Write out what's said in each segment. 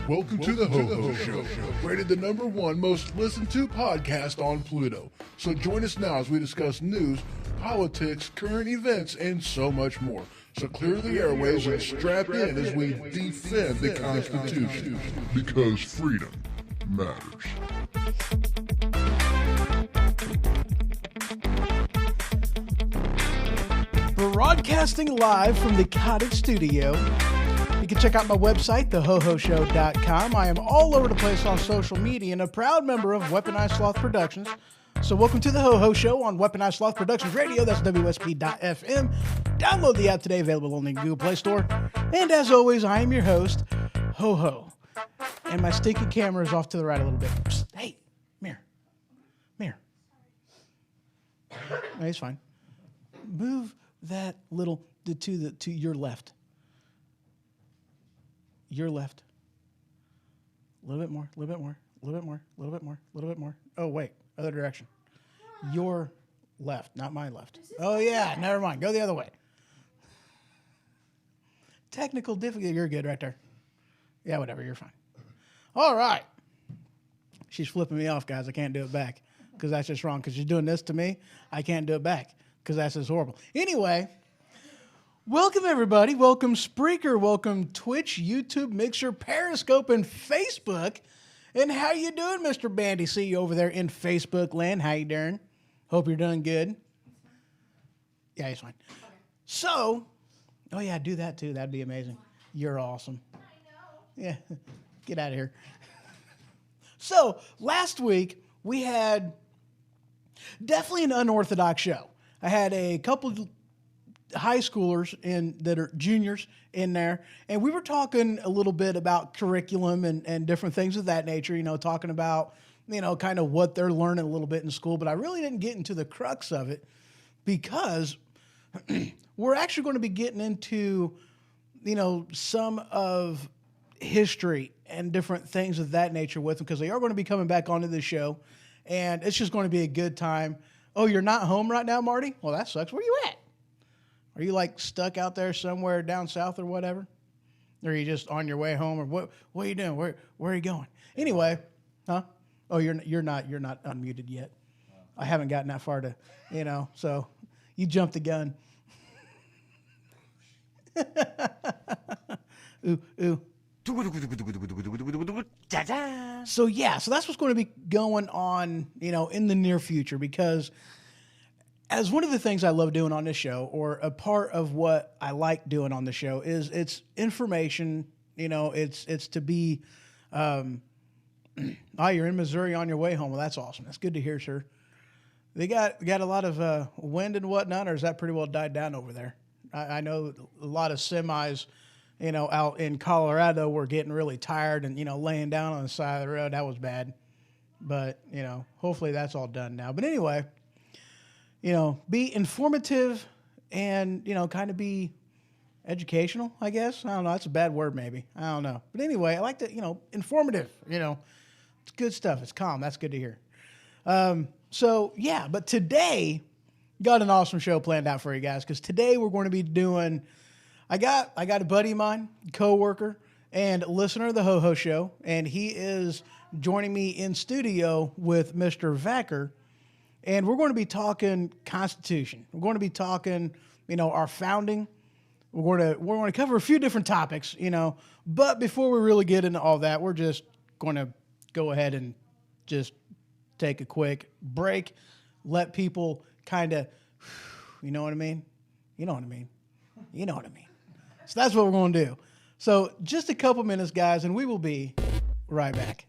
Welcome to the Ho Ho Show, rated the #1 most listened to podcast on Pluto. So join us now as we discuss news, politics, current events, and so much more. So clear the airways and strap in as we defend the Constitution. Because freedom matters. Broadcasting live from the Cottage Studio. You can check out my website, thehohoshow.com. I am all over the place on social media and a proud member of Weaponized Sloth Productions. So welcome to the Ho Ho Show on Weaponized Sloth Productions Radio. That's WSP.FM. Download the app today, available only in Google Play Store. And as always, I am your host, Ho Ho. And my stinky camera is off to the right a little bit. Psst, hey, mirror. No, he's fine. Move that little to your left. Your left. A little bit more, a little bit more, a little bit more, a little bit more, a little bit more. Oh, wait, other direction. Your left, not my left. Oh, yeah, never mind. Go the other way. Technical difficulty. You're good right there. Yeah, whatever, you're fine. All right. She's flipping me off, guys. I can't do it back because that's just wrong. Because she's doing this to me, I can't do it back because that's just horrible. Anyway. Welcome, everybody. Welcome, Spreaker. Welcome, Twitch, YouTube, Mixer, Periscope, and Facebook. And how you doing, Mr. Bandy? See you over there in Facebook land. How you doing? Hope you're doing good. Yeah, he's fine. So, oh, yeah, do that, too. That'd be amazing. You're awesome. I know. Yeah, get out of here. So, last week, we had definitely an unorthodox show. I had a couple high schoolers that are juniors in there, and we were talking a little bit about curriculum and different things of that nature, talking about, kind of what they're learning a little bit in school, but I really didn't get into the crux of it because we're actually going to be getting into, some of history and different things of that nature with them because they are going to be coming back onto the show, and it's just going to be a good time. Oh, you're not home right now, Marty? Well, that sucks. Where you at? Are you like stuck out there somewhere down south or whatever? Or are you just on your way home or what are you doing? Where are you going? Anyway, huh? Oh, you're not unmuted yet. I haven't gotten that far to, so you jumped the gun. Ooh. So that's what's going to be going on, in the near future because as one of the things I love doing on this show, or a part of what I like doing on the show, is it's information. It's to be. You're in Missouri on your way home. Well, that's awesome. That's good to hear, sir. They got a lot of wind and whatnot, or is that pretty well died down over there? I know a lot of semis, out in Colorado were getting really tired and laying down on the side of the road. That was bad, but hopefully that's all done now. But anyway. Be informative and, kind of be educational, I guess. I don't know. That's a bad word, maybe. I don't know. But anyway, I like to, informative, it's good stuff. It's calm. That's good to hear. But today, got an awesome show planned out for you guys because today we're going to be doing, I got a buddy of mine, coworker, and listener of the Ho Ho Show, and he is joining me in studio with Mr. Vacker. And we're going to be talking Constitution. We're going to be talking, our founding. We're going to cover a few different topics, But before we really get into all that, we're just going to go ahead and just take a quick break, let people kind of, you know what I mean? You know what I mean? You know what I mean? So that's what we're going to do. So just a couple minutes, guys, and we will be right back.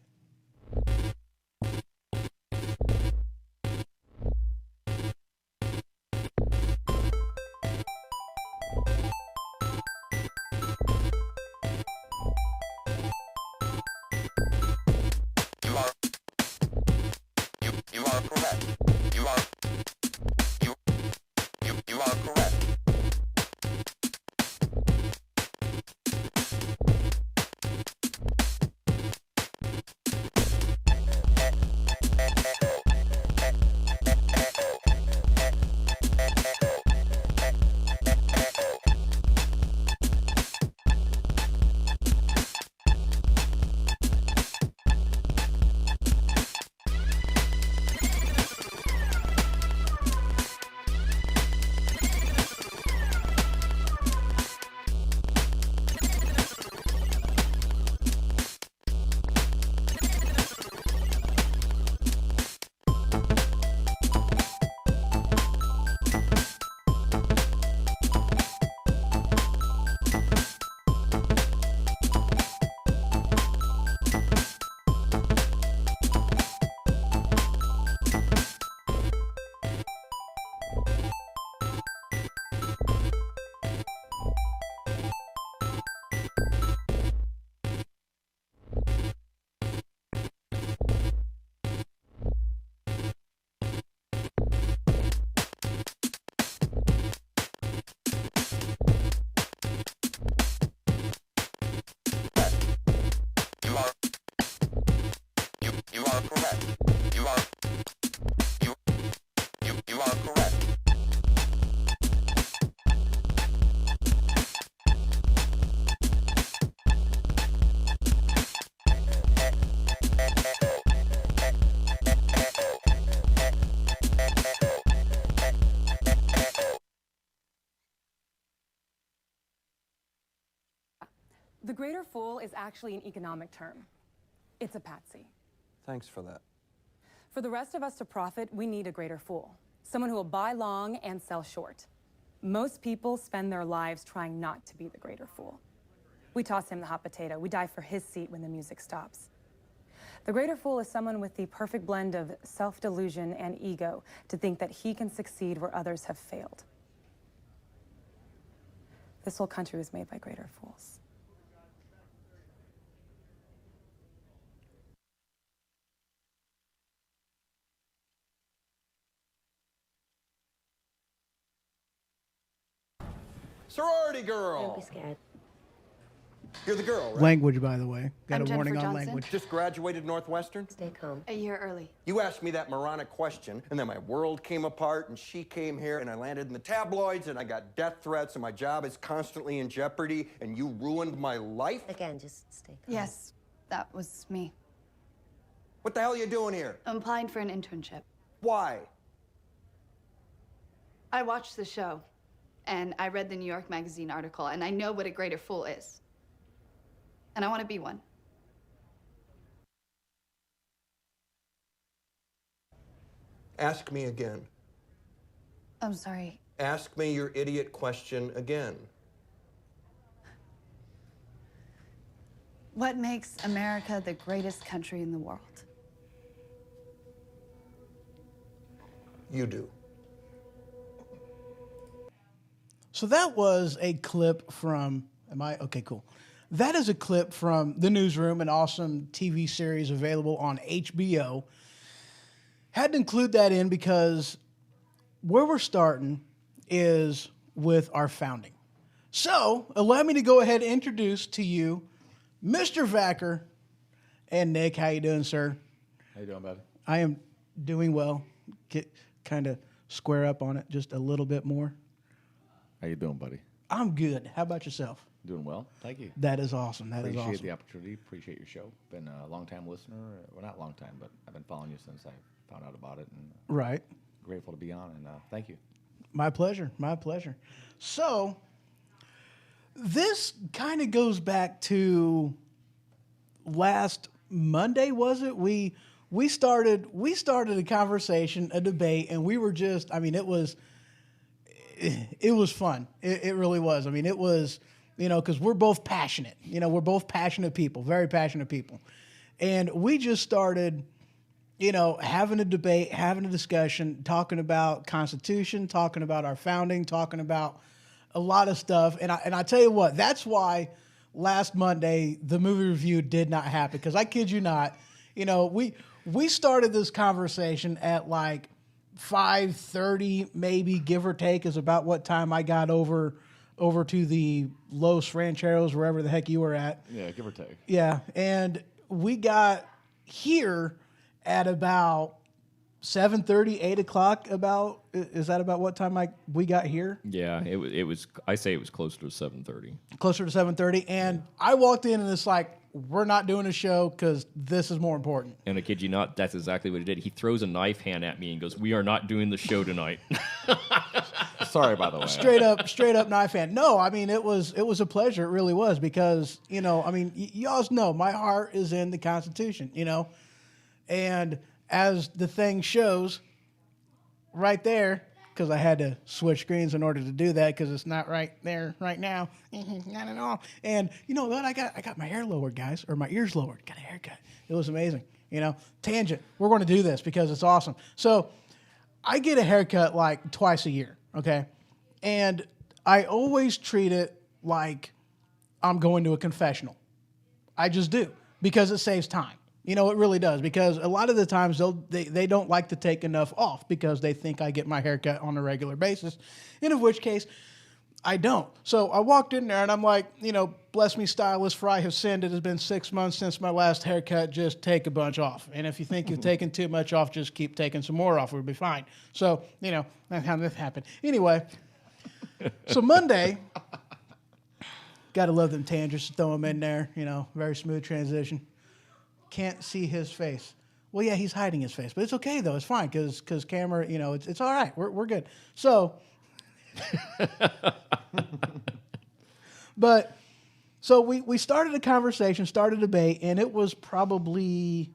The greater fool is actually an economic term. It's a patsy. Thanks for that. For the rest of us to profit, we need a greater fool. Someone who will buy long and sell short. Most people spend their lives trying not to be the greater fool. We toss him the hot potato. We die for his seat when the music stops. The greater fool is someone with the perfect blend of self-delusion and ego to think that he can succeed where others have failed. This whole country was made by greater fools. Sorority girl. Don't be scared. You're the girl, right? Language, by the way. Got I'm a warning Jennifer on Johnson. language. Just graduated Northwestern? Stay calm. A year early. You asked me that moronic question, and then my world came apart, and she came here, and I landed in the tabloids, and I got death threats, and my job is constantly in jeopardy, and you ruined my life? Again, just stay calm. Yes, that was me. What the hell are you doing here? I'm applying for an internship. Why? I watched the show, and I read the New York Magazine article, and I know what a greater fool is. And I want to be one. Ask me again. I'm sorry. Ask me your idiot question again. What makes America the greatest country in the world? You do. So that was a clip from, okay, cool. That is a clip from The Newsroom, an awesome TV series available on HBO. Had to include that in because where we're starting is with our founding. So allow me to go ahead and introduce to you Mr. Vacker and Nick. How you doing, sir? How you doing, buddy? I am doing well. Get kind of square up on it just a little bit more. How you doing, buddy? I'm good. How about yourself? Doing well. Thank you. That is awesome. That is Appreciate awesome. the opportunity. Appreciate your show. Been a long-time listener. Well, not long time, but I've been following you since I found out about it, and Right. grateful to be on. And thank you. My pleasure. My pleasure. So this kind of goes back to last Monday, was it? We started a conversation, a debate, and we were just, I mean, it was fun. It really was. I mean, it was, because we're both passionate. We're both passionate people, very passionate people. And we just started, having a debate, having a discussion, talking about Constitution, talking about our founding, talking about a lot of stuff. And I tell you what, that's why last Monday the movie review did not happen. Because I kid you not, we started this conversation at like 5:30, maybe, give or take, is about what time I got over to the Los Rancheros, wherever the heck you were at. Yeah, give or take. Yeah, and we got here at about 7:30, 8 o'clock. Is that about what time we got here? Yeah, it was. I say it was closer to 7:30. Closer to 7:30, and I walked in and it's like, we're not doing a show because this is more important. And I kid you not, that's exactly what he did. He throws a knife hand at me and goes, "We are not doing the show tonight." Sorry, by the way. Straight up knife hand. No, I mean, it was a pleasure. It really was because, y'all know my heart is in the Constitution, and as the thing shows right there, because I had to switch screens in order to do that because it's not right there right now. Not at all. And you know what? I got my hair lowered, guys, or my ears lowered. Got a haircut. It was amazing. Tangent. We're going to do this because it's awesome. So I get a haircut like twice a year, okay? And I always treat it like I'm going to a confessional. I just do because it saves time. It really does, because a lot of the times they don't like to take enough off because they think I get my haircut on a regular basis, and in which case I don't. So I walked in there and I'm like, bless me, stylist, for I have sinned. It has been 6 months since my last haircut. Just take a bunch off. And if you think you've taken too much off, just keep taking some more off. We'll be fine. So, that's how this happened. Anyway, so Monday, got to love them tangents, throw them in there, very smooth transition. Can't see his face. Well, yeah, he's hiding his face, but it's okay though. It's fine because camera, it's all right. We're good. So, So we started a conversation, started a debate, and it was probably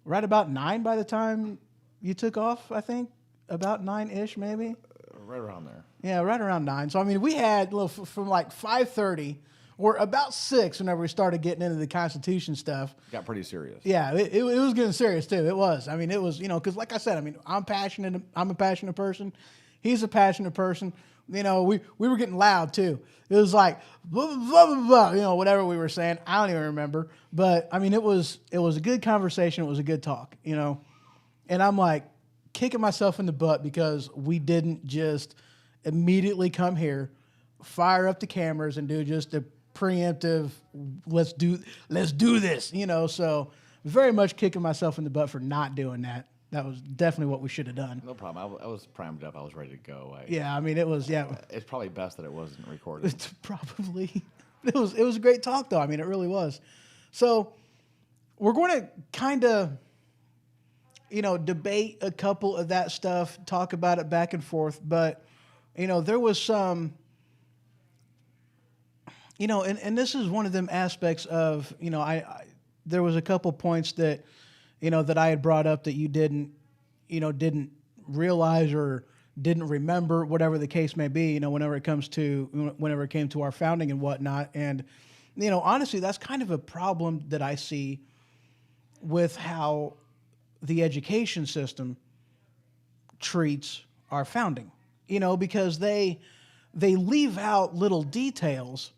right about 9 by the time you took off, I think. About 9-ish, maybe. Right around there. Yeah, right around 9. So, I mean, we had from like 5:30 or about 6 whenever we started getting into the Constitution stuff. Got pretty serious. Yeah, it was getting serious, too. It was. I mean, it was, because like I said, I mean, I'm passionate. I'm a passionate person. He's a passionate person. We were getting loud, too. It was like, blah, blah, blah, blah, whatever we were saying. I don't even remember. But, I mean, it was a good conversation. It was a good talk, And I'm like kicking myself in the butt because we didn't just immediately come here, fire up the cameras, and do just a preemptive, let's do this, So very much kicking myself in the butt for not doing that. That was definitely what we should have done. No problem. I was primed up. I was ready to go. Yeah, I mean, it was, yeah. It's probably best that it wasn't recorded. It's probably. It was a great talk, though. I mean, it really was. So we're going to kind of, debate a couple of that stuff, talk about it back and forth. But, there was some, and this is one of them aspects of, there was a couple points that, that I had brought up that you didn't realize or didn't remember, whatever the case may be, whenever it came to our founding and whatnot. And, honestly, that's kind of a problem that I see with how the education system treats our founding, because they leave out little details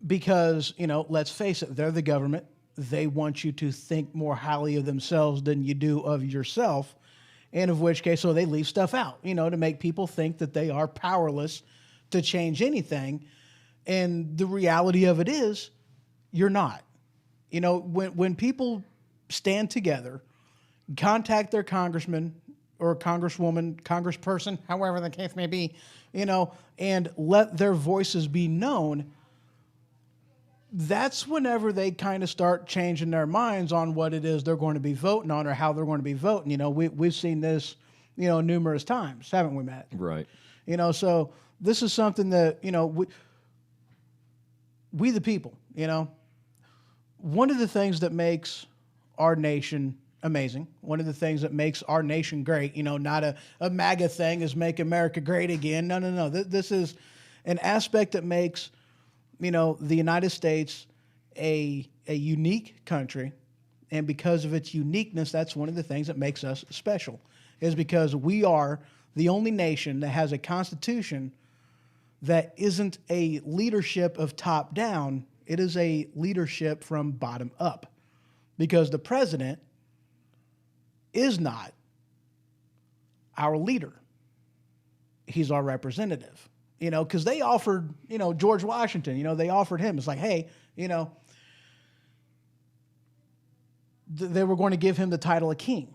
because, let's face it, they're the government. They want you to think more highly of themselves than you do of yourself, and of which case, so they leave stuff out, to make people think that they are powerless to change anything. And the reality of it is, you're not. When people stand together, contact their congressman or congresswoman, congressperson, however the case may be, and let their voices be known, that's whenever they kind of start changing their minds on what it is they're going to be voting on or how they're going to be voting. We've seen this, numerous times, haven't we, Matt? Right. So this is something that, we the people, one of the things that makes our nation amazing, one of the things that makes our nation great, not a MAGA thing is make America great again. No. This is an aspect that makes the United States a unique country, and because of its uniqueness, that's one of the things that makes us special, is because we are the only nation that has a constitution that isn't a leadership of top down, it is a leadership from bottom up, because the president is not our leader. He's our representative. Because they offered, George Washington, they offered him. It's like, hey, they were going to give him the title of king.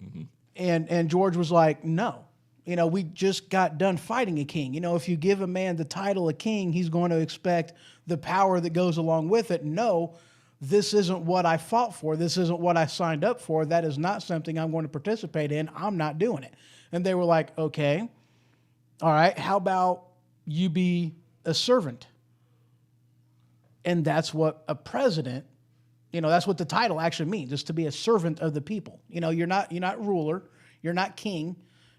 Mm-hmm. And George was like, no. We just got done fighting a king. If you give a man the title of king, he's going to expect the power that goes along with it. No, this isn't what I fought for. This isn't what I signed up for. That is not something I'm going to participate in. I'm not doing it. And they were like, okay. All right, how about you be a servant? And that's what a president, that's what the title actually means, is to be a servant of the people. You're not ruler, you're not king,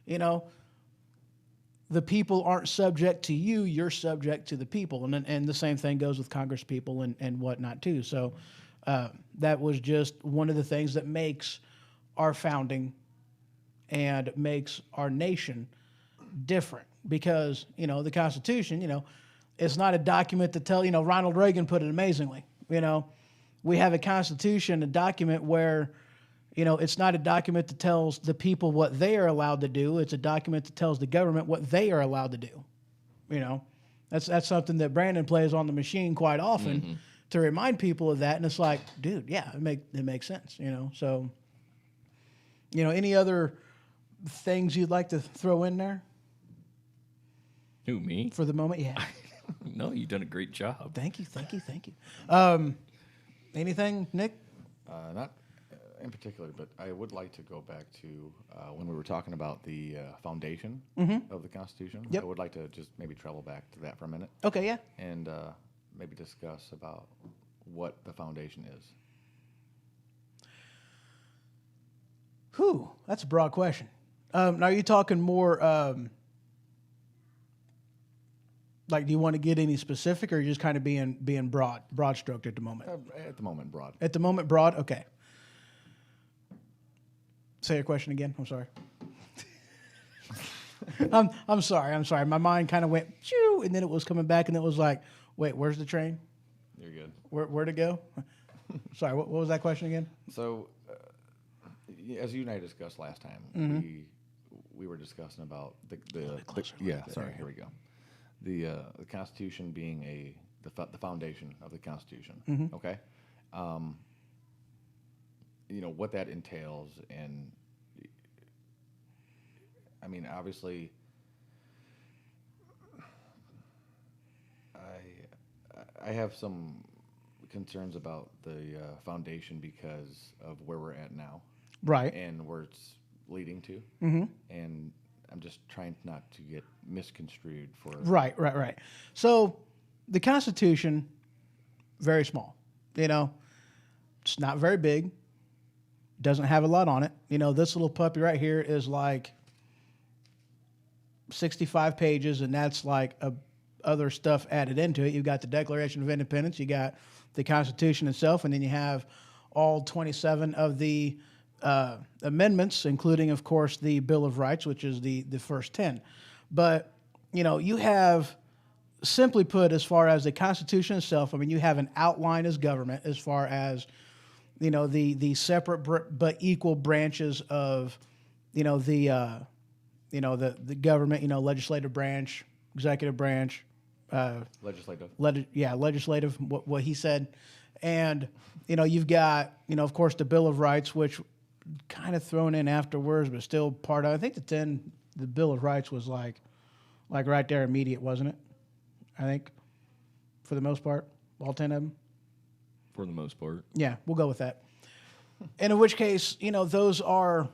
the people aren't subject to you, you're subject to the people. And the same thing goes with Congress people and whatnot too. So that was just one of the things that makes our founding and makes our nation different, because the Constitution, it's not a document to tell. Ronald Reagan put it amazingly. We have a Constitution, a document where it's not a document that tells the people what they are allowed to do. It's a document that tells the government what they are allowed to do. That's something that Brandon plays on the machine quite often to remind people of that. And it's like, dude, yeah, it makes sense. So any other things you'd like to throw in there? Who, me? For the moment, yeah. No, you've done a great job. Thank you. Anything, Nick? Not in particular, but I would like to go back to when we were talking about the foundation of the Constitution. Yep. I would like to just maybe travel back to that for a minute. Okay, yeah. And maybe discuss about what the foundation is. Whew, that's a broad question. Now, are you talking more like, do you want to get any specific, or are you just kind of being broad stroked at the moment? At the moment, broad. At the moment, broad. Okay. Say your question again. I'm sorry. I'm sorry. My mind kind of went shoo, and then it was coming back, and it was like, wait, where's the train? You're good. Where to go? Sorry, what was that question again? So, as you and I discussed last time, we were discussing about the sorry, here we go. The Constitution being the foundation of the Constitution. Okay, you know what that entails, and I mean, obviously, I have some concerns about the foundation because of where we're at now, Right. and where it's leading to, and I'm just trying not to get misconstrued for Right. So the Constitution, very small. You know, it's not very big. Doesn't have a lot on it. You know, this little puppy right here is like 65 pages, and that's like other stuff added into it. You've got the Declaration of Independence, you got the Constitution itself, and then you have all 27 of the amendments, including, of course, the Bill of Rights, which is the first 10. But, you know, you have, simply put, as far as the Constitution itself, I mean, you have an outline as government as far as, you know, the separate but equal branches of, you know, the government, you know, legislative branch, executive branch, legislative. Legislative, what he said. And, you know, you've got, you know, of course, the Bill of Rights, which kind of thrown in afterwards, but still part of, I think the Bill of Rights was like right there immediate, wasn't it? I think, for the most part, all 10 of them. For the most part. Yeah, we'll go with that. And in which case, you know, those are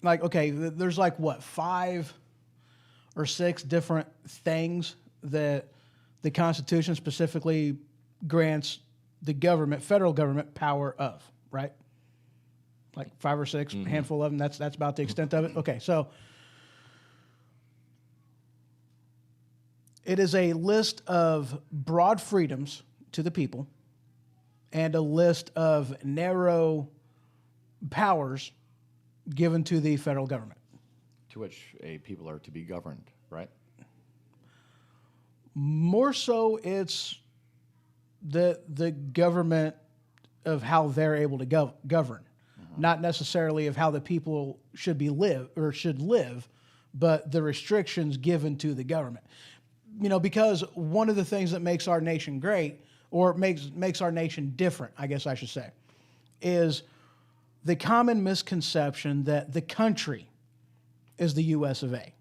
like, okay, there's like what, 5 or 6 different things that the Constitution specifically grants the government, federal government, power of, right? Like 5 or 6, a handful of them. That's about the extent of it. Okay, so it is a list of broad freedoms to the people and a list of narrow powers given to the federal government. To which people are to be governed, right? More so, it's the government of how they're able to govern, not necessarily of how the people should live, but the restrictions given to the government. You know, because one of the things that makes our nation great, or makes our nation different, I guess I should say, is the common misconception that the country is the U.S. of A.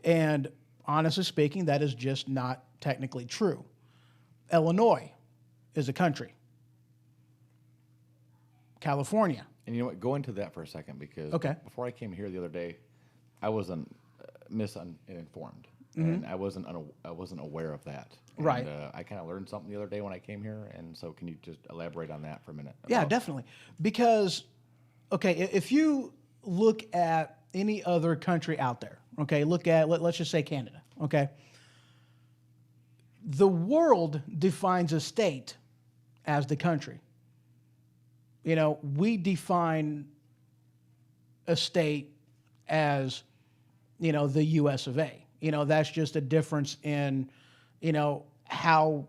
And honestly speaking, that is just not technically true. Illinois is a country. California. And you know what? Go into that for a second, because before I came here the other day, I wasn't misinformed, and I wasn't aware of that. And, Right. I kind of learned something the other day when I came here, and so can you just elaborate on that for a minute? Yeah, definitely. Because, okay, if you look at any other country out there, okay, let's just say Canada, okay? The world defines a state as the country. You know, we define a state as, you know, the U.S. of A. You know, that's just a difference in, you know, how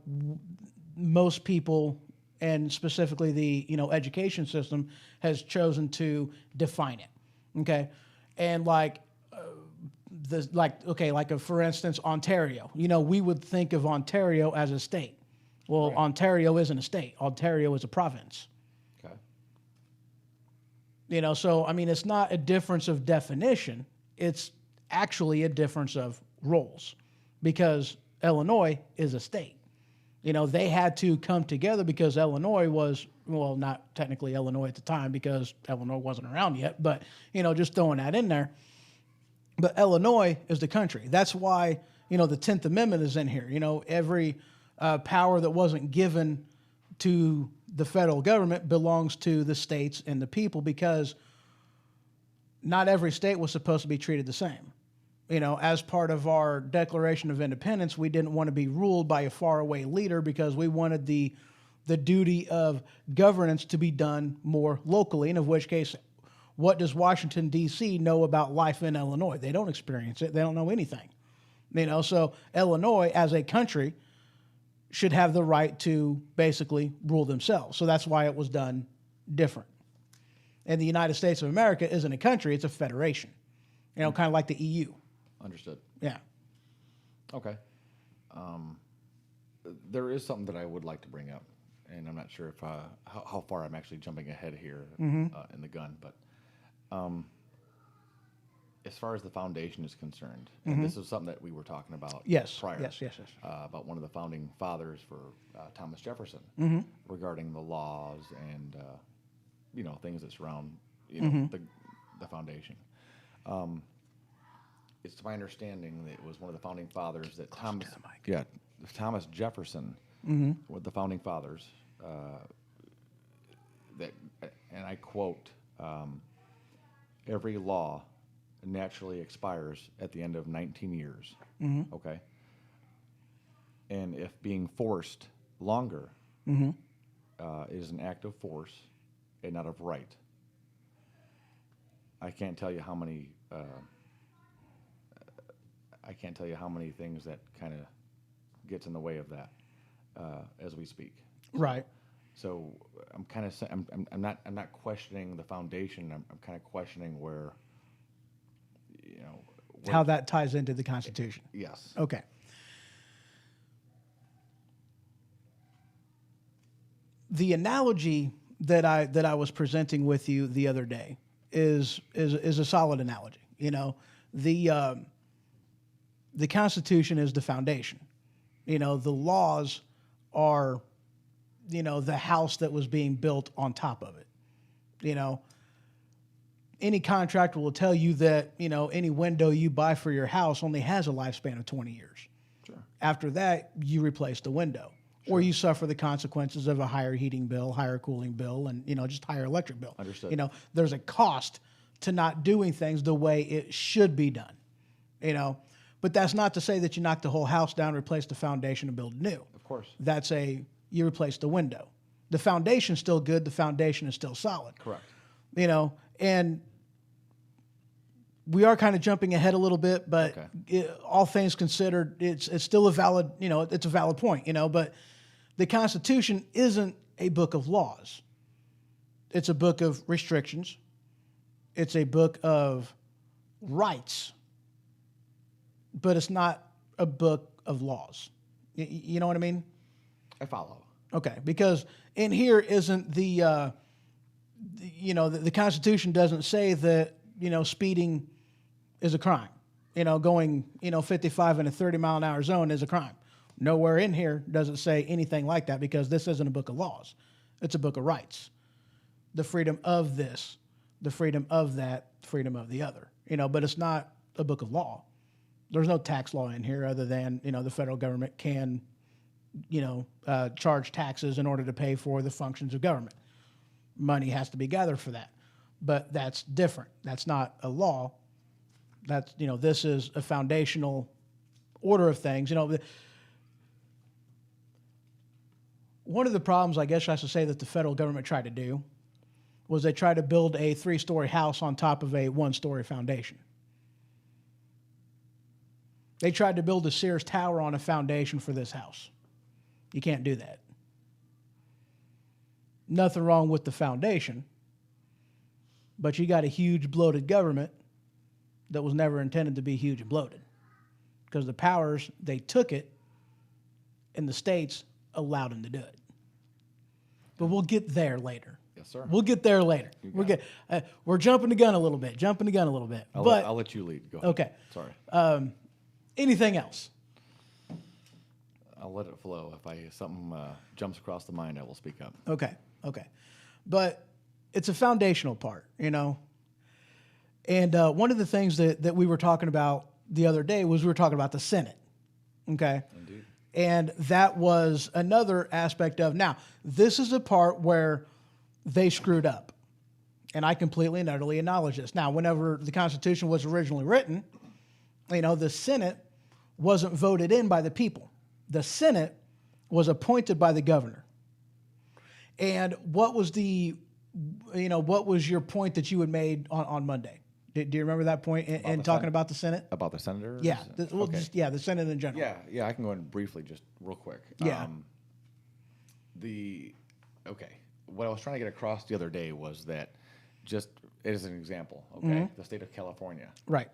most people, and specifically the, you know, education system, has chosen to define it. Okay. And like, for instance, Ontario, you know, we would think of Ontario as a state. Well, right. Ontario isn't a state. Ontario is a province. Okay. You know, so, I mean, it's not a difference of definition. It's actually a difference of roles, because Illinois is a state. You know, they had to come together because Illinois was, well, not technically Illinois at the time because Illinois wasn't around yet, but, you know, just throwing that in there. But Illinois is the country. That's why, the 10th Amendment is in here. Every power that wasn't given to the federal government belongs to the states and the people, because not every state was supposed to be treated the same. As part of our Declaration of Independence, we didn't want to be ruled by a faraway leader, because we wanted the duty of governance to be done more locally, in which case, what does Washington, D.C. know about life in Illinois? They don't experience it. They don't know anything. So Illinois, as a country, should have the right to basically rule themselves. So that's why it was done different. And the United States of America isn't a country, it's a federation. Kind of like the EU. Understood. Yeah. Okay. There is something that I would like to bring up, and I'm not sure if how far I'm actually jumping ahead here in the gun, but as far as the foundation is concerned, and this is something that we were talking about prior. Yes. About one of the founding fathers for Thomas Jefferson regarding the laws and things that surround the foundation. It's my understanding that it was one of the founding fathers that Thomas Jefferson, with the founding fathers, that, and I quote, every law naturally expires at the end of 19 years. Okay. And if being forced longer is an act of force and not of right, I can't tell you how many things that kind of gets in the way of that as we speak. Right. So I'm kind of I'm not questioning the foundation. I'm kind of questioning where how that ties into the Constitution. Yes. Okay. The analogy that I was presenting with you the other day is a solid analogy. The Constitution is the foundation. The laws are, the house that was being built on top of it. Any contractor will tell you that, any window you buy for your house only has a lifespan of 20 years. Sure. After that, you replace the window. Sure. Or you suffer the consequences of a higher heating bill, higher cooling bill, and, just higher electric bill. Understood. There's a cost to not doing things the way it should be done, But that's not to say that you knock the whole house down, replace the foundation, and build new. Of course. You replace the window. The foundation's still good. The foundation is still solid. Correct. And we are kind of jumping ahead a little bit, but all things considered, it's still a valid, it's a valid point, but the Constitution isn't a book of laws. It's a book of restrictions. It's a book of rights, but it's not a book of laws. You know what I mean? I follow. Okay, because in here isn't the Constitution doesn't say that, speeding is a crime. Going, 55 in a 30-mile-an-hour zone is a crime. Nowhere in here does it say anything like that, because this isn't a book of laws. It's a book of rights. The freedom of this, the freedom of that, freedom of the other. But it's not a book of law. There's no tax law in here other than, the federal government can, charge taxes in order to pay for the functions of government. Money has to be gathered for that. But that's different. That's not a law. That's, this is a foundational order of things. One of the problems, I guess I should say, that the federal government tried to do was they tried to build a 3-story house on top of a 1-story foundation. They tried to build a Sears Tower on a foundation for this house. You can't do that. Nothing wrong with the foundation, but you got a huge bloated government that was never intended to be huge and bloated, because the powers, they took it, and the states allowed them to do it. But we'll get there later. Yes, sir. We'll get there later. We're jumping the gun a little bit. I'll let you lead. Go ahead. Okay. Sorry. Anything else? I'll let it flow. If something jumps across the mind, I will speak up. Okay. But it's a foundational part, And one of the things that we were talking about the other day was we were talking about the Senate, Okay. Indeed. And that was another aspect of, now, this is a part where they screwed up. And I completely and utterly acknowledge this. Now, whenever the Constitution was originally written, the Senate wasn't voted in by the people. The Senate was appointed by the governor. And what was what was your point that you had made on Monday? Do you remember that point in talking about the Senate? About the senators? Yeah. Okay. The Senate in general. Yeah, I can go in briefly, just real quick. Yeah. What I was trying to get across the other day was that, just as an example, okay, the state of California. Right.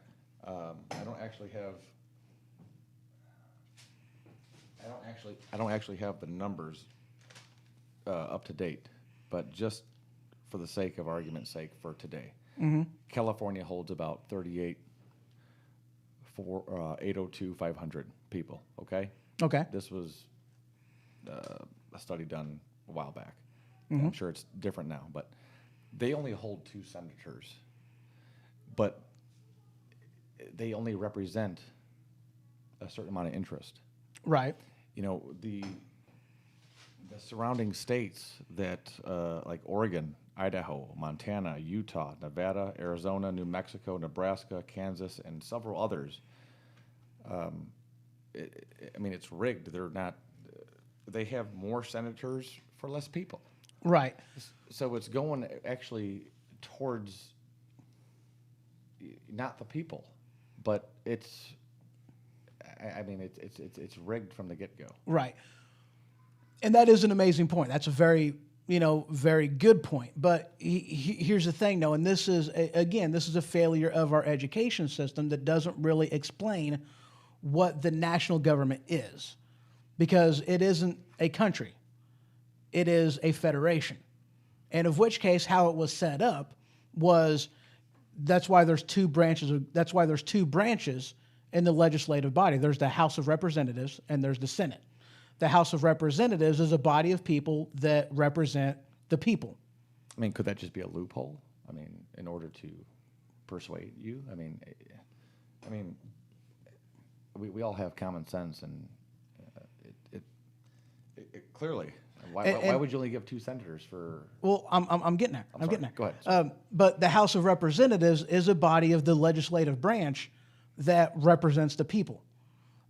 I don't actually have the numbers up to date, but just for the sake of argument's sake for today, California holds about 802,500 people. Okay. Okay. This was a study done a while back. I'm sure it's different now, but they only hold 2 senators, but they only represent a certain amount of interest. Right. The surrounding states that, like Oregon, Idaho, Montana, Utah, Nevada, Arizona, New Mexico, Nebraska, Kansas, and several others, it's rigged. They have more senators for less people. Right. So it's going actually towards not the people, but it's rigged from the get-go. Right. And that is an amazing point. That's a very, very good point. But here's the thing, though, and this is a failure of our education system that doesn't really explain what the national government is, because it isn't a country. It is a federation. And of which case, how it was set up was, that's why there's two branches in the legislative body. There's the House of Representatives and there's the Senate. The House of Representatives is a body of people that represent the people. Could that just be a loophole? In order to persuade you? We all have common sense, and it clearly. Why would you only give 2 senators for? Well, I'm getting there. I'm getting there. Go ahead. But the House of Representatives is a body of the legislative branch that represents the people,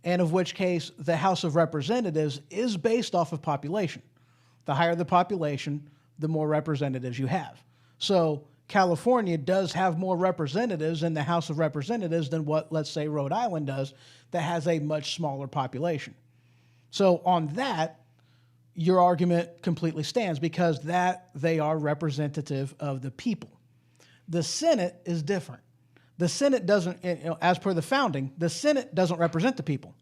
and of which case the House of Representatives is based off of population. The higher the population, the more representatives you have. So California does have more representatives in the House of Representatives than what, let's say, Rhode Island does, that has a much smaller population. So on that, your argument completely stands, because that they are representative of the people. The Senate is different. The Senate doesn't, as per the founding, the Senate doesn't represent the people.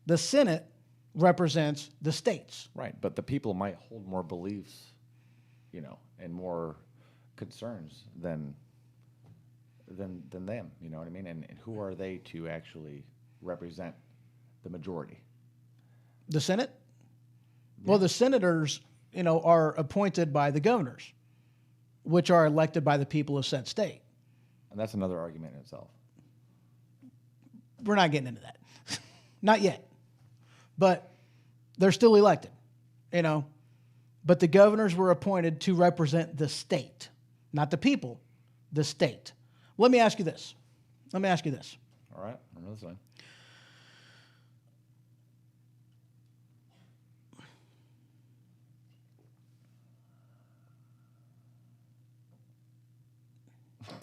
The Senate represents the states. Right, but the people might hold more beliefs, and more concerns than them. You know what I mean? And who are they to actually represent the majority? The Senate? Well, the senators, are appointed by the governors, which are elected by the people of said state. And that's another argument in itself. We're not getting into that. Not yet. But they're still elected, But the governors were appointed to represent the state, not the people, the state. Let me ask you this. All right, I'm listening.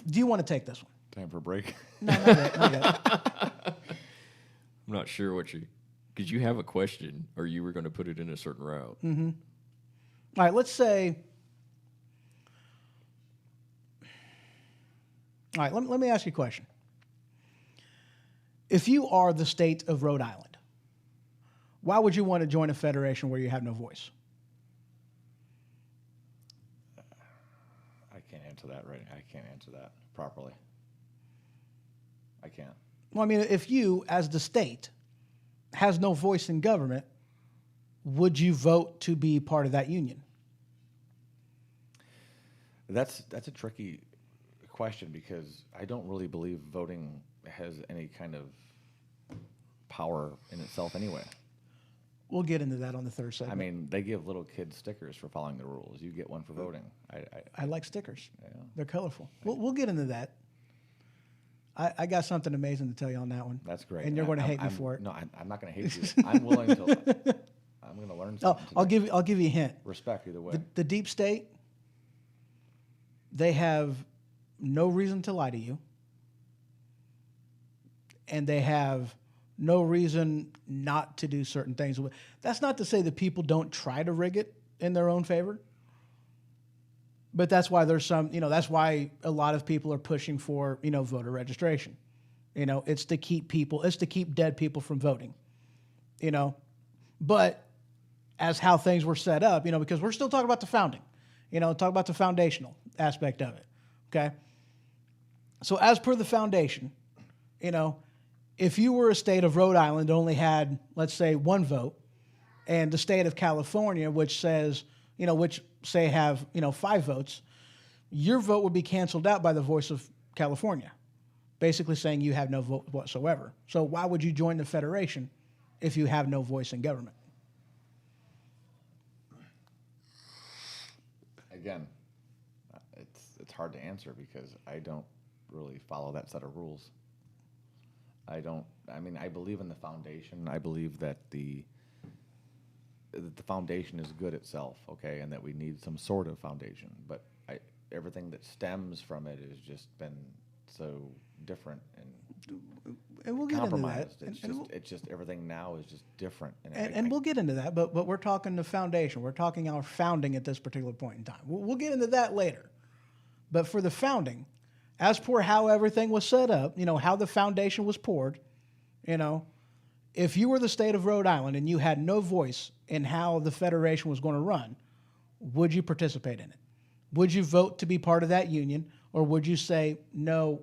Do you want to take this one? Time for a break? No, not yet. Not yet. I'm not sure because you have a question, or you were going to put it in a certain route. Mm-hmm. All right, let's say. All right, let me ask you a question. If you are the state of Rhode Island, why would you want to join a federation where you have no voice? I can't answer that right. I can't answer that properly. I can't. Well, if you, as the state, has no voice in government, would you vote to be part of that union? That's a tricky question, because I don't really believe voting has any kind of power in itself anyway. We'll get into that on the third I segment. mean, they give little kids stickers for following the rules. You get one for voting. I like stickers. Yeah. They're colorful. We'll get into that. I got something amazing to tell you on that one. That's great. And you're going to hate me I'm- for it. No, I'm not going to hate you. I'm willing to. I'm going to learn Oh, something. I'll give you a hint. Respect either way. The deep state, they have no reason to lie to you, and they have no reason not to do certain things. That's not to say that people don't try to rig it in their own favor, but that's why there's some, that's why a lot of people are pushing for, voter registration. It's to keep dead people from voting, but as how things were set up, because we're still talking about the founding, talk about the foundational aspect of it. Okay. So as per the foundation, if you were a state of Rhode Island that only had, let's say, one vote, and the state of California, which says, which say have, 5 votes, your vote would be canceled out by the voice of California, basically saying you have no vote whatsoever. So why would you join the Federation if you have no voice in government? Again, it's hard to answer because I don't really follow that set of rules. I believe in the foundation. I believe that the foundation is good itself, okay, and that we need some sort of foundation. But everything that stems from it has just been so different and we'll get compromised. into that. It's just everything now is just different. And we'll get into that, but we're talking the foundation. We're talking our founding at this particular point in time. We'll get into that later. But for the founding, as per how everything was set up, how the foundation was poured, if you were the state of Rhode Island and you had no voice in how the Federation was going to run, would you participate in it? Would you vote to be part of that union, or would you say, no,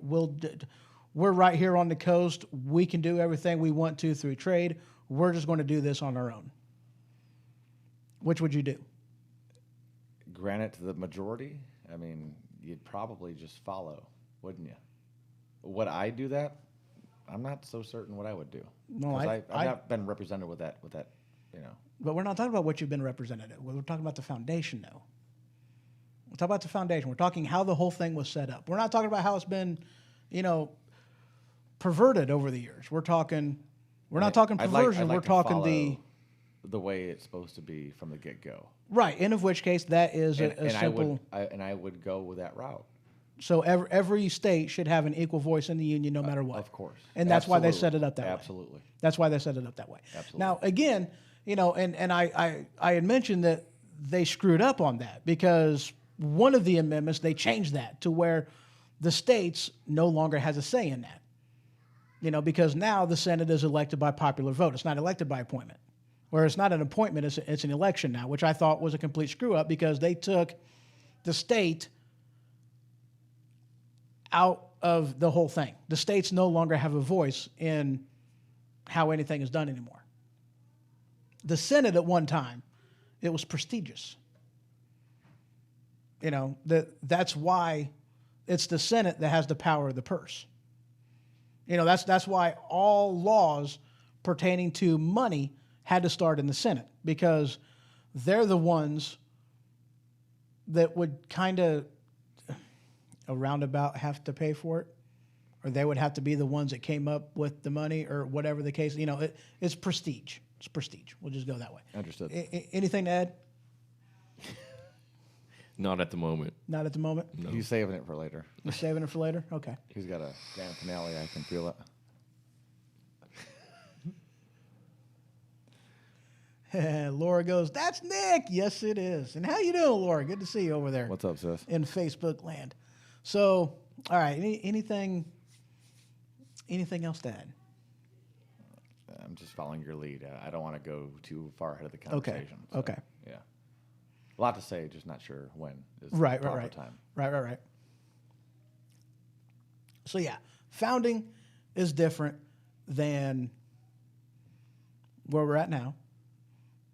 we're right here on the coast. We can do everything we want to through trade. We're just going to do this on our own. Which would you do? Granted to the majority, I mean, you'd probably just follow, wouldn't you? Would I do that? I'm not so certain what I would do. No, I've not been represented with that, But we're not talking about what you've been represented at. We're talking about the foundation, though. We're talking about the foundation. We're talking how the whole thing was set up. We're not talking about how it's been, perverted over the years. We're not talking perversion. We're talking the way it's supposed to be from the get-go. Right. In of which case, that is a simple. I would go with that route. So every state should have an equal voice in the union, no matter what. Of course. And that's why they set it up that way. Absolutely. That's why they set it up that way. Absolutely. Now, again, and I had mentioned that they screwed up on that because one of the amendments, they changed that to where the states no longer has a say in that. Because now the Senate is elected by popular vote. It's not elected by appointment. Or it's not an appointment, it's an election now, which I thought was a complete screw up because they took the state out of the whole thing. The states no longer have a voice in how anything is done anymore. The Senate at one time, it was prestigious. That's why it's the Senate that has the power of the purse. That's why all laws pertaining to money had to start in the Senate because they're the ones that would kind of a roundabout have to pay for it, or they would have to be the ones that came up with the money or whatever the case. It's prestige. It's prestige. We'll just go that way. Understood. Anything to add? Not at the moment. Not at the moment? No. He's saving it for later. You're saving it for later? Okay. He's got a grand finale. I can feel it. Laura goes, "That's Nick." Yes, it is. And how you doing, Laura? Good to see you over there. What's up, sis? In Facebook land. So, all right. Anything else to add? I'm just following your lead. I don't want to go too far ahead of the conversation. Okay. Yeah. A lot to say, just not sure when is the Right. proper time. Right. So yeah, founding is different than where we're at now,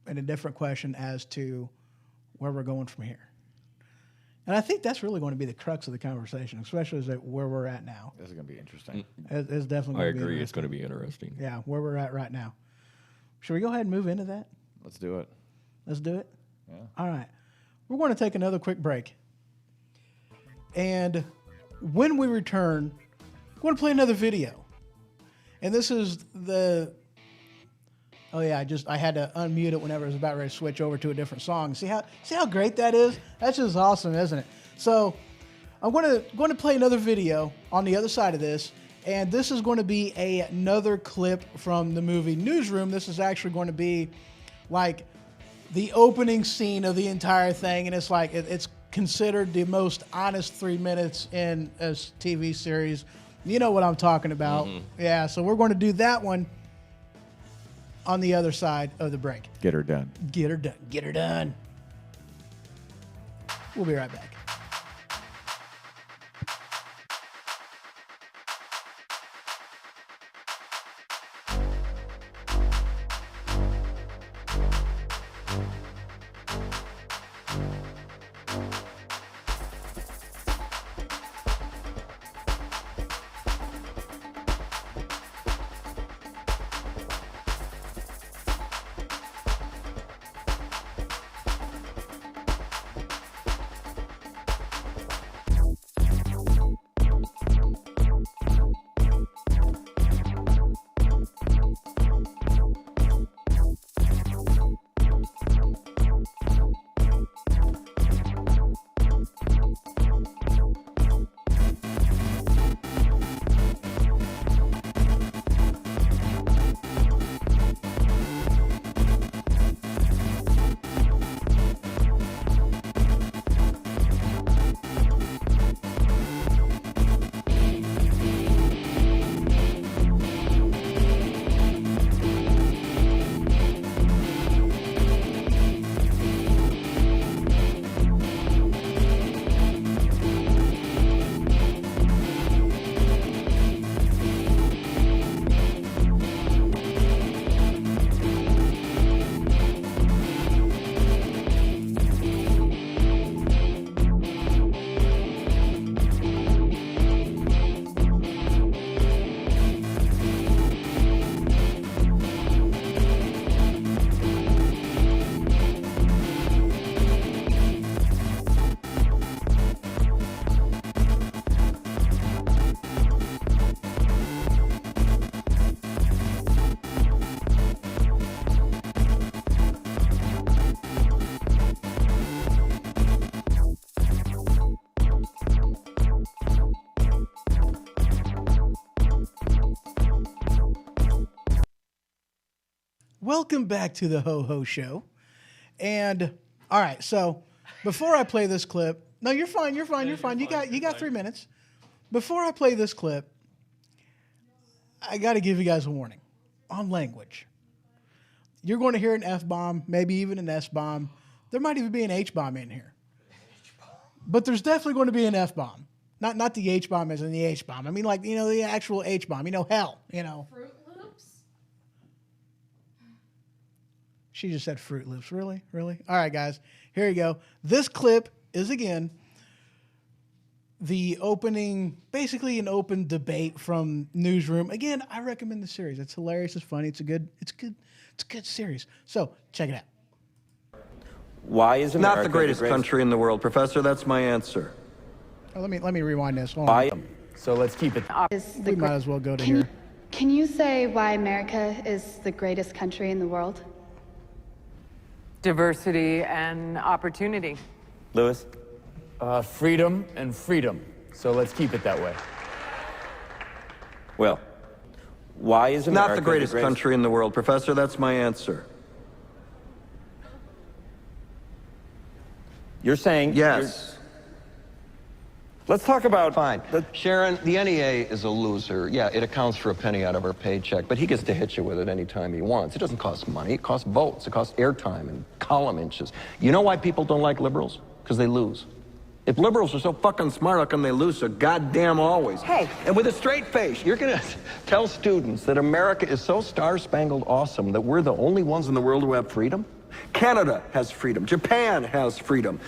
and a different question as to where we're going from here. And I think that's really going to be the crux of the conversation, especially as where we're at now. This is going to be interesting. It's definitely I going to be agree. It's interesting. going to be interesting. Yeah, where we're at right now. Should we go ahead and move into that? Let's do it. Let's do it? Yeah. All right. We're going to take another quick break. And when we return, we're going to play another video. And this is the... Oh yeah, I had to unmute it whenever I was about ready to switch over to a different song. See how great that is? That's just awesome, isn't it? So I'm going to play another video on the other side of this, and this is going to be another clip from the movie Newsroom. This is actually going to be like the opening scene of the entire thing, and it's like it's considered the most honest 3 minutes in a TV series. You know what I'm talking about. Yeah, so we're going to do that one on the other side of the break. Get her done. Get her done. Get her done. We'll be right back. Welcome back to the Ho Ho Show. And all right, so before I play this clip, no, you're fine. You got 3 minutes. Before I play this clip, I got to give you guys a warning on language. You're going to hear an F-bomb, maybe even an S-bomb. There might even be an H-bomb in here. But there's definitely going to be an F-bomb. Not the H-bomb as in the H-bomb. I mean, like, the actual H-bomb. Hell, Fruit Loops? She just said Fruit Loops. Really? Really? All right, guys. Here you go. This clip is, again, the opening, basically an open debate from Newsroom. Again, I recommend the series. It's hilarious. It's funny. It's a good series. So check it out. Why is America not the greatest country in the world, Professor? That's my answer. Oh, let me rewind this. Hold on. So let's keep it. We might as well go to here. Can you say why America is the greatest country in the world? Diversity and opportunity. Lewis? Freedom and freedom. So let's keep it that way. Well, why is America not the greatest country in the world, Professor? That's my answer. You're saying... Yes. Let's talk about... Fine. Sharon, the NEA is a loser. Yeah, it accounts for a penny out of our paycheck, but he gets to hit you with it anytime he wants. It doesn't cost money. It costs votes. It costs airtime and column inches. You know why people don't like liberals? Because they lose. If liberals are so fucking smart, how come they lose so goddamn always? Hey. And with a straight face, you're going to tell students that America is so star-spangled awesome that we're the only ones in the world who have freedom? Canada has freedom. Japan has freedom.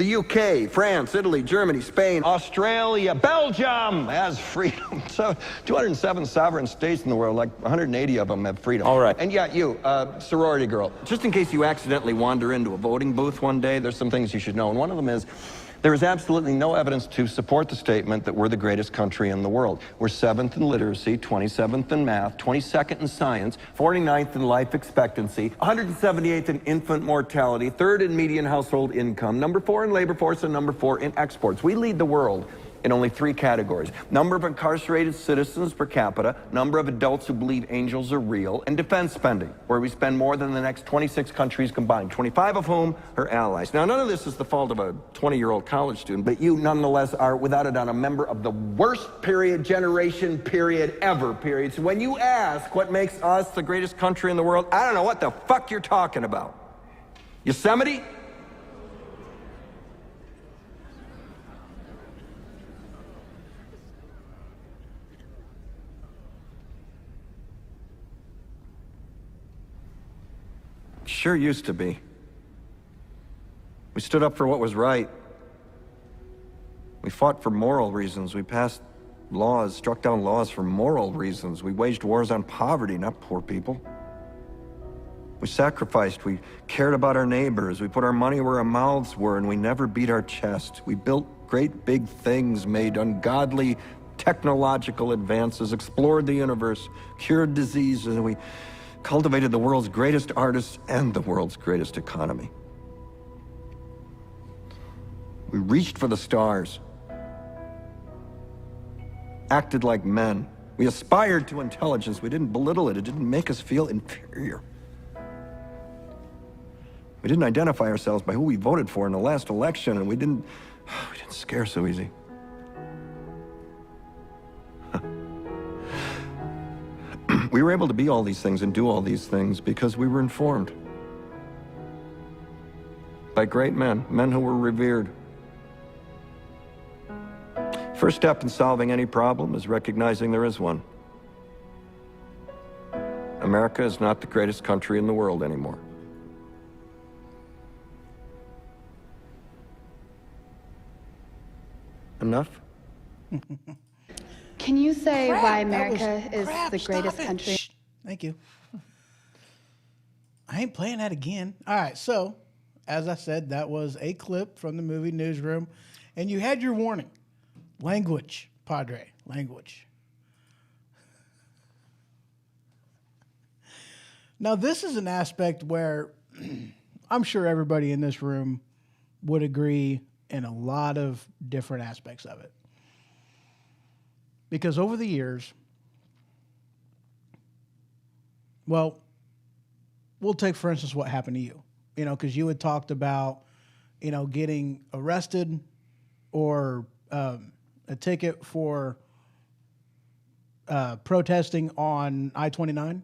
The UK, France, Italy, Germany, Spain, Australia, Belgium has freedom. So 207 sovereign states in the world, like 180 of them have freedom. All right. And yeah, you, sorority girl, just in case you accidentally wander into a voting booth one day, there's some things you should know. And one of them is, there is absolutely no evidence to support the statement that we're the greatest country in the world. We're 7th in literacy, 27th in math, 22nd in science, 49th in life expectancy, 178th in infant mortality, 3rd in median household income, number 4 in labor force, and number 4 in exports. We lead the world in only 3 categories: number of incarcerated citizens per capita, number of adults who believe angels are real, and defense spending, where we spend more than the next 26 countries combined, 25 of whom are allies. Now, none of this is the fault of a 20-year-old college student, but you nonetheless are, without a doubt, a member of the worst generation ever. So when you ask what makes us the greatest country in the world, I don't know what the fuck you're talking about. Yosemite? Sure used to be. We stood up for what was right. We fought for moral reasons. We passed laws, struck down laws for moral reasons. We waged wars on poverty, not poor people. We sacrificed. We cared about our neighbors. We put our money where our mouths were, and we never beat our chest. We built great big things, made ungodly technological advances, explored the universe, cured diseases, and we cultivated the world's greatest artists and the world's greatest economy. We reached for the stars, acted like men. We aspired to intelligence. We didn't belittle it. It didn't make us feel inferior. We didn't identify ourselves by who we voted for in the last election, and we didn't scare so easy. We were able to be all these things and do all these things because we were informed by great men, men who were revered. First step in solving any problem is recognizing there is one. America is not the greatest country in the world anymore. Enough? Can you say Crap, why that was America is crap, the greatest stop it. country? Shh. Thank you. I ain't playing that again. All right, so as I said, that was a clip from the movie Newsroom, and you had your warning. Language, Padre, language. Now, this is an aspect where I'm sure everybody in this room would agree in a lot of different aspects of it. Because over the years, well, we'll take, for instance, what happened to you. You know, because you had talked about, you know, getting arrested or a ticket for protesting on I-29.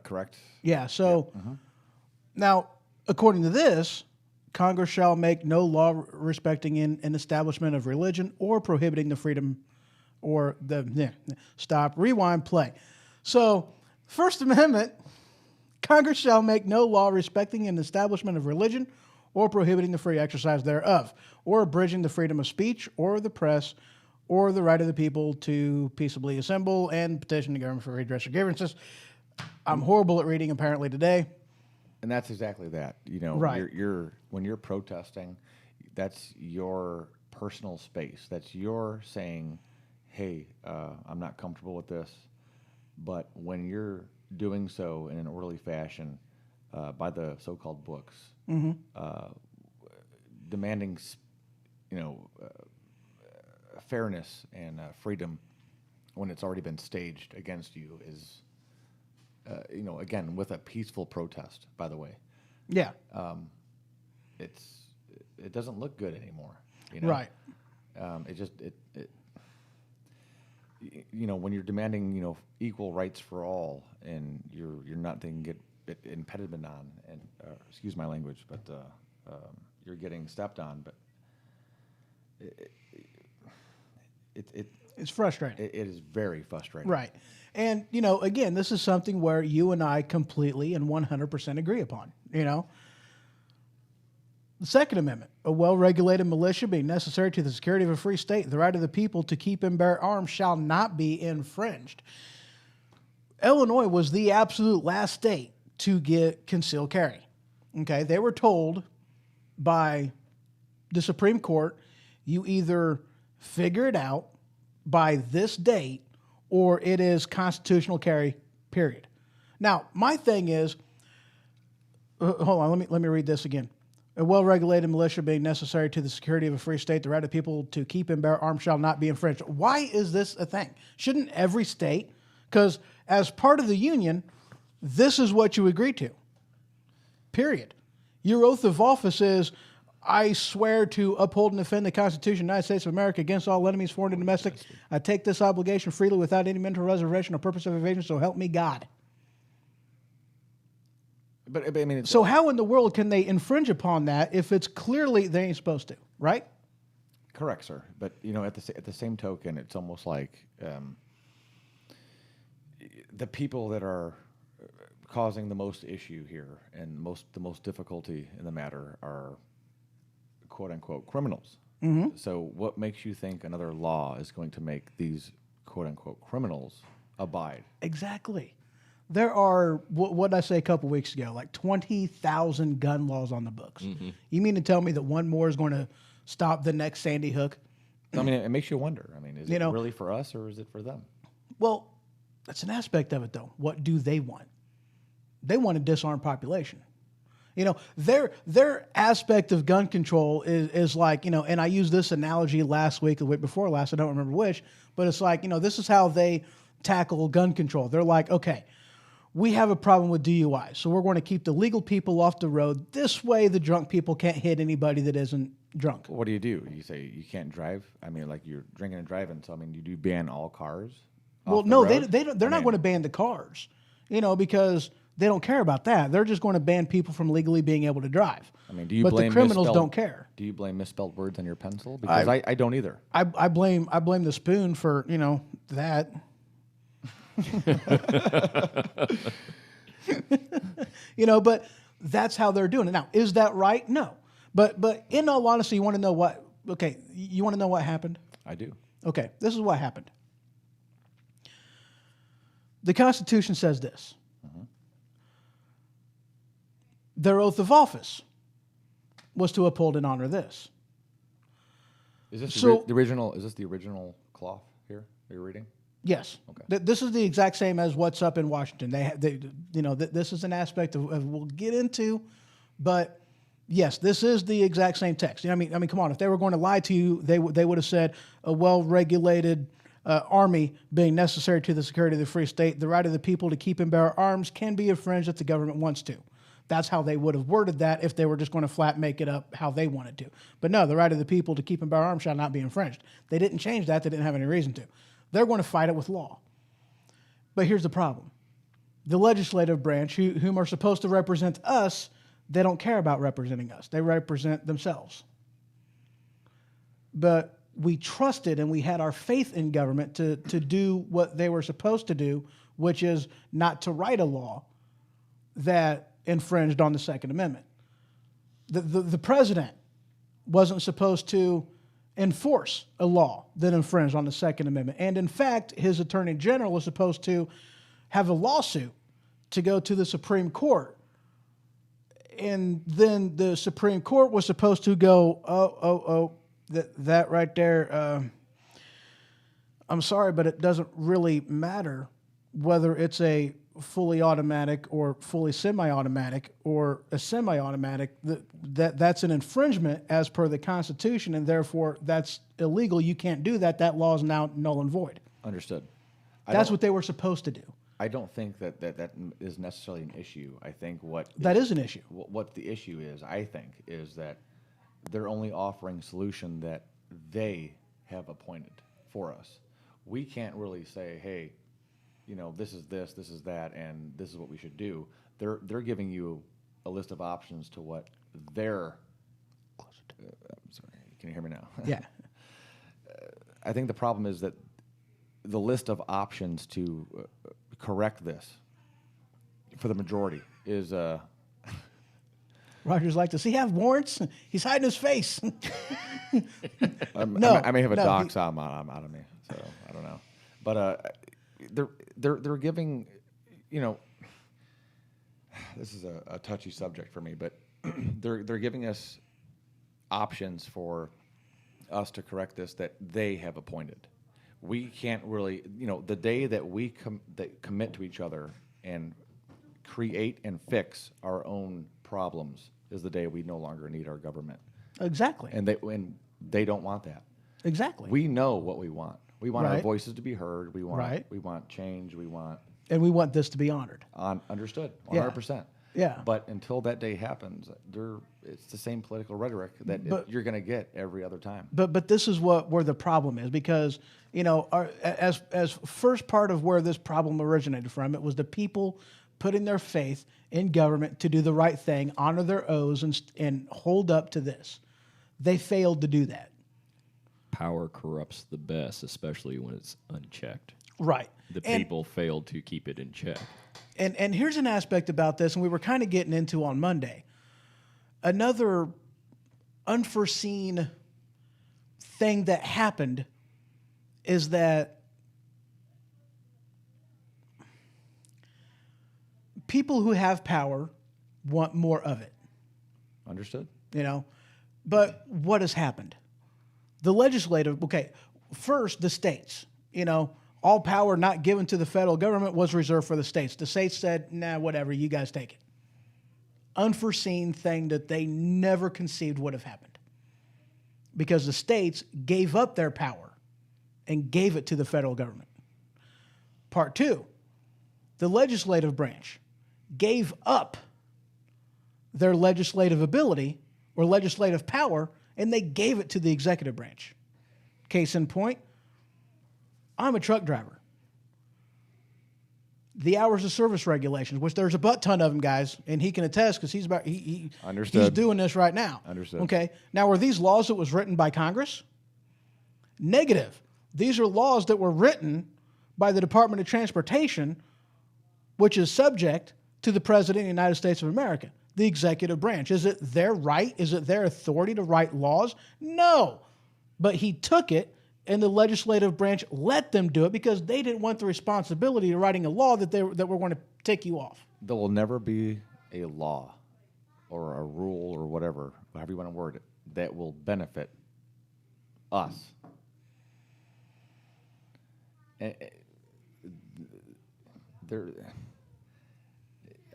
Correct. Yeah, so now, according to this, Congress shall make no law respecting an establishment of religion or prohibiting the freedom or stop, rewind, play. So, First Amendment, Congress shall make no law respecting an establishment of religion or prohibiting the free exercise thereof, or abridging the freedom of speech or the press, or the right of the people to peaceably assemble and petition the government for redress of grievances. I'm horrible at reading, apparently, today. And that's exactly that. You know, Right. you're when you're protesting, that's your personal space. That's your saying, hey, I'm not comfortable with this. But when you're doing so in an orderly fashion by the so-called books, demanding, fairness and freedom when it's already been staged against you is, again, with a peaceful protest, by the way. Yeah. It doesn't look good anymore. You know? Right. When you're demanding, equal rights for all, and you're not thinking get impediment on, and excuse my language, but you're getting stepped on. But It's frustrating. It is very frustrating. Right. And, again, this is something where you and I completely and 100% agree upon, The Second Amendment, a well-regulated militia being necessary to the security of a free state, the right of the people to keep and bear arms shall not be infringed. Illinois was the absolute last state to get concealed carry. Okay, they were told by the Supreme Court, you either figure it out by this date or it is constitutional carry, period. Now, my thing is, hold on, let me read this again. A well-regulated militia being necessary to the security of a free state, the right of people to keep and bear arms shall not be infringed. Why is this a thing? Shouldn't every state, because as part of the Union, this is what you agree to, period. Your oath of office is, I swear to uphold and defend the Constitution of the United States of America against all enemies, foreign and domestic. I take this obligation freely without any mental reservation or purpose of evasion, so help me God. But I mean, So how in the world can they infringe upon that if it's clearly they ain't supposed to, right? correct, sir. But at the same token, it's almost like the people that are causing the most issue here and the most difficulty in the matter are quote unquote criminals. Mm-hmm. So what makes you think another law is going to make these quote unquote criminals abide? Exactly. There are, what did I say a couple weeks ago, like 20,000 gun laws on the books. Mm-hmm. You mean to tell me that one more is going to stop the next Sandy Hook? I mean, it makes you wonder. I mean, is it really for us or is it for them? Well, that's an aspect of it, though. What do they want? They want to disarm population. Their aspect of gun control is like, and I used this analogy last week, the week before last, I don't remember which, but it's like, this is how they tackle gun control. They're like, okay, we have a problem with DUI, so we're going to keep the legal people off the road. This way the drunk people can't hit anybody that isn't drunk. What do? You say you can't drive? I mean, like you're drinking and driving, so I mean, you do ban all cars? Well, no, they're not going to ban the cars, because they don't care about that. They're just going to ban people from legally being able to drive. I mean, do you but blame the criminals don't care. Do you blame misspelled words on your pencil? Because I don't either. I blame the spoon for, that. But that's how they're doing it. Now, is that right? No. But in all honesty, you want to know what happened? I do. Okay, this is what happened. The Constitution says this. Mm-hmm. Their oath of office was to uphold and honor this. Is this the original? Is this the original cloth here that you're reading? Yes. Okay. This is the exact same as what's up in Washington. This is an aspect of we'll get into, but yes, this is the exact same text. I mean, come on. If they were going to lie to you, they would have said a well-regulated army being necessary to the security of the free state, the right of the people to keep and bear arms can be infringed if the government wants to. That's how they would have worded that if they were just going to flat make it up how they wanted to. But no, the right of the people to keep and bear arms shall not be infringed. They didn't change that. They didn't have any reason to. They're going to fight it with law. But here's the problem. The legislative branch, whom are supposed to represent us, they don't care about representing us. They represent themselves. But we trusted and we had our faith in government to do what they were supposed to do, which is not to write a law that infringed on the Second Amendment. The president wasn't supposed to enforce a law that infringed on the Second Amendment. And in fact, his attorney general was supposed to have a lawsuit to go to the Supreme Court. And then the Supreme Court was supposed to go, that right there, I'm sorry, but it doesn't really matter whether it's a fully automatic or fully semi-automatic or a semi-automatic. That's an infringement as per the Constitution, and therefore that's illegal. You can't do that. That law is now null and void. Understood. That's what they were supposed to do. I don't think that is necessarily an issue. I think that is an issue. What the issue is, I think, is that they're only offering a solution that they have appointed for us. We can't really say, hey, this is this is that, and this is what we should do. They're giving you a list of options to what they're. Sorry, can you hear me now? Yeah. I think the problem is that the list of options to correct this for the majority is Roger's like, does he have warrants? He's hiding his face. I may have a doxom out of me, so I don't know. But they're giving, this is a touchy subject for me, but they're giving us options for us to correct this that they have appointed. We can't really, the day that we commit to each other and create and fix our own problems is the day we no longer need our government. Exactly. And they don't want that. Exactly. We know what we want. We want our Right. voices to be heard. We want Right. we want change. We want And we want this to be honored. understood, Yeah. 100%. Yeah. But until that day happens, it's the same political rhetoric that you're going to get every other time. But this is where the problem is, because as first part of where this problem originated from, it was the people putting their faith in government to do the right thing, honor their oaths, and hold up to this. They failed to do that. Power corrupts the best, especially when it's unchecked. Right. The people failed to keep it in check. And here's an aspect about this, and we were kind of getting into on Monday. Another unforeseen thing that happened is that people who have power want more of it. Understood? But what has happened? The legislative, first the states, all power not given to the federal government was reserved for the states. The states said, nah, whatever, you guys take it. Unforeseen thing that they never conceived would have happened. Because the states gave up their power and gave it to the federal government. Part two, the legislative branch gave up their legislative ability or legislative power, and they gave it to the executive branch. Case in point, I'm a truck driver. The hours of service regulations, which there's a butt ton of them, guys, and he can attest because he's Understood. doing this right now. Understood. Okay. Now, were these laws that was written by Congress? Negative. These are laws that were written by the Department of Transportation, which is subject to the President of the United States of America, the executive branch. Is it their right? Is it their authority to write laws? No. But he took it, and the legislative branch let them do it because they didn't want the responsibility of writing a law that were going to tick you off. There will never be a law or a rule or whatever, however you want to word it, that will benefit us. I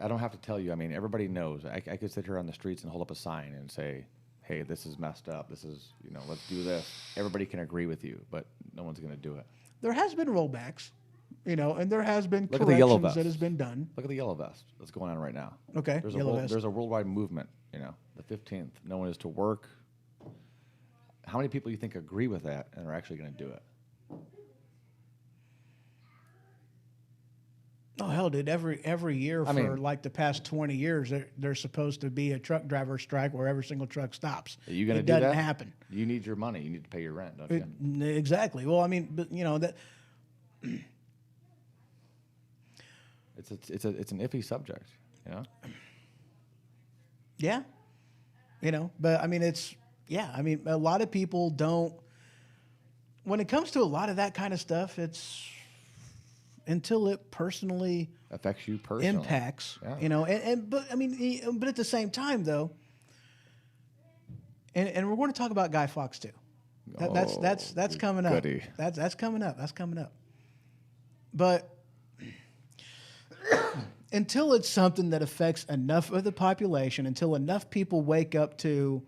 don't have to tell you. I mean, everybody knows. I could sit here on the streets and hold up a sign and say, hey, this is messed up. This is, let's do this. Everybody can agree with you, but no one's going to do it. There has been rollbacks, and there has been Look at the yellow corrections vest. that has been done. Look at the yellow vest that's going on right now. Okay, yellow vest. There's a worldwide movement, the 15th. No one is to work. How many people you think agree with that and are actually going to do it? Oh, hell, dude, every year for like the past 20 years, there's supposed to be a truck driver strike where every single truck stops. Are you going to do that? It doesn't happen. You need your money. You need to pay your rent, don't you? Exactly. Well, I mean, but, that... It's an iffy subject, Yeah. But, I mean, a lot of people don't... When it comes to a lot of that kind of stuff, it's... until it personally affects you personally, impacts, but at the same time though, and we're going to talk about Guy Fawkes too. That's coming up. Goody. That's coming up. That's coming up. But until it's something that affects enough of the population, until enough people wake up to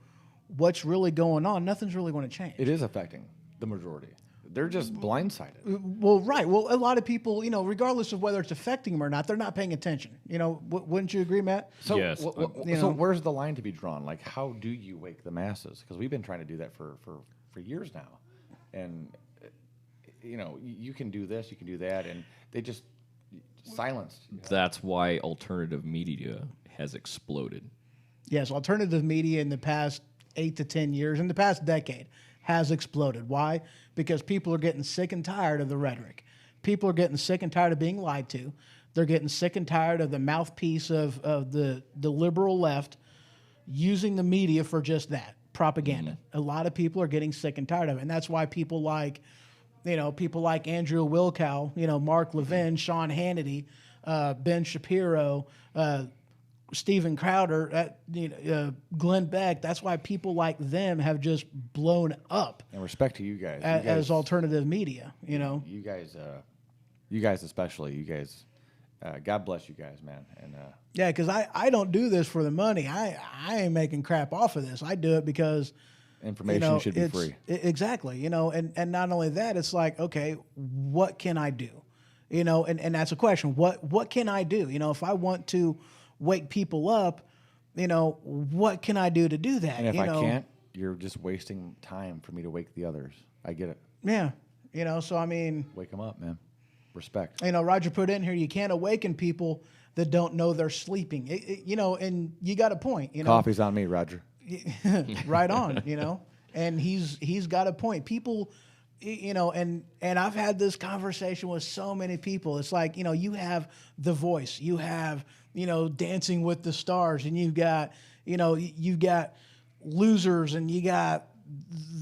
what's really going on, nothing's really going to change. It is affecting the majority. They're just blindsided. Well, right. Well, a lot of people, regardless of whether it's affecting them or not, they're not paying attention. Wouldn't you agree, Matt? So, Yes. So where's the line to be drawn? Like, how do you wake the masses? Because we've been trying to do that for years now. And, you can do this, you can do that, and they just silenced. That's why alternative media has exploded. Yes, alternative media in the past 8 to 10 years, in the past decade, has exploded. Why? Because people are getting sick and tired of the rhetoric. People are getting sick and tired of being lied to. They're getting sick and tired of the mouthpiece of the liberal left, using the media for just that, propaganda. A lot of people are getting sick and tired of it. And that's why people like, people like Andrew Wilkow, Mark Levin, Sean Hannity, Ben Shapiro, Steven Crowder, Glenn Beck. That's why people like them have just blown up. And respect to you guys. As alternative media, You guys especially. God bless you guys, man. And yeah, because I don't do this for the money. I ain't making crap off of this. I do it because information should be free. Exactly. And not only that, it's like, okay, what can I do? And that's a question. What can I do? If I want to wake people up, what can I do to do that? And if I can't, you're just wasting time for me to wake the others. I get it. Yeah. So I mean, wake them up, man. Respect. Roger put in here, you can't awaken people that don't know they're sleeping. And you got a point. Coffee's on me, Roger. Right on. And he's got a point. People, and I've had this conversation with so many people. It's like, you have The Voice, you have, Dancing with the Stars, and you've got losers, and you got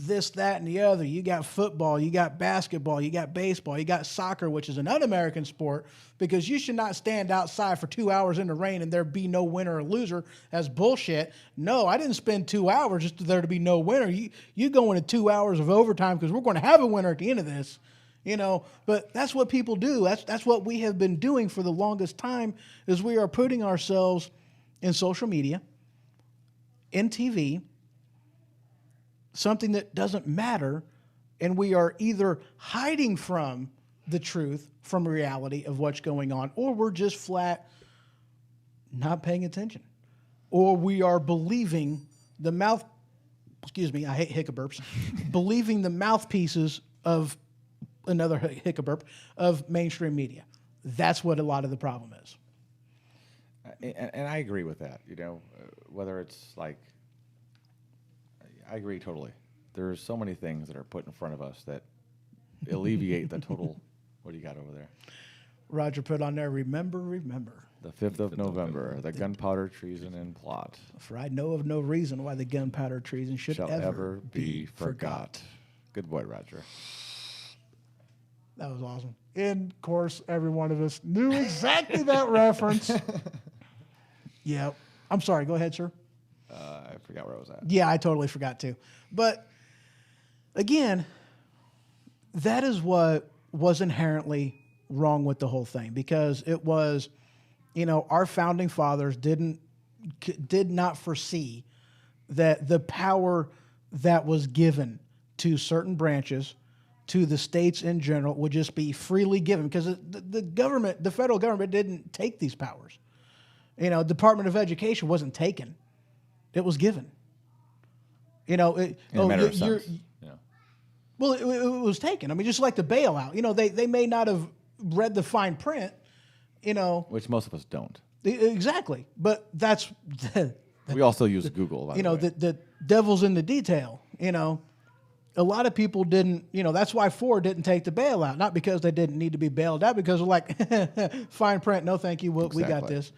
this, that, and the other. You got football, you got basketball, you got baseball, you got soccer, which is an un-American sport, because you should not stand outside for 2 hours in the rain and there be no winner or loser. That's bullshit. No, I didn't spend 2 hours just for there to be no winner. You go into 2 hours of overtime because we're going to have a winner at the end of this. But that's what people do. That's what we have been doing for the longest time, is we are putting ourselves in social media, in TV, something that doesn't matter, and we are either hiding from the truth, from reality of what's going on, or we're just flat not paying attention, or we are believing the I hate hiccuburps, believing the mouthpieces of another hiccuburp of mainstream media. That's what a lot of the problem is. And I agree with that. Whether it's like, I agree totally. There's so many things that are put in front of us that alleviate the total. What do you got over there? Roger put on there, remember. The 5th of November, the gunpowder treason and plot. For I know of no reason why the gunpowder treason should shall ever be forgot. Good boy, Roger. That was awesome. And, of course, every one of us knew exactly that reference. Yeah. I'm sorry. Go ahead, sir. I forgot where I was at. Yeah, I totally forgot too. But, again, that is what was inherently wrong with the whole thing, because it was, our founding fathers did not foresee that the power that was given to certain branches, to the states in general, would just be freely given, because the government, the federal government, didn't take these powers. Department of Education wasn't taken; it was given. In a matter of sense. Well, it was taken. I mean, just like the bailout. They may not have read the fine print. Which most of us don't. Exactly, but that's. We also use Google. The devil's in the detail. A lot of people didn't, that's why Ford didn't take the bailout. Not because they didn't need to be bailed out, because they're like, fine print, no thank you, we got this,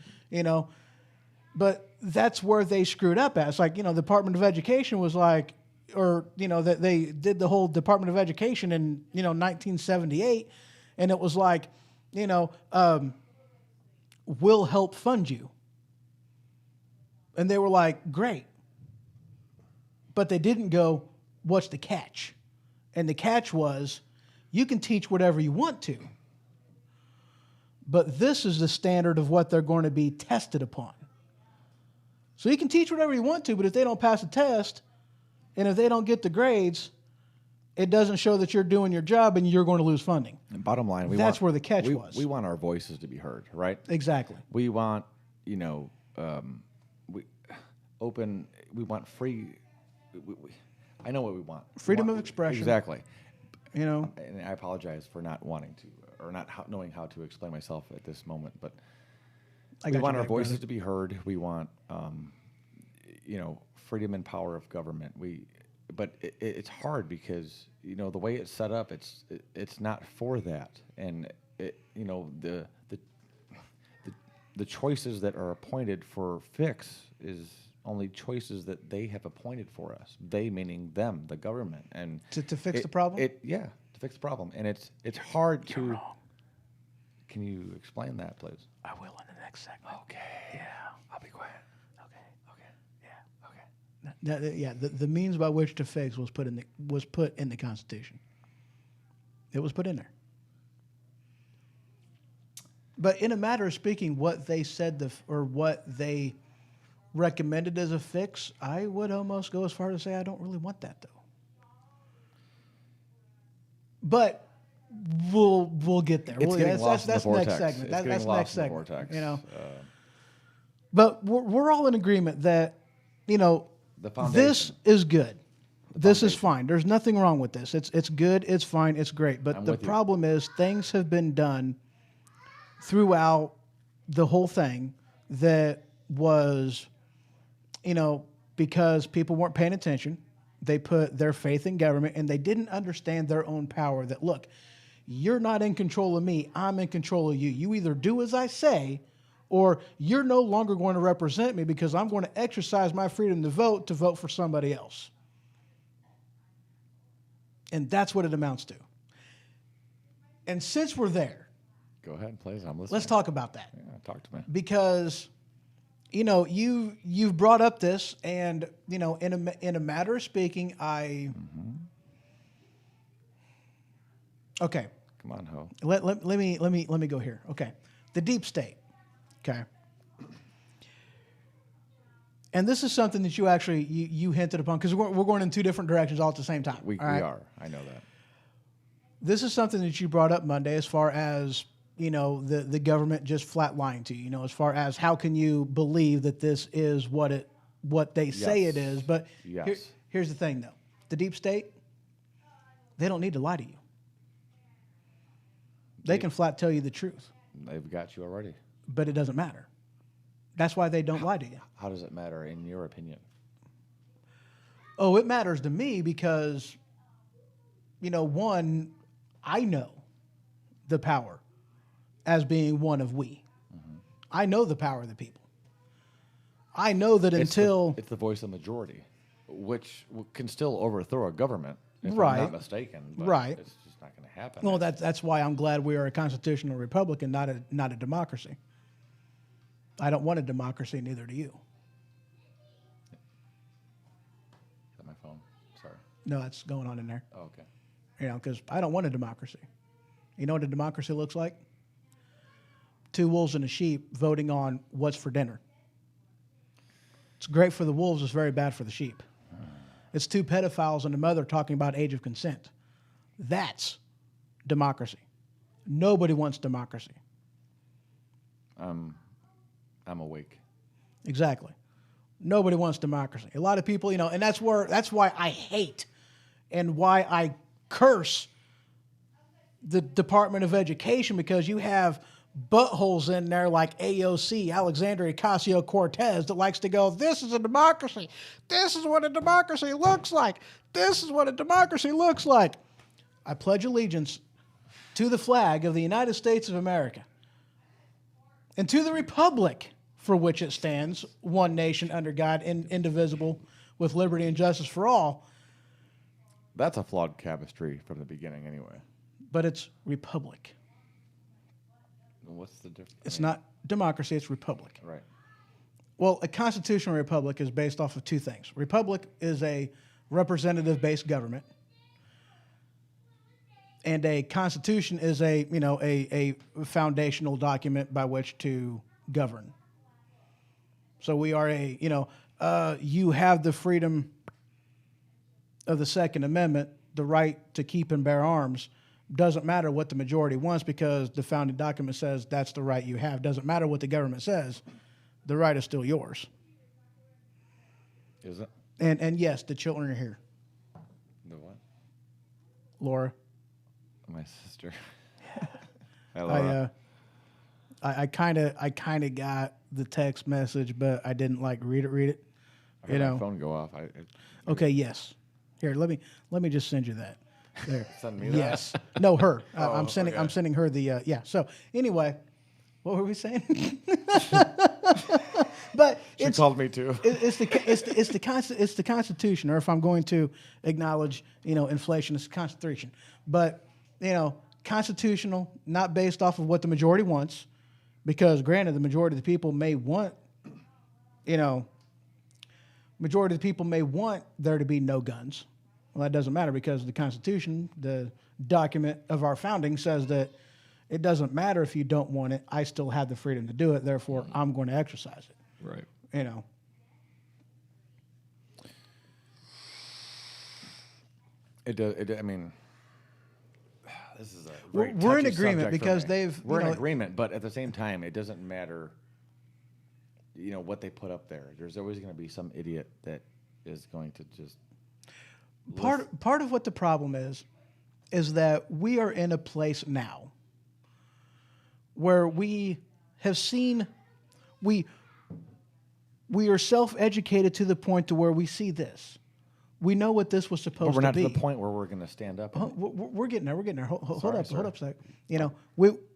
But that's where they screwed up at. It's like, the Department of Education was like, that they did the whole Department of Education in, 1978, and it was like, we'll help fund you. And they were like, great. But they didn't go, what's the catch? And the catch was, you can teach whatever you want to, but this is the standard of what they're going to be tested upon. So you can teach whatever you want to, but if they don't pass the test, and if they don't get the grades, it doesn't show that you're doing your job, and you're going to lose funding. And bottom line, that's where the catch was. We want our voices to be heard, right? Exactly. We want, we want free. I know what we want. Freedom of expression. Exactly. And I apologize for not wanting to, or not knowing how to explain myself at this moment, but we want our voices to be heard. We want, freedom and power of government. But it's hard because, the way it's set up, it's not for that. And, the choices that are appointed for fix is only choices that they have appointed for us. They meaning them, the government, and To fix the problem? Yeah, to fix the problem, and it's hard to. Wrong. Can you explain that, please? I will in the next segment. Okay. Yeah. I'll be quiet. Yeah. The means by which to fix was put in the Constitution. It was put in there. But in a matter of speaking, what they said or what they recommended as a fix, I would almost go as far as to say I don't really want that though. But we'll get there. It's getting lost in the vortex. Next segment. That's next segment. Vortex. You know. But we're all in agreement that the foundation. This is good. This is fine. There's nothing wrong with this. It's good. It's fine. It's great. But the problem is things have been done throughout the whole thing that was, because people weren't paying attention. They put their faith in government and they didn't understand their own power that, look, you're not in control of me. I'm in control of you. You either do as I say or you're no longer going to represent me because I'm going to exercise my freedom to vote for somebody else. And that's what it amounts to. And since we're there, go ahead, please. I'm listening. let's talk about that. Yeah, talk to me. Because, you've brought up this, and in a matter of speaking, Okay. Come on, Ho. Let me go here. Okay, the deep state. Okay. And this is something that you actually you hinted upon because we're going in two different directions all at the same time. We are. I know that. This is something that you brought up Monday, as far as the government just flat lying to you. As far as how can you believe that this is what they say it is? But here's the thing, though: the deep state, they don't need to lie to you. They can flat tell you the truth. They've got you already. But it doesn't matter. That's why they don't lie to you. How does it matter in your opinion? Oh, it matters to me because, one, I know the power as being one of we. Mm-hmm. I know the power of the people. I know that it's the voice of the majority, which can still overthrow a government, if right. I'm not mistaken. But right. It's just not going to happen. Well, that's why I'm glad we are a constitutional republic and not a democracy. I don't want a democracy, neither do you. Is that my phone? Sorry. No, that's going on in there. Oh, okay. Because I don't want a democracy. You know what a democracy looks like? Two wolves and a sheep voting on what's for dinner. It's great for the wolves, it's very bad for the sheep. It's two pedophiles and a mother talking about age of consent. That's democracy. Nobody wants democracy. I'm awake. Exactly. Nobody wants democracy. A lot of people, and that's why I hate and why I curse the Department of Education, because you have buttholes in there like AOC, Alexandria Ocasio-Cortez, that likes to go, this is a democracy. This is what a democracy looks like. This is what a democracy looks like. I pledge allegiance to the flag of the United States of America and to the republic for which it stands, one nation under God, indivisible, with liberty and justice for all. That's a flawed chemistry from the beginning anyway. But it's republic. What's the difference? It's not democracy, it's republic. Right. Well, a constitutional republic is based off of two things. Republic is a representative-based government, and a constitution is a foundational document by which to govern. So we are you have the freedom of the Second Amendment, the right to keep and bear arms. Doesn't matter what the majority wants, because the founding document says that's the right you have. Doesn't matter what the government says, the right is still yours. Is it? And yes, the children are here. The what? Laura. My sister. Hi, Laura. I kind of got the text message, but I didn't read it. I heard my phone go off. Okay, yes. Here, let me just send you that. There. Send me that? Yes. No, her. Oh, I'm sending her the yeah. So anyway, what were we saying? But she you called me too. It's the Constitution, or if I'm going to acknowledge, inflation, it's the Constitution. But, constitutional, not based off of what the majority wants, because granted, the majority of the people may want, there to be no guns. Well, that doesn't matter because the Constitution, the document of our founding, says that it doesn't matter if you don't want it. I still have the freedom to do it. Therefore, I'm going to exercise it. Right. It does. I mean, this is a we're very in touchy agreement subject for because me. We're in know, agreement, but at the same time, it doesn't matter. What they put up there. There's always going to be some idiot that is going to just. Part of what the problem is that we are in a place now where we have seen we are self-educated to the point to where we see this. We know what this was supposed to be. But we're not to the point where we're going to stand up. We're getting there. We're getting there. Hold up a sec.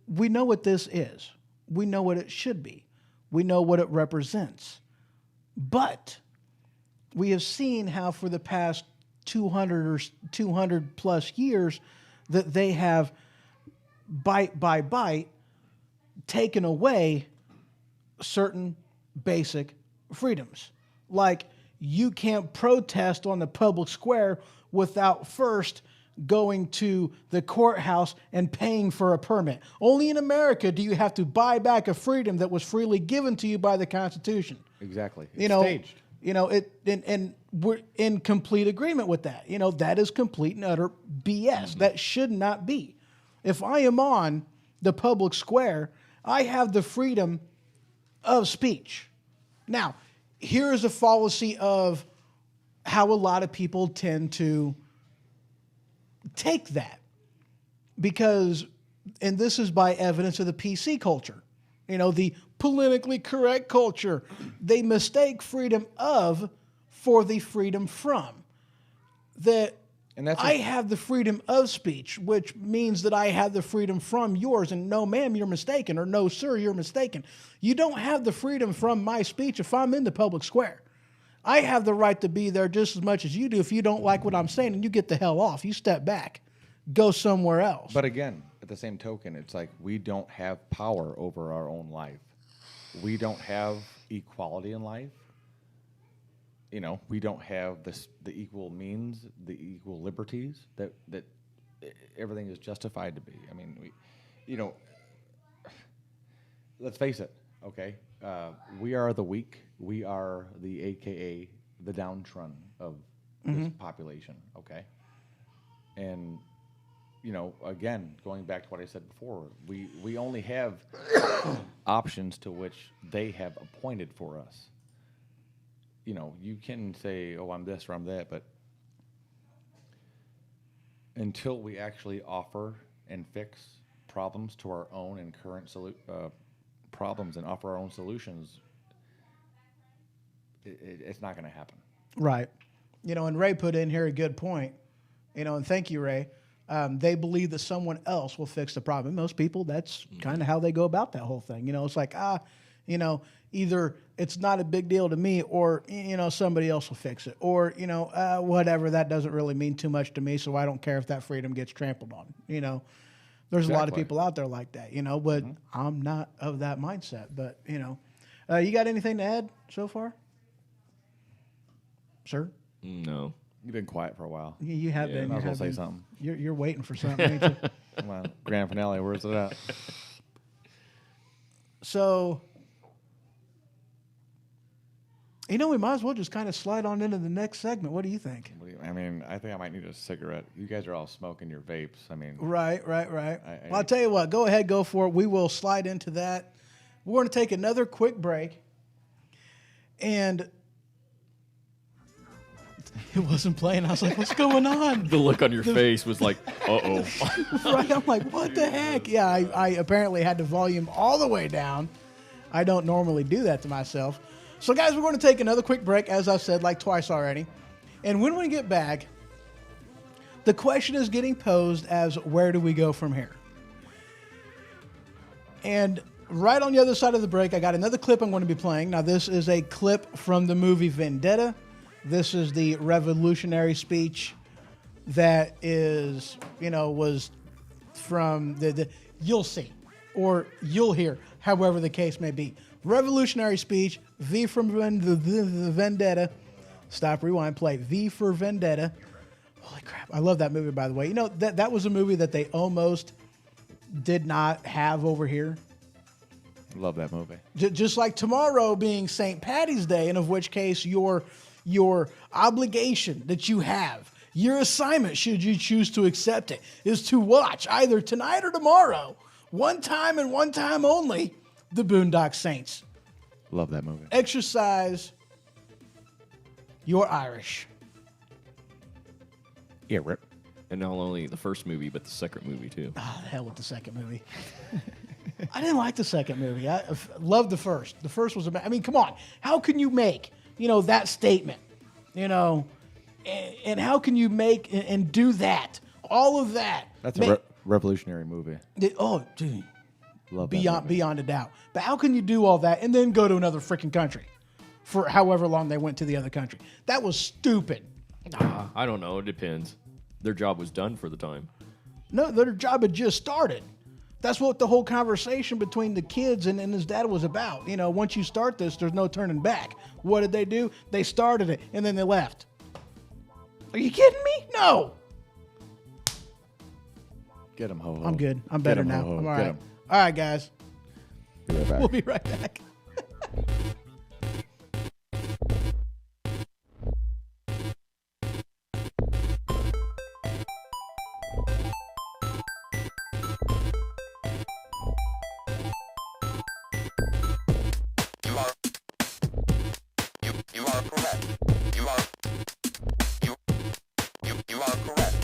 We know what this is. We know what it should be. We know what it represents. But we have seen how for the past 200 plus years that they have bite by bite taken away certain basic freedoms. Like you can't protest on the public square without first going to the courthouse and paying for a permit. Only in America do you have to buy back a freedom that was freely given to you by the Constitution. Exactly. It's staged. And we're in complete agreement with that. That is complete and utter BS. Mm-hmm. That should not be. If I am on the public square, I have the freedom of speech. Now, here is a fallacy of how a lot of people tend to take that. Because, and this is by evidence of the PC culture, the politically correct culture. They mistake freedom of for the freedom from. I have the freedom of speech, which means that I have the freedom from yours. And no, ma'am, you're mistaken. Or no, sir, you're mistaken. You don't have the freedom from my speech if I'm in the public square. I have the right to be there just as much as you do. If you don't like what I'm saying, and you get the hell off. You step back. Go somewhere else. But again, at the same token, it's like we don't have power over our own life. We don't have equality in life. We don't have the equal means, the equal liberties that everything is justified to be. I mean, let's face it, okay? We are the weak. We are the AKA the downtrodden of this population, okay? And again, going back to what I said before, we only have options to which they have appointed for us. You can say, oh, I'm this or I'm that, but until we actually offer and fix problems to our own and current problems and offer our own solutions, it's not going to happen. Right. And Ray put in here a good point, and thank you, Ray. They believe that someone else will fix the problem. Most people, that's kind of how they go about that whole thing. It's like, either it's not a big deal to me or, somebody else will fix it. Or, whatever, that doesn't really mean too much to me, so I don't care if that freedom gets trampled on. There's a lot of people out there like that, but I'm not of that mindset. But, you got anything to add so far? Sir? No. You've been quiet for a while. You have been. Might as well say something. You're waiting for something, ain't you? Come on, grand finale. Where's it at? So, we might as well just kind of slide on into the next segment. What do you think? I think I might need a cigarette. You guys are all smoking your vapes. Right. Well, I'll tell you what. Go ahead, go for it. We will slide into that. We're going to take another quick break, and it wasn't playing. I was like, what's going on? The look on your face was like, uh-oh. Right, I'm like, what the heck? Yeah, I apparently had the volume all the way down. I don't normally do that to myself. So, guys, we're going to take another quick break, as I've said like twice already. And when we get back, the question is getting posed as, where do we go from here? And right on the other side of the break, I got another clip I'm going to be playing. Now, this is a clip from the movie Vendetta. This is the revolutionary speech that is, was from the you'll see, or you'll hear, however the case may be. Revolutionary speech, V from the Vendetta. Stop, rewind, play. V for Vendetta. Holy crap. I love that movie, by the way. That was a movie that they almost did not have over here. Love that movie. Just like tomorrow being St. Paddy's Day, and of which case your obligation that you have, your assignment, should you choose to accept it, is to watch either tonight or tomorrow, one time and one time only, The Boondock Saints. Love that movie. Exercise your Irish. Yeah, Rip. And not only the first movie, but the second movie, too. Oh, the hell with the second movie. I didn't like the second movie. I loved the first. The first was about, come on. How can you make, that statement, and how can you make and do that? All of that. That's a revolutionary movie. Oh, dude. Love that movie. Beyond a doubt. But how can you do all that and then go to another freaking country for however long they went to the other country? That was stupid. I don't know. It depends. Their job was done for the time. No, their job had just started. That's what the whole conversation between the kids and his dad was about. Once you start this, there's no turning back. What did they do? They started it, and then they left. Are you kidding me? No. Get him, ho-ho. I'm good. I'm better now. Ho-ho. I'm all Get right. him. All right, guys. Be right back. We'll be right back. You are correct. You are correct.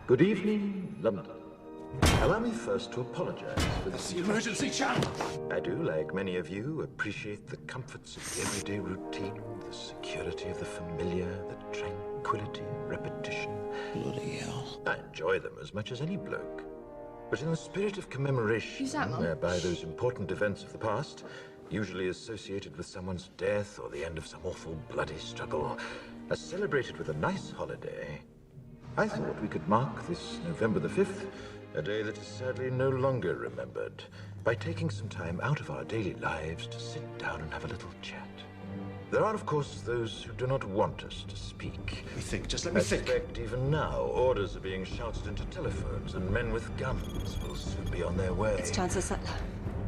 Good evening, London. Allow me first to apologize for this. The emergency channel. I do, like many of you, appreciate the comforts of the everyday routine, the security of the familiar, the tranquility of repetition. Bloody hell. I enjoy them as much as any bloke. But in the spirit of commemoration, whereby those important events of the past, usually associated with someone's death or the end of some awful bloody struggle, are celebrated with a nice holiday, I thought we could mark this November the 5th, a day that is sadly no longer remembered, by taking some time out of our daily lives to sit down and have a little chat. There are, of course, those who do not want us to speak. Let me think, just let me think. I suspect even now, orders are being shouted into telephones, and men with guns will soon be on their way. It's Chancellor Sutler.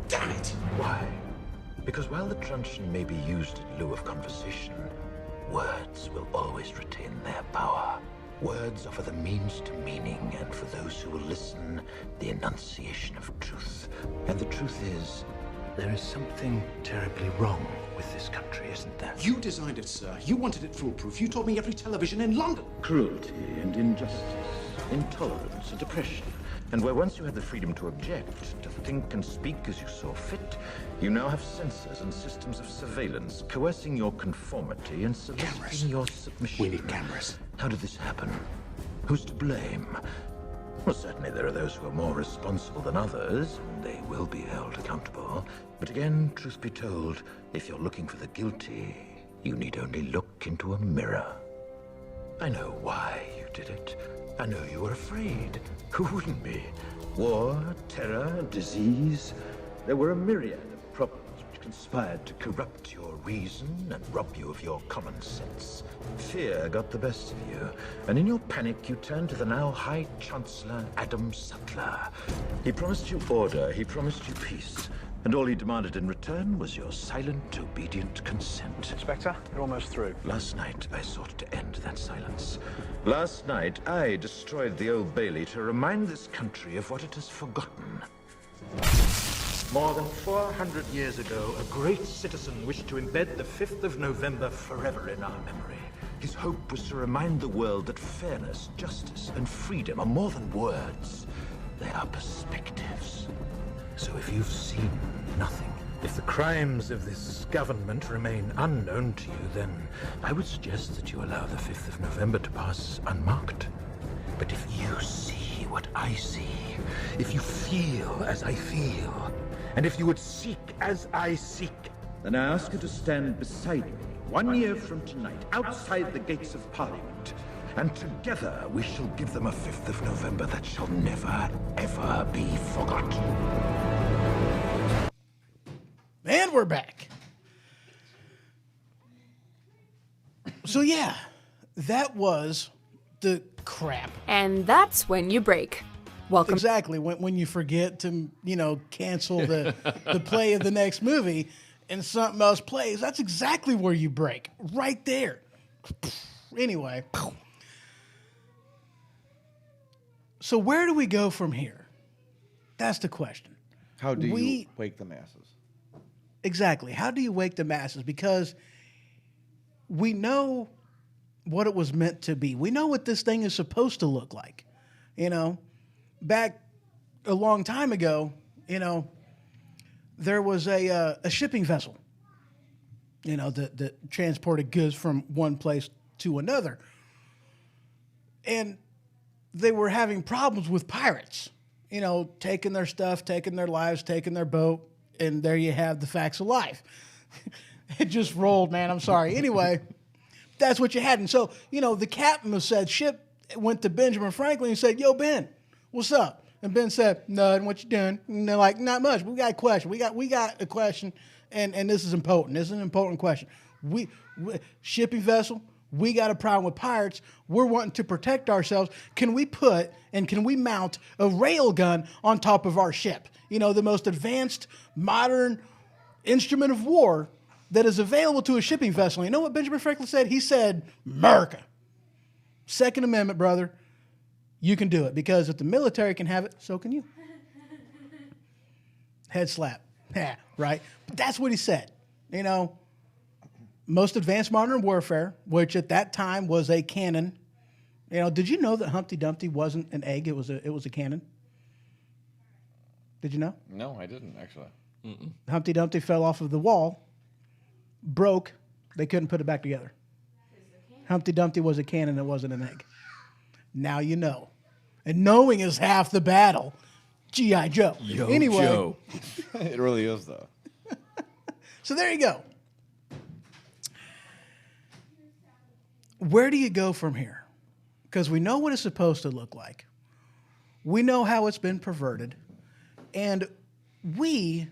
Damn it! Why? Because while the truncheon may be used in lieu of conversation, words will always retain their power. Words offer the means to meaning, and for those who will listen, the enunciation of truth. And the truth is, there is something terribly wrong with this country, isn't there? You designed it, sir. You wanted it foolproof. You told me every television in London. Cruelty and injustice, intolerance and oppression. And where once you had the freedom to object, to think and speak as you saw fit, you now have censors and systems of surveillance coercing your conformity and soliciting your submission. We need cameras. How did this happen? Who's to blame? Well, certainly there are those who are more responsible than others, and they will be held accountable. But again, truth be told, if you're looking for the guilty, you need only look into a mirror. I know why you did it. I know you were afraid. Who wouldn't be? War, terror, disease. There were a myriad of problems which conspired to corrupt your reason and rob you of your common sense. Fear got the best of you, and in your panic you turned to the now High Chancellor Adam Sutler. He promised you order, he promised you peace, and all he demanded in return was your silent, obedient consent. Inspector, you're almost through. Last night, I sought to end that silence. Last night, I destroyed the Old Bailey to remind this country of what it has forgotten. More than 400 years ago, a great citizen wished to embed the 5th of November forever in our memory. His hope was to remind the world that fairness, justice, and freedom are more than words. They are perspectives. So if you've seen nothing, if the crimes of this government remain unknown to you, then I would suggest that you allow the 5th of November to pass unmarked. But if you see what I see, if you feel as I feel, and if you would seek as I seek, then I ask you to stand beside me 1 year from tonight, outside the gates of Parliament. And together we shall give them a 5th of November that shall never, ever be forgotten. And we're back. So yeah, that was the crap. And that's when you break. Welcome. Exactly. When you forget to, cancel the play of the next movie and something else plays, that's exactly where you break. Right there. Anyway. So where do we go from here? That's the question. How do you wake the masses? Exactly. How do you wake the masses? Because we know what it was meant to be. We know what this thing is supposed to look like. Back a long time ago, there was a shipping vessel, that transported goods from one place to another. And they were having problems with pirates, taking their stuff, taking their lives, taking their boat. And there you have the facts of life. It just rolled, man. I'm sorry. Anyway, that's what you had. And so, the captain of said ship went to Benjamin Franklin and said, "Yo, Ben, what's up?" And Ben said, "Nothing. What you doing?" And they're like, "Not much. We got a question. We got a question, and this is important. This is an important question. We shipping vessel. We got a problem with pirates. We're wanting to protect ourselves. Can we mount a rail gun on top of our ship? The most advanced modern instrument of war that is available to a shipping vessel." You know what Benjamin Franklin said? He said, "America. Second Amendment, brother. You can do it, because if the military can have it, so can you." Head slap. Yeah, right? But that's what he said. Most advanced modern warfare, which at that time was a cannon. Did you know that Humpty Dumpty wasn't an egg? It was a cannon. Did you know? No, I didn't, actually. Mm-mm. Humpty Dumpty fell off of the wall, broke. They couldn't put it back together. Humpty Dumpty was a cannon. It wasn't an egg. Now you know. And knowing is half the battle. G.I. Joe. Anyway. Joe. It really is, though. So there you go. Where do you go from here? Because we know what it's supposed to look like. We know how it's been perverted. And we,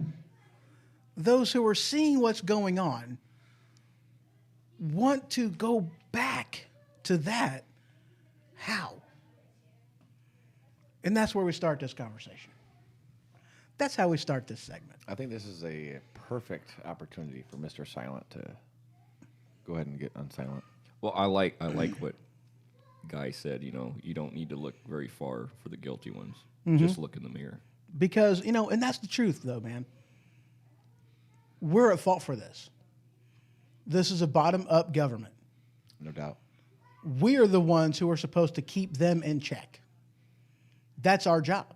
those who are seeing what's going on, want to go back to that. How? And that's where we start this conversation. That's how we start this segment. I think this is a perfect opportunity for Mr. Silent to go ahead and get unsilent. Well, I like what guy said, you don't need to look very far for the guilty ones. Mhm. Just look in the mirror. Because, and that's the truth, though, man. We're at fault for this. This is a bottom-up government. No doubt. We are the ones who are supposed to keep them in check. That's our job.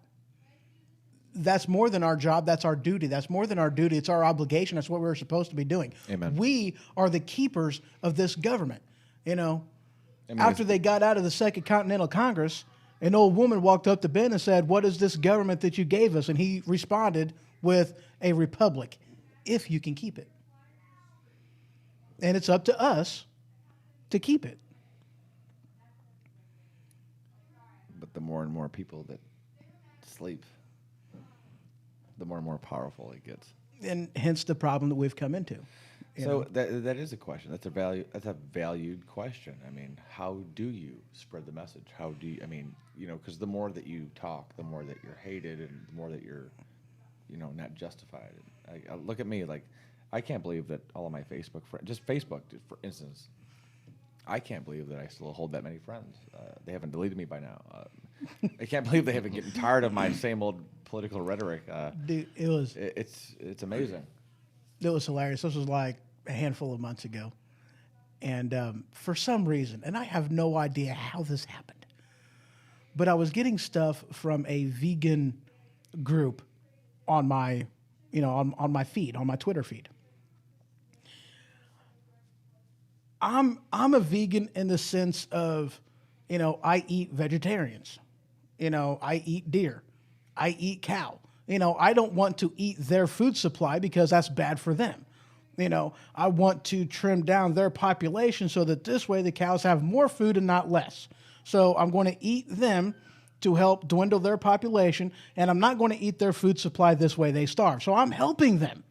That's more than our job. That's our duty. That's more than our duty. It's our obligation. That's what we're supposed to be doing. Amen. We are the keepers of this government. After they got out of the Second Continental Congress, an old woman walked up to Ben and said, "What is this government that you gave us?" And he responded with a republic, if you can keep it. And it's up to us to keep it. But the more and more people that sleep, the more and more powerful it gets. And hence the problem that we've come into. So that is a question. That's a valued question. I mean, how do you spread the message? How do you? I mean, because the more that you talk, the more that you're hated, and the more that you're, not justified. I look at me like, I can't believe that all of my Facebook friends, just Facebook, for instance, I can't believe that I still hold that many friends. They haven't deleted me by now. I can't believe they haven't gotten tired of my same old political rhetoric. Dude, it was. It's amazing. It was hilarious. This was like a handful of months ago. And for some reason, and I have no idea how this happened, but I was getting stuff from a vegan group on my, on my feed, on my Twitter feed. I'm a vegan in the sense of, I eat vegetarians. I eat deer. I eat cow. I don't want to eat their food supply because that's bad for them. I want to trim down their population so that this way the cows have more food and not less. So I'm going to eat them to help dwindle their population, and I'm not going to eat their food supply this way they starve. So I'm helping them.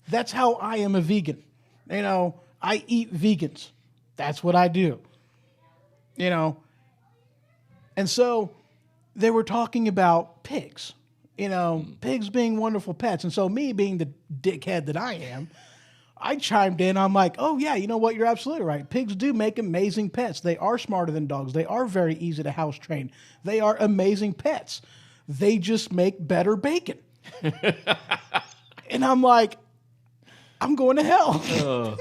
That's how I am a vegan. I eat vegans. That's what I do. And so they were talking about pigs. Pigs being wonderful pets. And so me being the dickhead that I am, I chimed in. I'm like, oh, yeah, you know what? You're absolutely right. Pigs do make amazing pets. They are smarter than dogs. They are very easy to house train. They are amazing pets. They just make better bacon. And I'm like, I'm going to hell.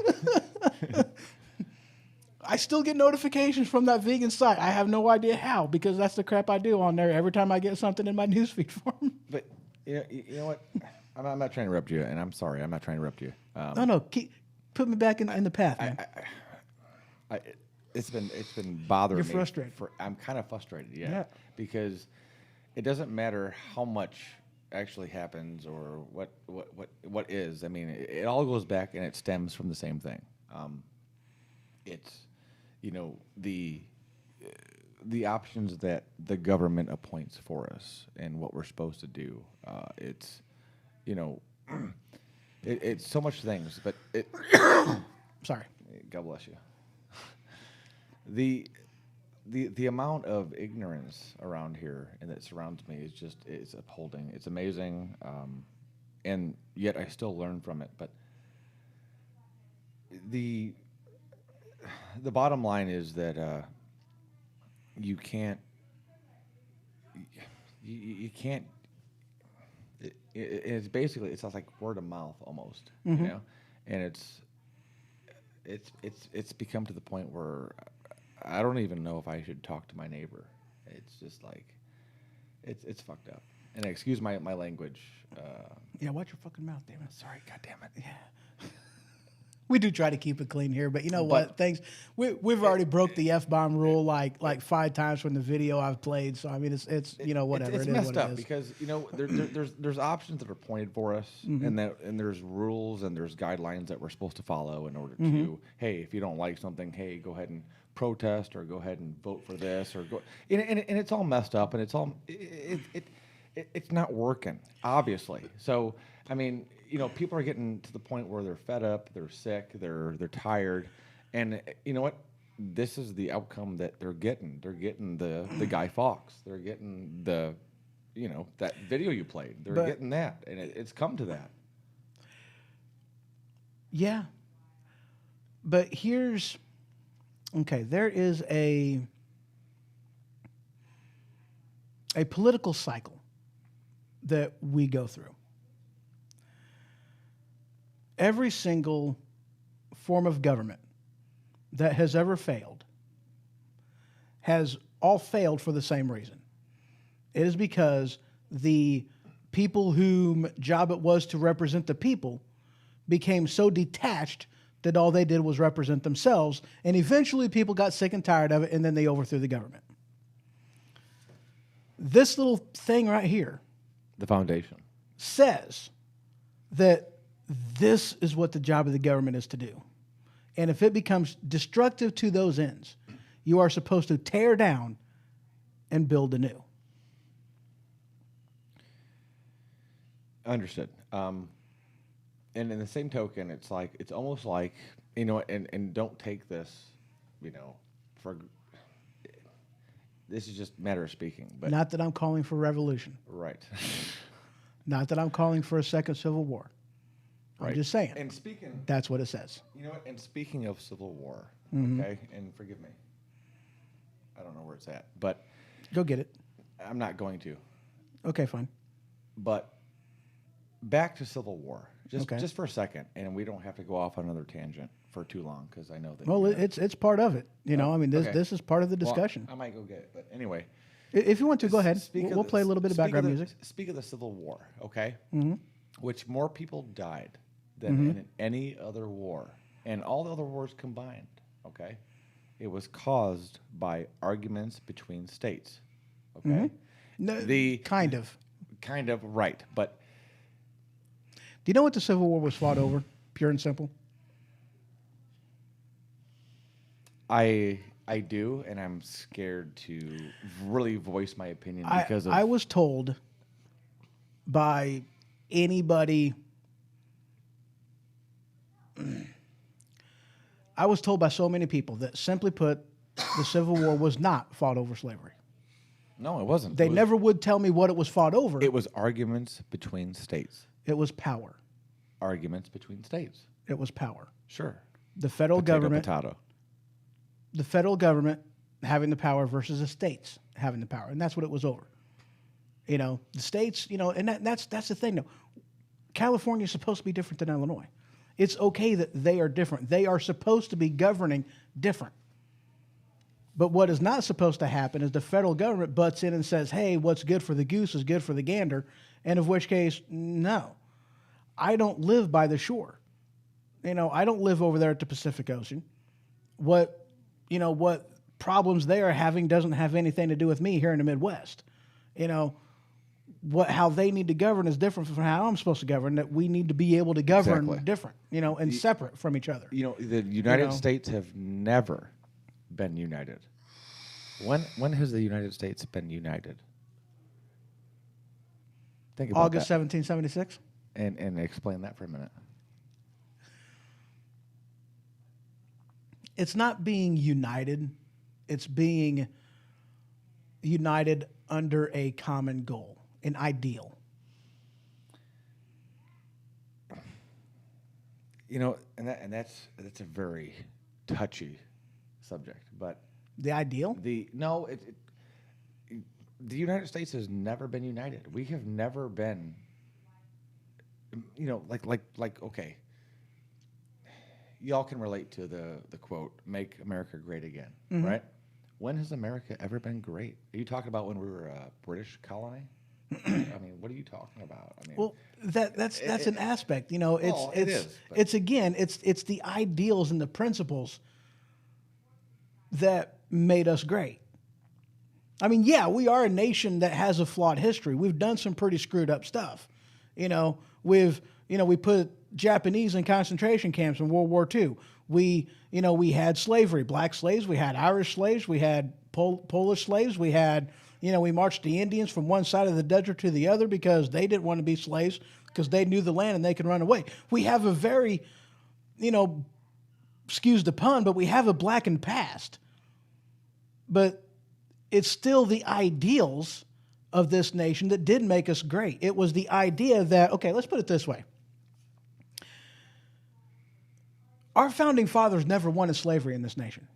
I still get notifications from that vegan site. I have no idea how, because that's the crap I do on there every time I get something in my newsfeed form. But you know what? I'm not trying to interrupt you, and I'm sorry. I'm not trying to interrupt you. No, put me back in the path, man. It's been bothering me. You're frustrated. I'm kind of frustrated, yeah, because it doesn't matter how much actually happens or what is. I mean, it all goes back and it stems from the same thing. It's the options that the government appoints for us and what we're supposed to do. It's it's so much things, but it. Sorry. God bless you. The amount of ignorance around here and that surrounds me is upholding. It's amazing, and yet I still learn from it. But the bottom line is that you can't. You can't. It's basically it's like word of mouth almost, Mm-hmm. and it's become to the point where I don't even know if I should talk to my neighbor. It's just like it's fucked up. And excuse my language. Yeah, watch your fucking mouth, damn it. Sorry, God damn it. Yeah. We do try to keep it clean here, but you know what? Thanks. We've already broke the F-bomb rule like 5 times from the video I've played. So I mean, it's whatever. It's it is messed what up it is. because there's options that are pointed for us, Mm-hmm. and there's rules and there's guidelines that we're supposed to follow in order Mm-hmm. to if you don't like something, hey, go ahead and protest or go ahead and vote for this or go and it's all messed up and it's all it's not working obviously. So I mean. People are getting to the point where they're fed up, they're sick, they're tired, and you know what? This is the outcome that they're getting. They're getting the Guy Fawkes. They're getting the, that video you played. They're getting that, and it's come to that. Yeah. But there is a a political cycle that we go through. Every single form of government that has ever failed has all failed for the same reason. It is because the people whom job it was to represent the people became so detached that all they did was represent themselves, and eventually people got sick and tired of it, and then they overthrew the government. This little thing right here, the foundation, says that this is what the job of the government is to do. And if it becomes destructive to those ends, you are supposed to tear down and build anew. Understood. And in the same token, it's almost like, and don't take this, for, this is just a matter of speaking. But not that I'm calling for revolution. Right. Not that I'm calling for a second civil war. Right. I'm just saying. And speaking, that's what it says. You know what? And speaking of civil war, okay, and forgive me, I don't know where it's at, but go get it. I'm not going to. Okay, fine. But back to civil war, just Okay. just for a second, and we don't have to go off on another tangent for too long because I know that. Well, it's part of it. I mean, Okay. this is part of the Well, discussion. I might go get it, but anyway. If you want to, go ahead. We'll of play a little bit of speak background the- music. Speak of the Civil War, okay? Mhm. Which more people died than Mhm. in any other war, and all the other wars combined, okay? It was caused by arguments between states, okay? Mhm. No, kind of. Kind of, right, but Do you know what the Civil War was fought over? Pure and simple. I do, and I'm scared to really voice my opinion because of I was told by anybody. I was told by so many people that, simply put, the Civil War was not fought over slavery. No, it wasn't. They It was- never would tell me what it was fought over. It was arguments between states. It was power. Arguments between states. It was power. Sure. The federal Potato, government. potato. The federal government having the power versus the states having the power, and that's what it was over. The states, and that's the thing. Though, California is supposed to be different than Illinois. It's okay that they are different. They are supposed to be governing different. But what is not supposed to happen is the federal government butts in and says, "Hey, what's good for the goose is good for the gander," and of which case, no, I don't live by the shore. I don't live over there at the Pacific Ocean. What problems they are having doesn't have anything to do with me here in the Midwest. How they need to govern is different from how I'm supposed to govern. That we need to be able to govern Exactly. different, and separate from each other. The United States have never been united. When has the United States been united? Think about August that. 1776. And explain that for a minute. It's not being united. It's being united under a common goal, an ideal. And that's a very touchy subject, but The ideal? the United States has never been united. We have never been, okay. Y'all can relate to the quote, "Make America Great Again," Mhm. right? When has America ever been great? Are you talking about when we were a British colony? I mean, what are you talking about? I mean, Well, that's an aspect. It's Well, it it's is, but- it's again it's the ideals and the principles that made us great. I mean, yeah, we are a nation that has a flawed history. We've done some pretty screwed up stuff. We put Japanese in concentration camps in World War II. We had slavery, black slaves. We had Irish slaves. We had Polish slaves. We had, we marched the Indians from one side of the desert to the other because they didn't want to be slaves because they knew the land and they could run away. We have a very, excuse the pun, but we have a blackened past. But it's still the ideals of this nation that did make us great. It was the idea that, okay, let's put it this way. Our founding fathers never wanted slavery in this nation.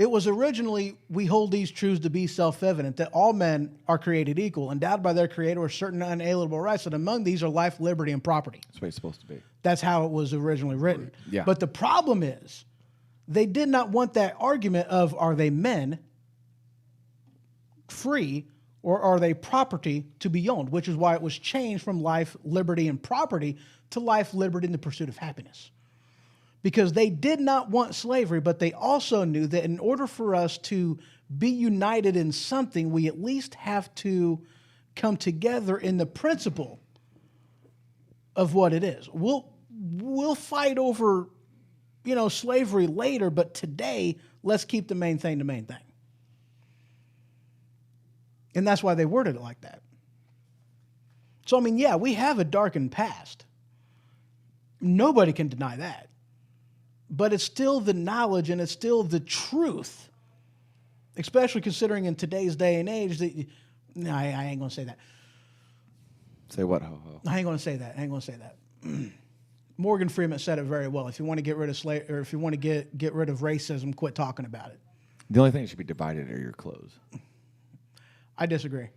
It was originally, we hold these truths to be self-evident, that all men are created equal, endowed by their creator with certain unalienable rights, and among these are life, liberty, and property. That's what it's supposed to be. That's how it was originally written. Yeah. But the problem is, they did not want that argument of, are they men free or are they property to be owned, which is why it was changed from life, liberty, and property to life, liberty, and the pursuit of happiness. Because they did not want slavery, but they also knew that in order for us to be united in something, we at least have to come together in the principle of what it is. We'll fight over, slavery later, but today, let's keep the main thing the main thing. And that's why they worded it like that. So, yeah, we have a darkened past. Nobody can deny that. But it's still the knowledge and it's still the truth, especially considering in today's day and age that, I ain't going to say that. Say what, ho-ho? I ain't going to say that. Morgan Freeman said it very well. If you want to get rid of slavery, or if you want to get rid of racism, quit talking about it. The only thing that should be divided are your clothes. I disagree.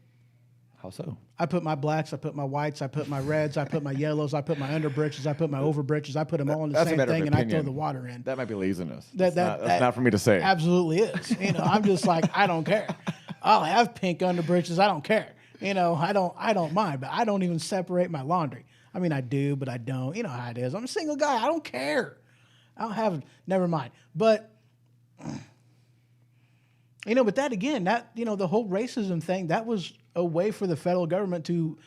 How so? I put my blacks, I put my whites, I put my reds, I put my yellows, I put my underbritches, I put my overbritches, I put them all in the same thing, and I throw the water in. That might be laziness. That's not for me to say. Absolutely is. I'm just like, I don't care. I'll have pink underbritches. I don't care. I don't mind, but I don't even separate my laundry. I do, but I don't. You know how it is. I'm a single guy. I don't care. I don't have, never mind. But, but that again, the whole racism thing, that was a way for the federal government to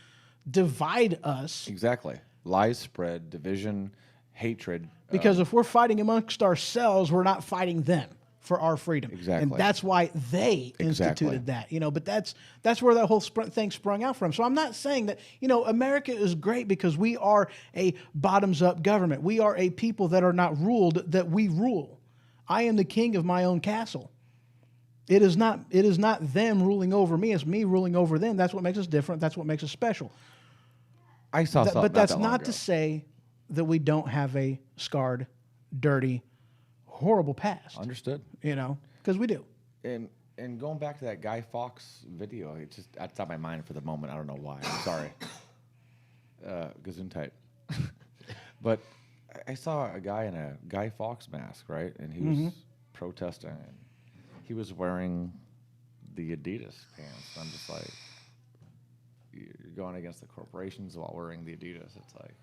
divide us. Exactly. Lies spread, division, hatred. Because if we're fighting amongst ourselves, we're not fighting them for our freedom. Exactly. And that's why they instituted that. But that's where that whole thing sprung out from. So I'm not saying that, America is great because we are a bottoms-up government. We are a people that are not ruled, that we rule. I am the king of my own castle. It is not them ruling over me. It's me ruling over them. That's what makes us different. That's what makes us special. I saw something. But that's not to say that we don't have a scarred, dirty, horrible past. Understood. Because we do. And going back to that Guy Fawkes video, that's on my mind for the moment. I don't know why. I'm sorry. Gesundheit. But I saw a guy in a Guy Fawkes mask, right? And he was protesting. And he was wearing the Adidas pants. I'm just like, you're going against the corporations while wearing the Adidas. It's like,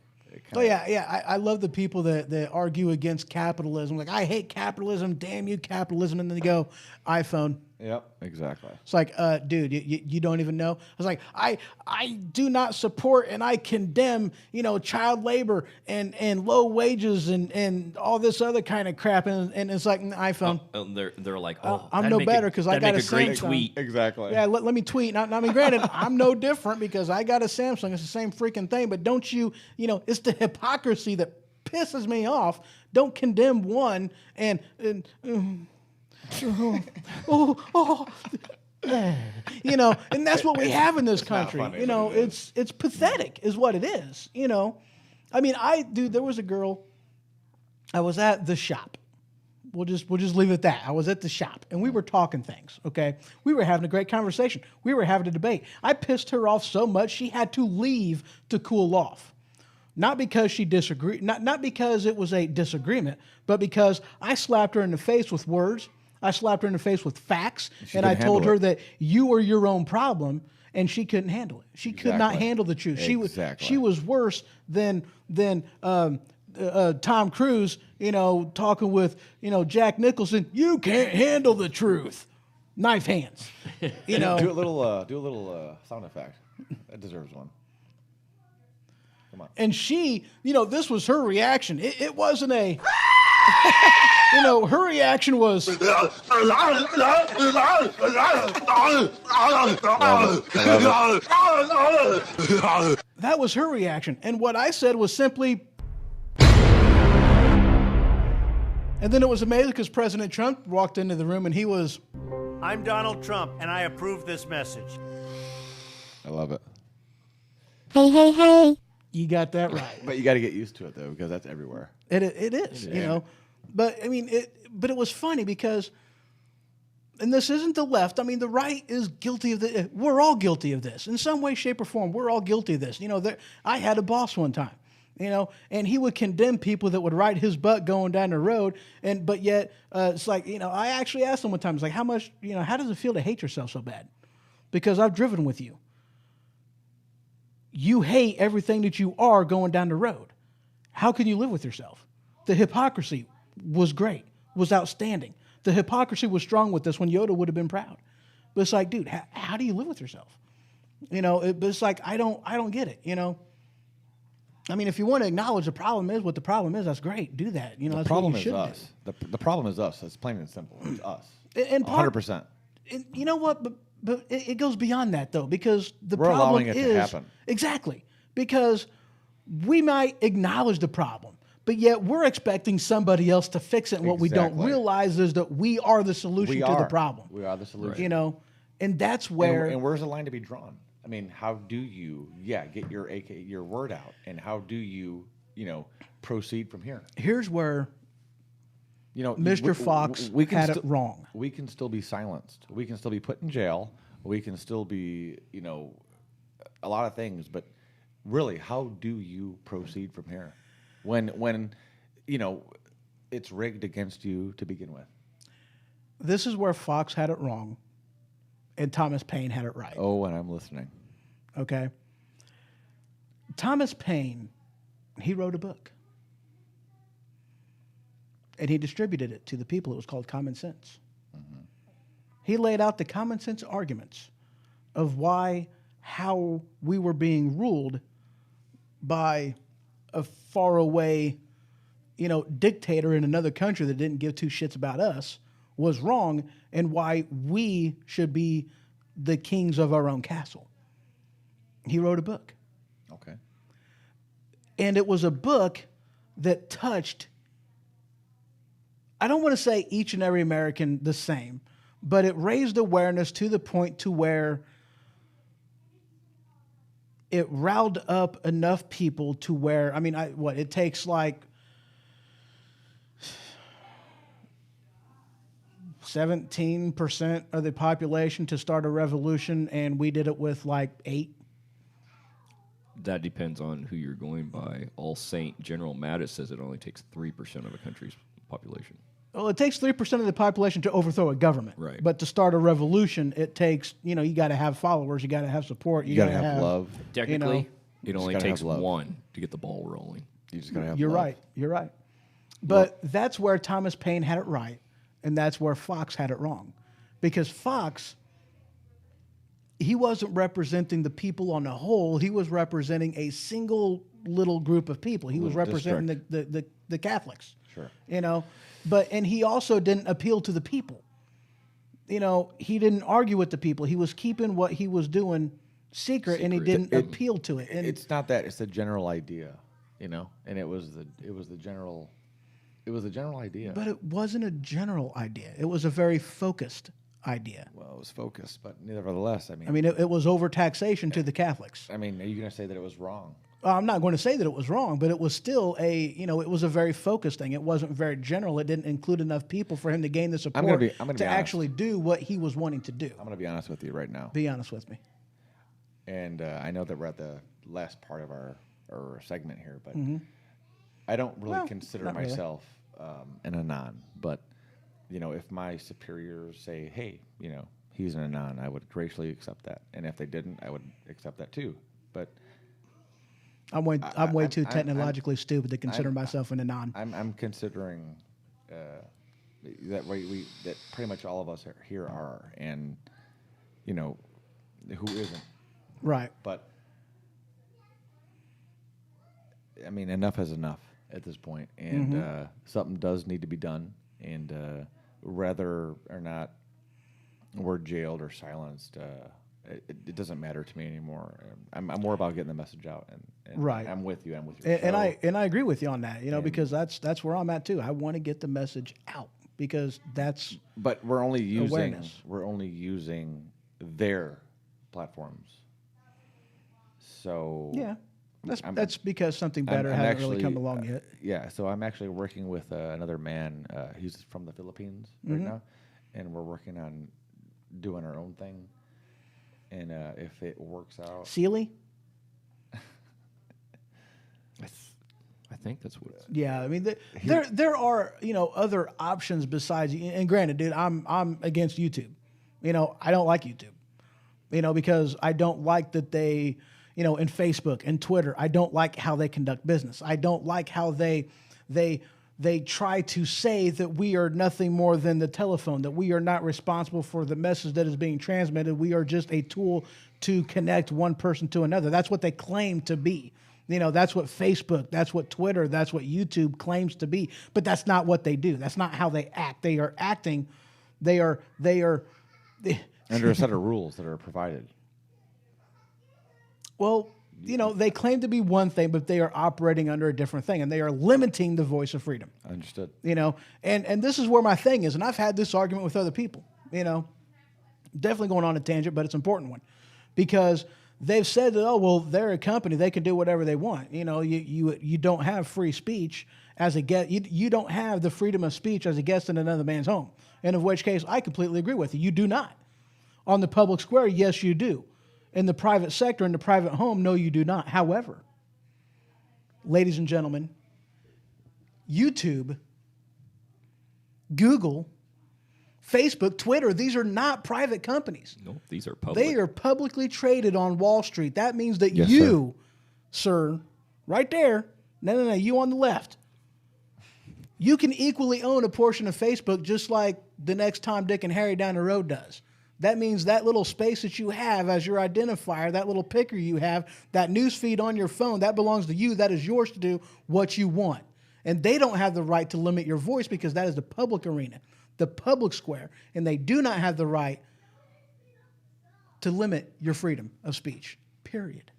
I love the people that argue against capitalism. Like, I hate capitalism. Damn you, capitalism. And then they go, iPhone. Yep, exactly. It's like, dude, you don't even know. I was like, I do not support and I condemn, child labor and low wages and all this other kind of crap. And it's like an iPhone. They're like, I'm no better because I got a Samsung. Tweet. Exactly. Yeah, let me tweet. Granted, I'm no different because I got a Samsung. It's the same freaking thing. But don't you, it's the hypocrisy that pisses me off. Don't condemn one and and that's what we have in this country. Funny, it's pathetic is what it is. There was a girl, I was at the shop. We'll just leave it at that. I was at the shop and we were talking things, okay? We were having a great conversation. We were having a debate. I pissed her off so much she had to leave to cool off. Not because she disagreed, not because it was a disagreement, but because I slapped her in the face with words. I slapped her in the face with facts, and I told her that you are your own problem, and she couldn't handle it. She could not handle the truth. She was worse than Tom Cruise, talking with Jack Nicholson. You can't handle the truth. Knife hands. Do a little sound effect. That deserves one. Come on. And she, this was her reaction. It wasn't a. Her reaction was. That was her reaction. And what I said was simply. And then it was amazing because President Trump walked into the room and he was. I'm Donald Trump, and I approve this message. I love it. Hey. You got that right. But you got to get used to it, though, because that's everywhere. It is, But, but it was funny because and this isn't the left. I mean, the right is guilty of the. We're all guilty of this in some way, shape, or form. We're all guilty of this. I had a boss one time, and he would condemn people that would ride his butt going down the road, but yet it's like, I actually asked him one time, it's like, how much, how does it feel to hate yourself so bad? Because I've driven with you. You hate everything that you are going down the road. How can you live with yourself? The hypocrisy was great, was outstanding. The hypocrisy was strong with this when Yoda would have been proud. But it's like, dude, how do you live with yourself? But it's like, I don't get it, I mean, if you want to acknowledge the problem is what the problem is, that's great. Do that. The that's problem what you is should us. The problem is us. It's plain and simple. It's us. And 100%. And you know what? But it goes beyond that, though, because We're allowing it to happen. Exactly. Because we might acknowledge the problem, but yet we're expecting somebody else to fix it. And what we don't realize is that we are the solution to the problem. We are the solution. And that's where. And where's the line to be drawn? I mean, how do you, get your word out, and how do you, proceed from here? Here's where, Mr. Fox had it wrong. We can still be silenced. We can still be put in jail. We can still be, a lot of things. But really, how do you proceed from here? When it's rigged against you to begin with. This is where Fox had it wrong, and Thomas Paine had it right. Oh, and I'm listening. Okay. Thomas Paine, he wrote a book. And he distributed it to the people. It was called Common Sense. Mm-hmm. He laid out the common sense arguments of how we were being ruled by a faraway, dictator in another country that didn't give two shits about us was wrong, and why we should be the kings of our own castle. He wrote a book. Okay. And it was a book that touched, I don't want to say each and every American the same, but it raised awareness to the point to where it riled up enough people to where, it takes like 17% of the population to start a revolution, and we did it with like 8. That depends on who you're going by. All Saint General Mattis says it only takes 3% of a country's population. Well, it takes 3% of the population to overthrow a government. Right. But to start a revolution, it takes, you got to have followers, you got to have support, you got to have love. Technically, it only takes one to get the ball rolling. You just got to have You're love. You're right. But that's where Thomas Paine had it right, and that's where Fox had it wrong. Because Fox, he wasn't representing the people on the whole. He was representing a single little group of people. He was representing the Catholics. Sure. And he also didn't appeal to the people. He didn't argue with the people. He was keeping what he was doing secret. And he didn't appeal to it. And it's not that; it's the general idea, And it was the general idea. But it wasn't a general idea. It was a very focused idea. Well, it was focused, but nevertheless, it was overtaxation to the Catholics. Are you going to say that it was wrong? I'm not going to say that it was wrong, but it was still it was a very focused thing. It wasn't very general. It didn't include enough people for him to gain the support to actually do what he was wanting to do. I'm going to be honest with you right now. Be honest with me. And I know that we're at the last part of our segment here, but I don't really consider myself an Anon. But, if my superiors say, hey, he's an Anon, I would graciously accept that. And if they didn't, I would accept that too. But I'm way too technologically stupid to consider myself an Anon. I'm considering that that pretty much all of us here are, and who isn't. Right. But enough is enough at this point, and something does need to be done. And whether or not we're jailed or silenced, it doesn't matter to me anymore. I'm more about getting the message out, and right. I'm with you. And I agree with you on that. Because that's where I'm at too. I want to get the message out because that's. But we're only awareness. using their platforms. So yeah, that's because something better hasn't really come along yet. Yeah, so I'm actually working with another man. He's from the Philippines right now, and we're working on doing our own thing. And if it works out, Sealy. I think that's what. Yeah, I mean, there are other options besides. And granted, dude, I'm against YouTube. I don't like YouTube. Because I don't like that they, in Facebook and Twitter, I don't like how they conduct business. I don't like how they try to say that we are nothing more than the telephone, that we are not responsible for the message that is being transmitted. We are just a tool to connect one person to another. That's what they claim to be. That's what Facebook, that's what Twitter, that's what YouTube claims to be. But that's not what they do. That's not how they act. They are acting. They are under a set of rules that are provided. Well, they claim to be one thing, but they are operating under a different thing, and they are limiting the voice of freedom. Understood. And this is where my thing is, and I've had this argument with other people, definitely going on a tangent, but it's an important one, because they've said that, oh, well, they're a company, they can do whatever they want. You don't have free speech as a guest. You don't have the freedom of speech as a guest in another man's home, and in which case I completely agree with you. You do not. On the public square, yes, you do. In the private sector, in the private home, no, you do not. However, ladies and gentlemen, YouTube, Google, Facebook, Twitter, these are not private companies. No, these are public. They are publicly traded on Wall Street. That means that Yes, you, sir, right there, no, you on the left, you can equally own a portion of Facebook just like the next Tom, Dick, and Harry down the road does. That means that little space that you have as your identifier, that little picker you have, that news feed on your phone, that belongs to you. That is yours to do what you want. And they don't have the right to limit your voice because that is the public arena, the public square. And they do not have the right to limit your freedom of speech, period.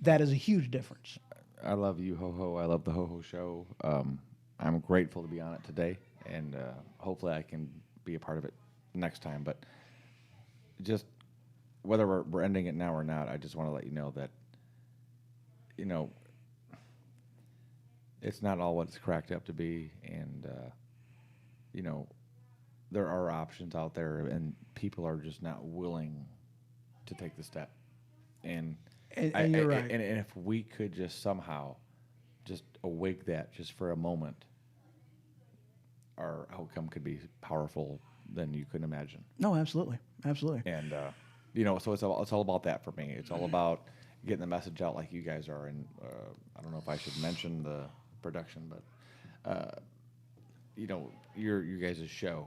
That is a huge difference. I love you, Ho-Ho. I love the Ho-Ho show. I'm grateful to be on it today. And hopefully I can be a part of it next time. But just whether we're ending it now or not, I just want to let you know that, it's not all what it's cracked up to be. And, there are options out there, and people are just not willing to take the step. And you're right. And if we could just somehow just awake that just for a moment, our outcome could be powerful than you could imagine. No, absolutely. Absolutely. And, so it's all about that for me. It's all about getting the message out like you guys are. And I don't know if I should mention the production, but, your guys' show,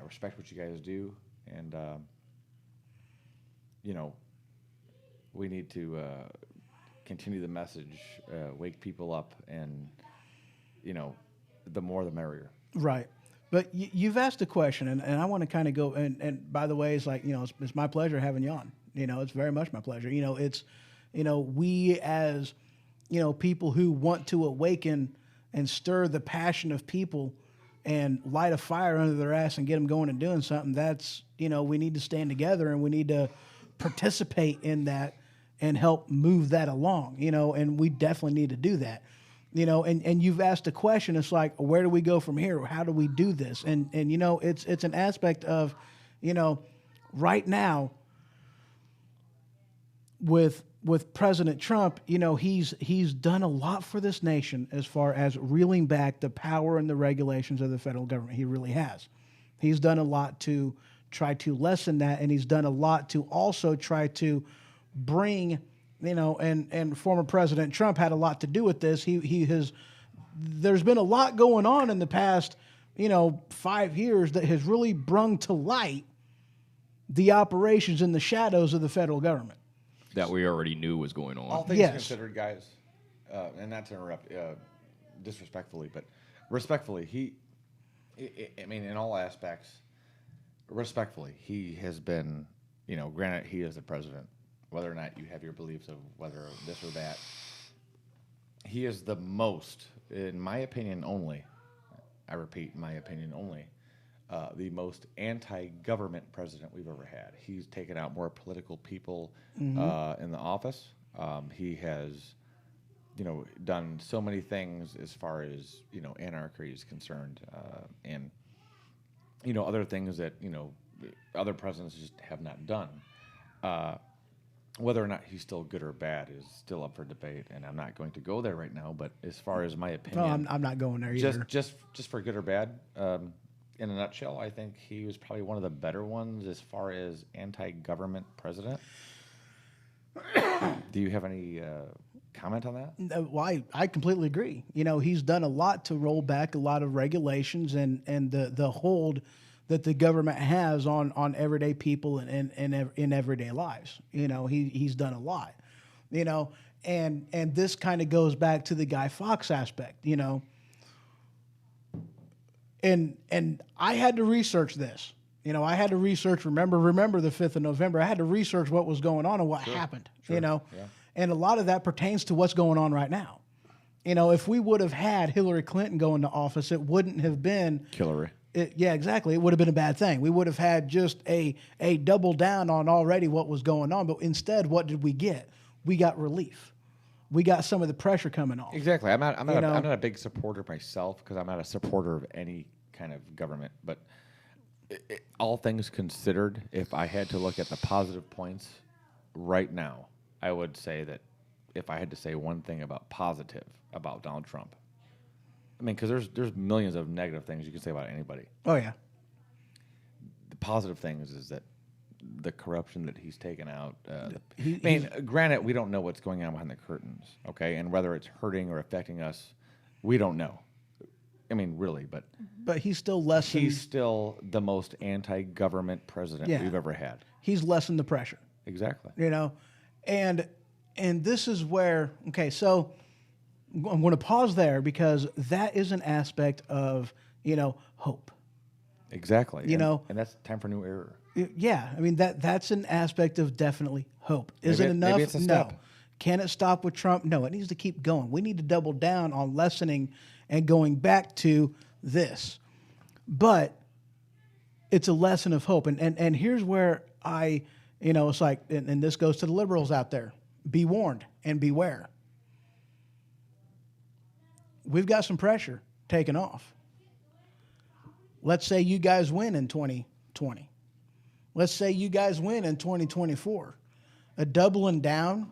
respect what you guys do. And, we need to continue the message, wake people up, and, the more the merrier. Right. But you've asked a question, and I want to kind of go, and by the way, it's like, it's my pleasure having you on. It's very much my pleasure. It's, we as, people who want to awaken and stir the passion of people and light a fire under their ass and get them going and doing something, that's, we need to stand together and we need to participate in that and help move that along, and we definitely need to do that. And you've asked a question. It's like, where do we go from here? How do we do this? And it's an aspect of, right now with President Trump, he's done a lot for this nation as far as reeling back the power and the regulations of the federal government. He really has. He's done a lot to try to lessen that, and he's done a lot to also try to bring. And former President Trump had a lot to do with this. There's been a lot going on in the past, 5 years that has really brung to light the operations in the shadows of the federal government. That we already knew was going on. All things considered, guys, and not to interrupt disrespectfully, but respectfully, in all aspects, respectfully, he has been, granted he is the president, whether or not you have your beliefs of whether this or that, he is the most, in my opinion only, I repeat, my opinion only, the most anti-government president we've ever had. He's taken out more political people in the office. He has done so many things as far as anarchy is concerned, and other things that other presidents just have not done. Whether or not he's still good or bad is still up for debate, and I'm not going to go there right now. But as far as my opinion, No, I'm not going there either. just for good or bad, in a nutshell, I think he was probably one of the better ones as far as anti-government president. Do you have any comment on that? No, well, I completely agree. He's done a lot to roll back a lot of regulations and the hold that the government has on everyday people and in everyday lives. He's done a lot. And this kind of goes back to the Guy Fawkes aspect. And I had to research this. I had to research. Remember the 5th of November. I had to research what was going on and what happened. Yeah. And a lot of that pertains to what's going on right now. If we would have had Hillary Clinton go into office, it wouldn't have been Hillary. Yeah, exactly. It would have been a bad thing. We would have had just a double down on already what was going on. But instead, what did we get? We got relief. We got some of the pressure coming off. Exactly. I'm not a big supporter myself because I'm not a supporter of any kind of government. But all things considered, if I had to look at the positive points right now, I would say that if I had to say one thing about positive about Donald Trump, because there's millions of negative things you can say about anybody. Oh, yeah. The positive things is that the corruption that he's taken out. Granted, we don't know what's going on behind the curtains, okay? And whether it's hurting or affecting us, we don't know. Really, but he's still lessened. He's still the most anti-government president we've ever had. He's lessened the pressure. Exactly. And this is where, so I'm going to pause there because that is an aspect of, hope. Exactly. And that's time for new era. Yeah. That's an aspect of definitely hope. Is Maybe it enough? maybe it's a No. step. Can it stop with Trump? No, it needs to keep going. We need to double down on lessening and going back to this. But it's a lesson of hope. And here's where it's like, and this goes to the liberals out there. Be warned and beware. We've got some pressure taken off. Let's say you guys win in 2020. Let's say you guys win in 2024. A doubling down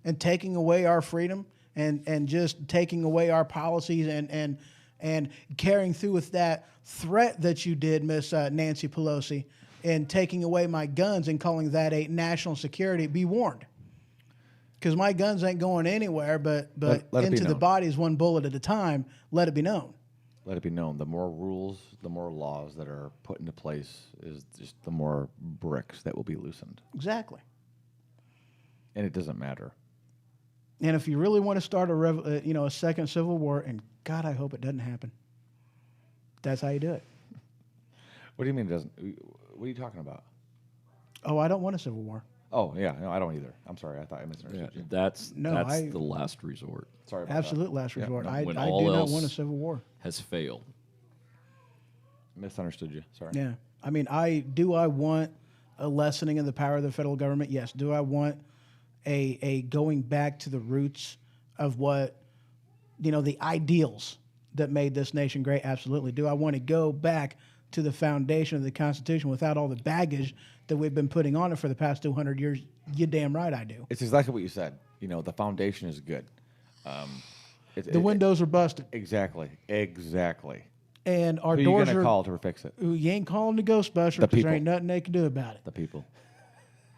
and taking away our freedom and just taking away our policies and carrying through with that threat that you did, Miss Nancy Pelosi, and taking away my guns and calling that a national security. Be warned. Because my guns ain't going anywhere, but let into the bodies one bullet at a time. Let it be known. Let it be known. The more rules, the more laws that are put into place is just the more bricks that will be loosened. Exactly. And it doesn't matter. And if you really want to start a second civil war, and God, I hope it doesn't happen. That's how you do it. What do you mean it doesn't? What are you talking about? Oh, I don't want a civil war. Oh, yeah. No, I don't either. I'm sorry. I thought I misunderstood you. That's the last resort. Sorry about Absolute that. last resort. I do When all not else want a civil war. has failed. Misunderstood you. Sorry. Yeah. I want a lessening of the power of the federal government? Yes. Do I want a going back to the roots of what, the ideals that made this nation great? Absolutely. Do I want to go back to the foundation of the Constitution without all the baggage that we've been putting on it for the past 200 years? You damn right I do. It's exactly what you said. The foundation is good. The windows are busted. Exactly. And our Who are doors you going are... to call to fix it? You ain't calling the Ghostbusters because there ain't nothing they can do about it. The people.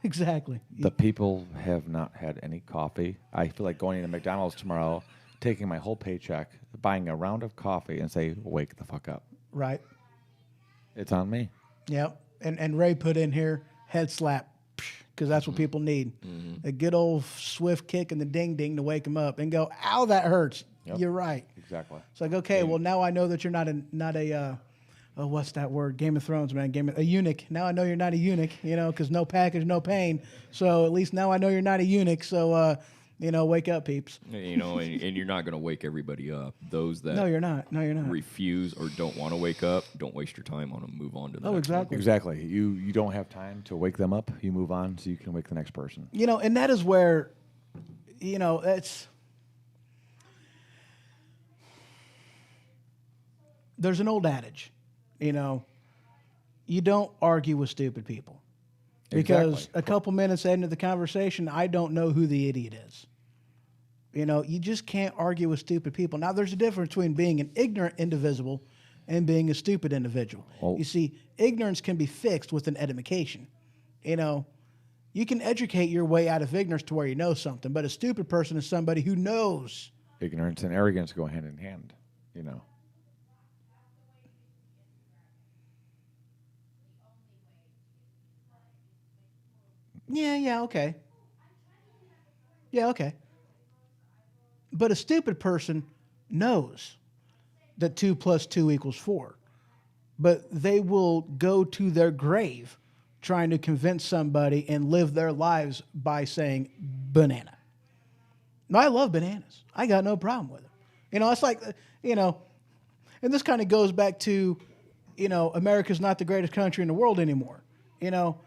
Exactly. The people have not had any coffee. I feel like going into McDonald's tomorrow, taking my whole paycheck, buying a round of coffee, and say, wake the fuck up. Right. It's on me. Yep. And Ray put in here, head slap, because that's what people need. A good old swift kick in the ding-ding to wake them up and go, ow, that hurts. Yep. You're right. Exactly. It's like, okay, well, now I know that you're not a what's that word? Game of Thrones, man. A eunuch. Now I know you're not a eunuch, because no package, no pain. So at least now I know you're not a eunuch. So, wake up, peeps. And you're not going to wake everybody up. Those that No, you're not. refuse or don't want to wake up, don't waste your time on them. Move on to the Oh, next exactly. Exactly. You don't have time to wake them up. You move on so you can wake the next person. And that is where, it's... there's an old adage, you know, you don't argue with stupid people. Because Exactly. a couple minutes into the conversation, I don't know who the idiot is. You know, you just can't argue with stupid people. Now, there's a difference between being an ignorant individual and being a stupid individual. Oh. You see, ignorance can be fixed with an education. You know, you can educate your way out of ignorance to where you know something, but a stupid person is somebody who knows. Ignorance and arrogance go hand in hand, you know. Yeah, okay. Yeah, okay. But a stupid person knows that 2 + 2 = 4. But they will go to their grave trying to convince somebody and live their lives by saying banana. Now, I love bananas. I got no problem with them. You know, it's like, you know, and this kind of goes back to, you know, America's not the greatest country in the world anymore. You know,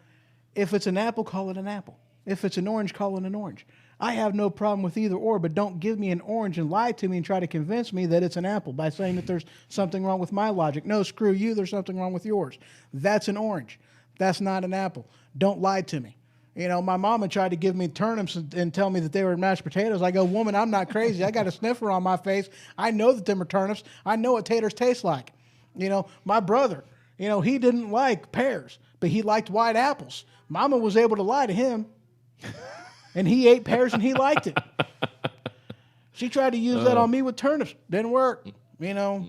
if it's an apple, call it an apple. If it's an orange, call it an orange. I have no problem with either or, but don't give me an orange and lie to me and try to convince me that it's an apple by saying that there's something wrong with my logic. No, screw you, there's something wrong with yours. That's an orange. That's not an apple. Don't lie to me. You know, my mama tried to give me turnips and tell me that they were mashed potatoes. I go, woman, I'm not crazy. I got a sniffer on my face. I know that them are turnips. I know what taters taste like. You know, my brother, you know, he didn't like pears, but he liked white apples. Mama was able to lie to him, and he ate pears and he liked it. She tried to use that on me with turnips. Didn't work, you know.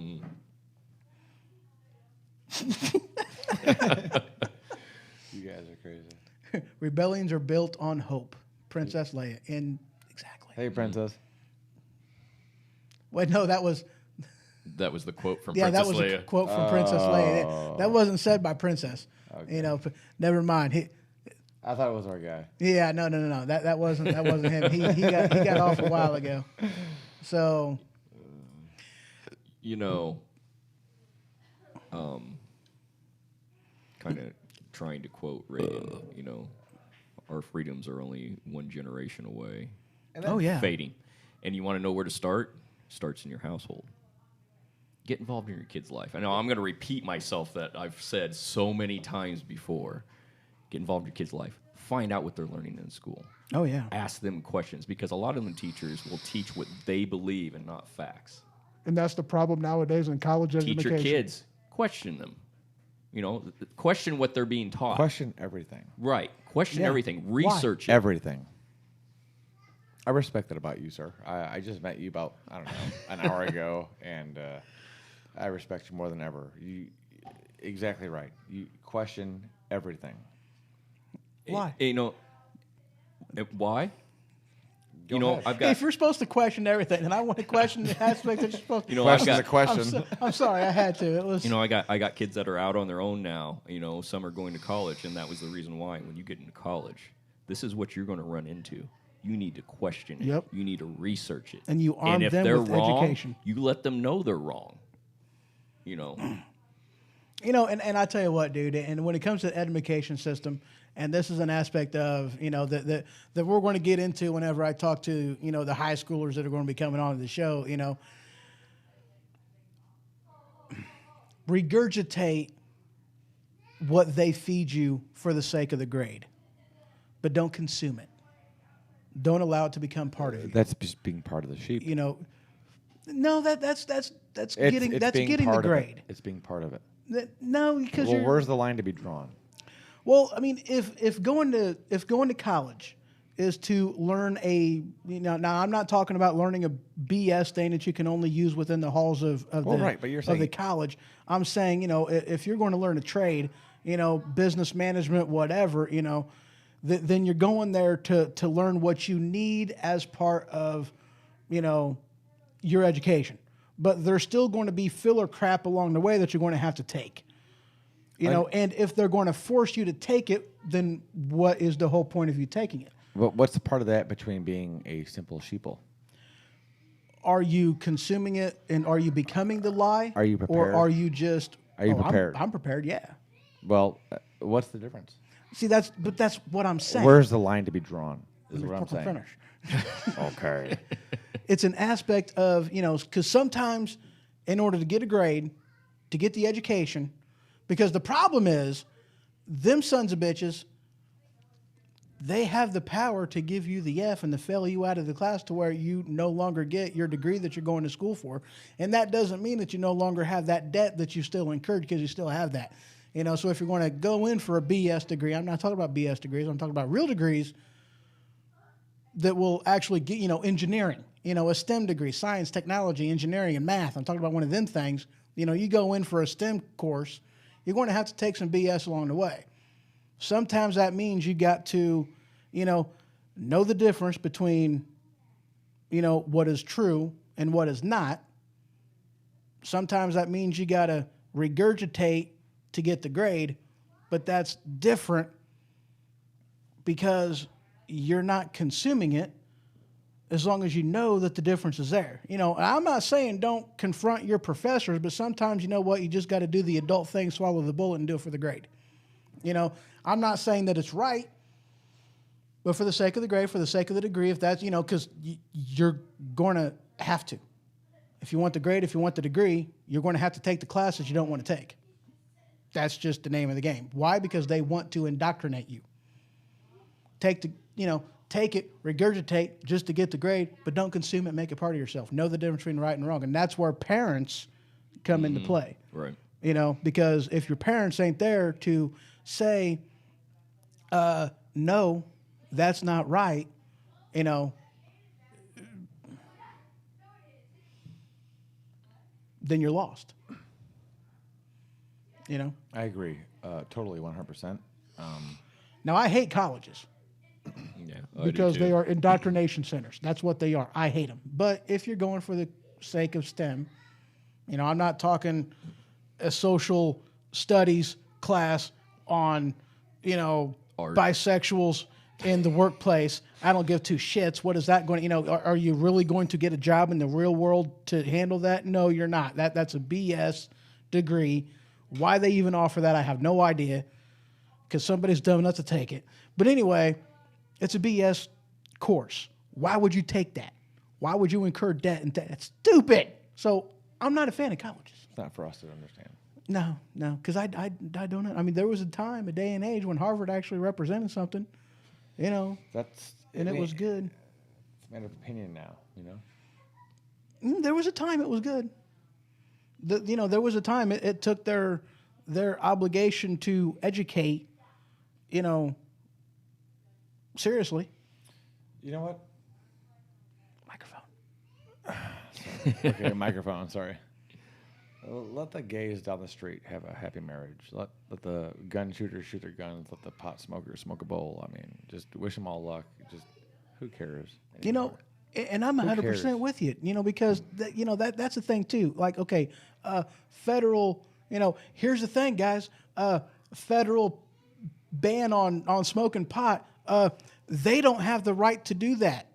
You guys are crazy. Rebellions are built on hope. Princess Leia. And exactly. Hey, Princess. Wait, no, that was the quote from yeah, Princess that was Leia. a quote from Princess Leia. That wasn't said by Princess. Okay. You know, never mind. I thought it was our guy. Yeah, no. That wasn't him. He got off a while ago. So, you know, kind of trying to quote Reagan, you know, our freedoms are only one generation away. oh yeah, Fading. And you want to know where to start? Starts in your household. Get involved in your kid's life. I know I'm going to repeat myself that I've said so many times before. Get involved in your kid's life. Find out what they're learning in school. Oh yeah. Ask them questions because a lot of them teachers will teach what they believe and not facts. And that's the problem nowadays in college Teach education. your kids. Question them. You know, question what they're being taught. Question everything. Right. Question everything. Research it. Everything. I respect that about you, sir. I just met you about, I don't know, an hour ago, and I respect you more than ever. You exactly right. You question everything. Why? You know, why? Go you know, ahead. I've got. If you're supposed to question everything, then I want to question the aspect that you're supposed to. You know, Question's I've a got. question. I'm sorry, I had to. It was. You know, I got kids that are out on their own now. You know, some are going to college, and that was the reason why. When you get into college, this is what you're going to run into. You need to question it. Yep. You need to research it. And you arm and if them they're with wrong, education. you let them know they're wrong. You know. You know, and I tell you what, dude, and when it comes to the education system, and this is an aspect of, you know, that we're going to get into whenever I talk to, you know, the high schoolers that are going to be coming on to the show, you know, regurgitate what they feed you for the sake of the grade, but don't consume it. Don't allow it to become part of you. That's just being part of the sheep. You know, no, that's It's getting being the part of it. grade. It's being part of it. No, because Well, you're. where's the line to be drawn? Well, I mean, if going to college is to learn now I'm not talking about learning a BS thing that you can only use within the halls of right, but you're saying the college. I'm saying, you know, if you're going to learn a trade, you know, business management, whatever, you know, then you're going there to learn what you need as part of, you know, your education. But there's still going to be filler crap along the way that you're going to have to take. You know, and if they're going to force you to take it, then what is the whole point of you taking it? But what's the part of that between being a simple sheeple? Are you consuming it, and are you becoming the lie? Are you prepared? Or are you just? Are you prepared? I'm prepared. Yeah. Well, what's the difference? See, that's what I'm saying. Where's the line to be drawn? Is what I'm Fucking saying. finish. Okay. It's an aspect of, you know, because sometimes in order to get a grade, to get the education, because the problem is them sons of bitches, they have the power to give you the F and to fail you out of the class to where you no longer get your degree that you're going to school for. And that doesn't mean that you no longer have that debt that you still incurred, because you still have that. You know, so if you're going to go in for a BS degree, I'm not talking about BS degrees, I'm talking about real degrees that will actually get, you know, engineering, you know, a STEM degree, science, technology, engineering, and math. I'm talking about one of them things. You know, you go in for a STEM course, you're going to have to take some BS along the way. Sometimes that means you got to, you know the difference between, you know, what is true and what is not. Sometimes that means you got to regurgitate to get the grade, but that's different because you're not consuming it as long as you know that the difference is there. You know, I'm not saying don't confront your professors, but sometimes, you know what, you just got to do the adult thing, swallow the bullet, and do it for the grade. You know, I'm not saying that it's right, but for the sake of the grade, for the sake of the degree, if that's, you know, because you're going to have to. If you want the grade, if you want the degree, you're going to have to take the classes you don't want to take. That's just the name of the game. Why? Because they want to indoctrinate you. Take it, regurgitate just to get the grade, but don't consume it, make it part of yourself. Know the difference between right and wrong. And that's where parents come into play. Right. You know, because if your parents ain't there to say, no, that's not right, you know, then you're lost. You know? I agree. Totally 100%. Now, I hate colleges. Yeah, Because they are indoctrination centers. That's what they are. I hate them. But if you're going for the sake of STEM, you know, I'm not talking a social studies class on, you know, art, bisexuals in the workplace. I don't give two shits. What is that going to, you know, are you really going to get a job in the real world to handle that? No, you're not. That's a BS degree. Why they even offer that, I have no idea, because somebody's dumb enough to take it. But anyway, it's a BS course. Why would you take that? Why would you incur debt and debt? That's stupid. So I'm not a fan of colleges. It's not for us to understand. No, because I don't know. I mean, there was a time, a day and age when Harvard actually represented something, you know. It was good. It's a matter of opinion now, you know. There was a time it was good. There was a time it took their obligation to educate, you know, seriously. You know what? Microphone. Okay, microphone, sorry. Let the gays down the street have a happy marriage. Let the gun shooters shoot their guns. Let the pot smokers smoke a bowl. I mean, just wish them all luck. Just, who cares anymore? You know, and I'm 100% with you, you know, because, that's the thing, too. Like, okay, federal, you know, here's the thing, guys. Federal ban on smoking pot, they don't have the right to do that.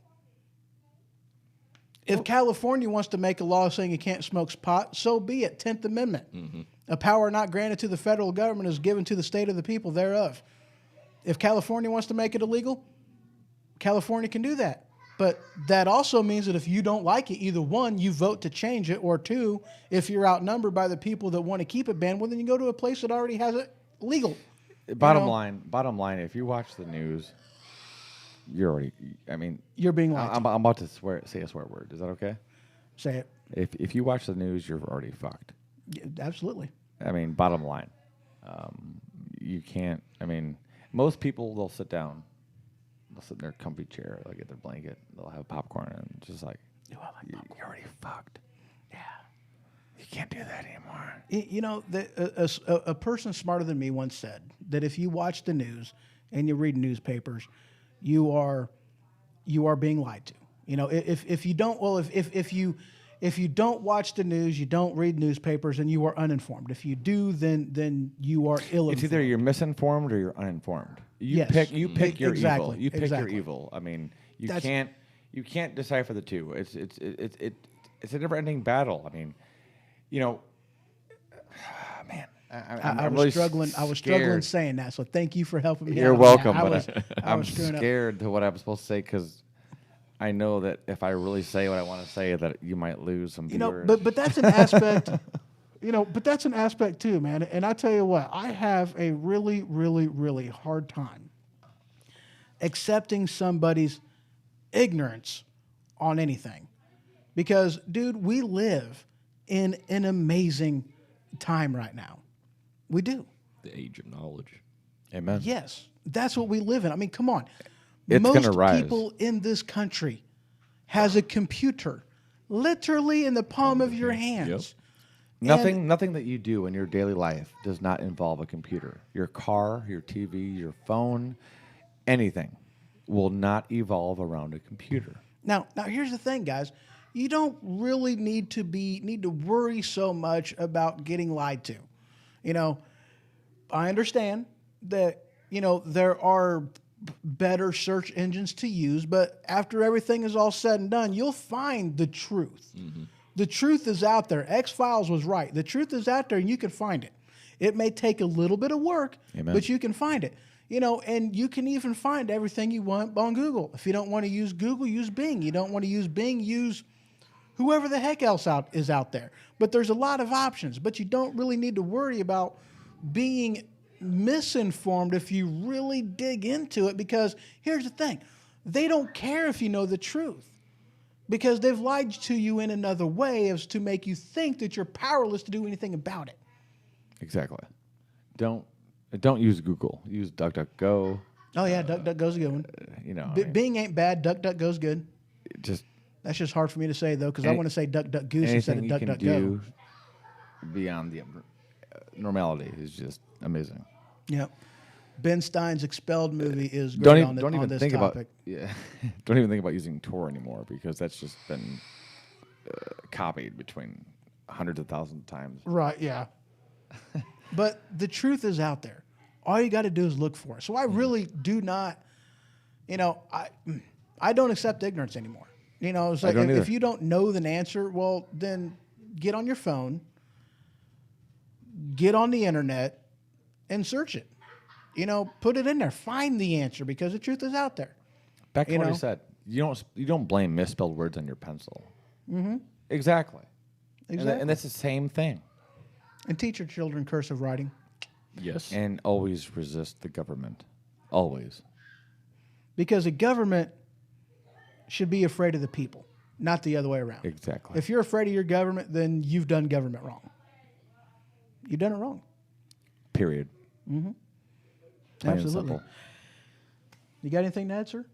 If California wants to make a law saying you can't smoke pot, so be it. 10th Amendment. Mm-hmm. A power not granted to the federal government is given to the state of the people thereof. If California wants to make it illegal, California can do that. But that also means that if you don't like it, either one, you vote to change it, or two, if you're outnumbered by the people that want to keep it banned, well, then you go to a place that already has it legal. Bottom line, if you watch the news, you're being lied to. I'm about to say a swear word. Is that okay? Say it. If you watch the news, you're already fucked. Yeah, absolutely. I mean, bottom line, you can't. I mean, most people, they'll sit down, they'll sit in their comfy chair, they'll get their blanket, they'll have popcorn, and just like, you're already fucked. Yeah, you can't do that anymore. You know, a person smarter than me once said that if you watch the news and you read newspapers, you are being lied to. You know, if you don't, well, if you don't watch the news, you don't read newspapers, and you are uninformed. If you do, then you are ill-informed. It's either you're misinformed or you're uninformed. You pick your evil. You pick your evil. I mean, you can't decipher the two. It's a never-ending battle. I mean, you know, man. I was struggling saying that, so thank you for helping me. You're out. welcome, Yeah, but I'm scared to what I'm supposed to say, because I know that if I really say what I want to say, that you might lose some viewers. You know, but that's an aspect. But that's an aspect too, man. And I tell you what, I have a really, really, really hard time accepting somebody's ignorance on anything. Because, dude, we live in an amazing time right now. We do. The age of knowledge. Amen. Yes, that's what we live in. I mean, come on. It's Most gonna rise. people in this country has a computer literally in the palm of your hands. Nothing that you do in your daily life does not involve a computer. Your car, your TV, your phone, anything will not evolve around a computer. Now here's the thing, guys. You don't really need to worry so much about getting lied to. I understand that, there are better search engines to use, but after everything is all said and done, you'll find the truth. Mm-hmm. The truth is out there. X-Files was right. The truth is out there, and you can find it. It may take a little bit of work, but you can find it. And you can even find everything you want on Google. If you don't want to use Google, use Bing. You don't want to use Bing, use whoever the heck else is out there. But there's a lot of options, but you don't really need to worry about being misinformed if you really dig into it, because here's the thing. They don't care if you know the truth, because they've lied to you in another way as to make you think that you're powerless to do anything about it. Exactly. Don't use Google. Use DuckDuckGo. Oh yeah, DuckDuckGo's a good one. Bing ain't bad. DuckDuckGo's good. That's just hard for me to say though, because I want to say DuckDuckGoose instead of DuckDuckGo. Do beyond the normality is just amazing. Yep. Ben Stein's Expelled movie is great on this topic. Don't even think about using Tor anymore, because that's just been copied between hundreds of thousands of times. Right, yeah. But the truth is out there. All you got to do is look for it. So I really do not, I don't accept ignorance anymore. It's like if you don't know the answer, well, then get on your phone, get on the internet, and search it. Put it in there. Find the answer, because the truth is out there. Back to what I said. You don't blame misspelled words on your pencil. Mm-hmm. Exactly. Exactly. And that's the same thing. And teach your children cursive writing. Yes. And always resist the government. Always. Because the government should be afraid of the people, not the other way around. Exactly. If you're afraid of your government, then you've done government wrong. You've done it wrong. Period. Mm-hmm. Plain and Absolutely. simple. You got anything to add, sir?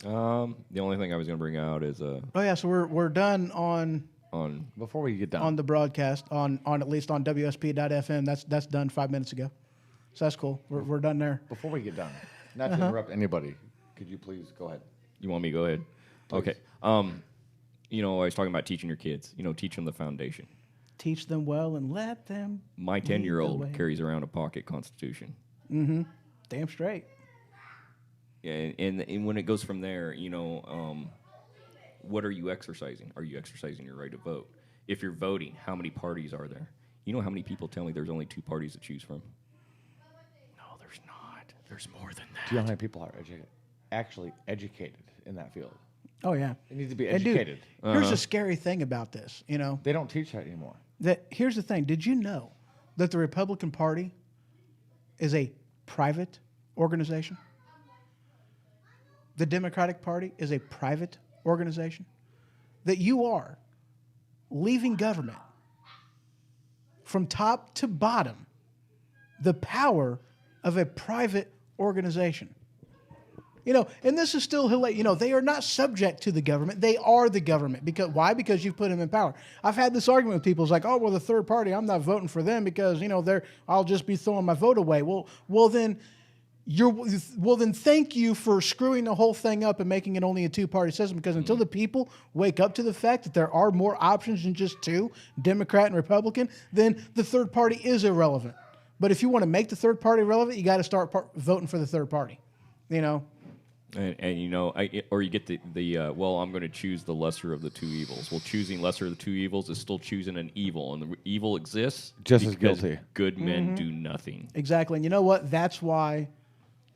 The only thing I was going to bring out is Oh yeah, so we're done on before we get done on the broadcast on at least on WSP.FM. That's done 5 minutes ago, so that's cool. We're done there. Before we get done, not to interrupt anybody, could you please go ahead? You want me to go ahead? Please. Okay. I was talking about teaching your kids. Teach them the foundation. Teach them well and let them. My 10-year-old carries around a pocket Constitution. Mm-hmm. Damn straight. Yeah, and when it goes from there, what are you exercising? Are you exercising your right to vote? If you're voting, how many parties are there? You know how many people tell me there's only 2 parties to choose from? No, there's not. There's more than that. Do you know how many people are actually educated in that field? Oh yeah, They need to be And, dude, educated. here's the scary thing about this. They don't teach that anymore. Here's the thing. Did you know that the Republican Party is a private organization? The Democratic Party is a private organization. That you are leaving government from top to bottom, the power of a private organization. And this is still, they are not subject to the government. They are the government. Because why? Because you've put them in power. I've had this argument with people. It's like, oh, well, the third party, I'm not voting for them because, I'll just be throwing my vote away. Well, then thank you for screwing the whole thing up and making it only a 2-party system, because until the people wake up to the fact that there are more options than just 2, Democrat and Republican, then the third party is irrelevant. But if you want to make the third party relevant, you got to start voting for the third party, or you get well, I'm going to choose the lesser of the 2 evils. Well, choosing lesser of the 2 evils is still choosing an evil, and the evil exists just as because guilty. Good men do nothing. Exactly. And you know what? That's why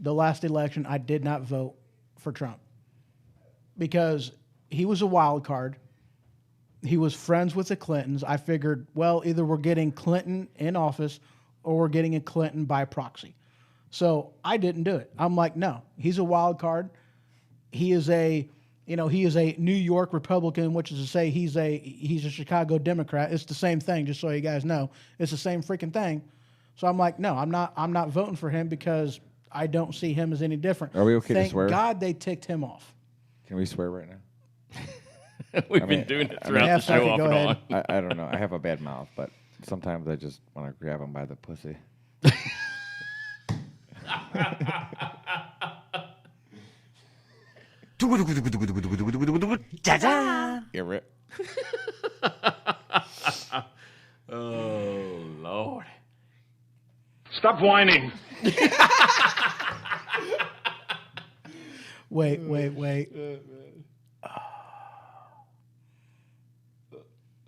the last election I did not vote for Trump, because he was a wild card. he was friends with the Clintons. I figured, well, either we're getting Clinton in office or we're getting a Clinton by proxy. So I didn't do it. I'm like, no, he's a wild card. He is a New York Republican, which is to say he's a Chicago Democrat. It's the same thing, just so you guys know. It's the same freaking thing. So I'm like, no, I'm not voting for him because I don't see him as any different. Are we okay Thank to swear? God they ticked him off. Can we swear right now? We've been doing it throughout the show off and on. I don't know. I have a bad mouth, but sometimes I just want to grab him by the pussy. Hear it? Oh, Lord. Stop whining. Wait.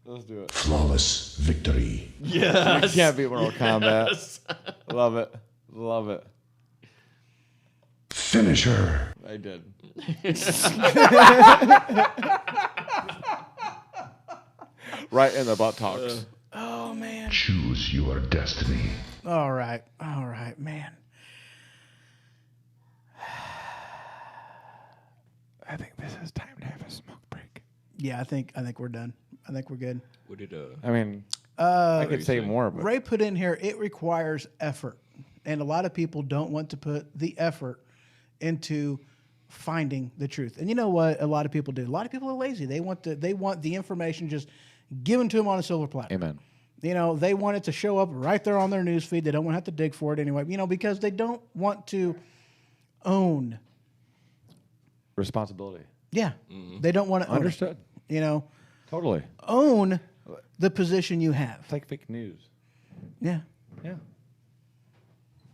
Let's do it. Flawless victory. Yes. We can't beat Mortal Kombat. Yes. Love it. Love it. Finish her. I did. Right in the buttocks. Oh, man. Choose your destiny. All right, man. I think this is time to have a smoke break. Yeah, I think we're done. I think we're good. What did I mean, I could say more, but Ray put in here, it requires effort. And a lot of people don't want to put the effort into finding the truth. And you know what a lot of people do? A lot of people are lazy. They want the information just given to them on a silver platter. Amen. You know, they want it to show up right there on their news feed. They don't want to have to dig for it anyway, because they don't want to own responsibility. Yeah. They don't want to own it. Understood. Totally. Own the position you have. It's like fake news. Yeah. Yeah.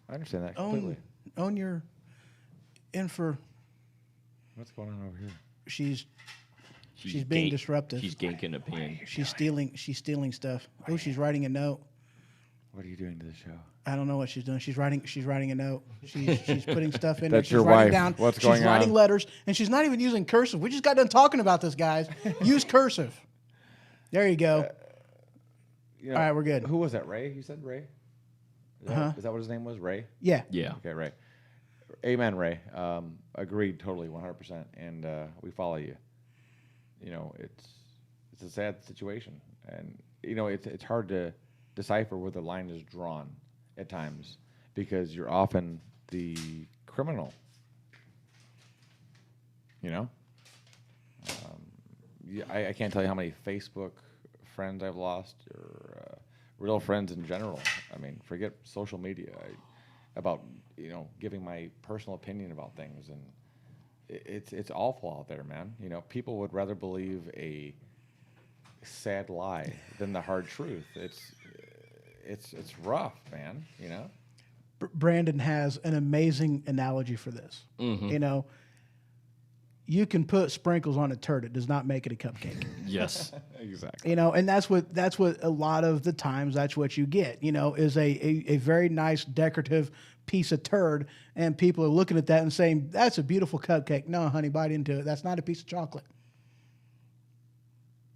I understand that completely. Own your for. What's going on over here? She's being disruptive. She's ganking a pan. She's stealing stuff. Oh, she's writing a note. What are you doing to the show? I don't know what she's doing. She's writing a note. She's putting stuff in. That's there. your She's writing wife. down. What's she's going on? writing letters, and she's not even using cursive. We just got done talking about this, guys. Use cursive. There you go. All right, we're good. Who was that? Ray? You said Ray? Is that what his name was? Ray? Yeah. Yeah. Okay, Ray. Amen, Ray. Agreed totally, 100%. And we follow you. It's a sad situation. And, it's hard to decipher where the line is drawn at times because you're often the criminal. I can't tell you how many Facebook friends I've lost or real friends in general. I mean, forget social media. About giving my personal opinion about things, and it's awful out there, man. People would rather believe a sad lie than the hard truth. It's rough, man. Brandon has an amazing analogy for this. Mm-hmm. You can put sprinkles on a turd; it does not make it a cupcake. Yes, exactly. And that's what a lot of the times that's what you get. Is a very nice decorative piece of turd, and people are looking at that and saying that's a beautiful cupcake. No, honey, bite into it. That's not a piece of chocolate.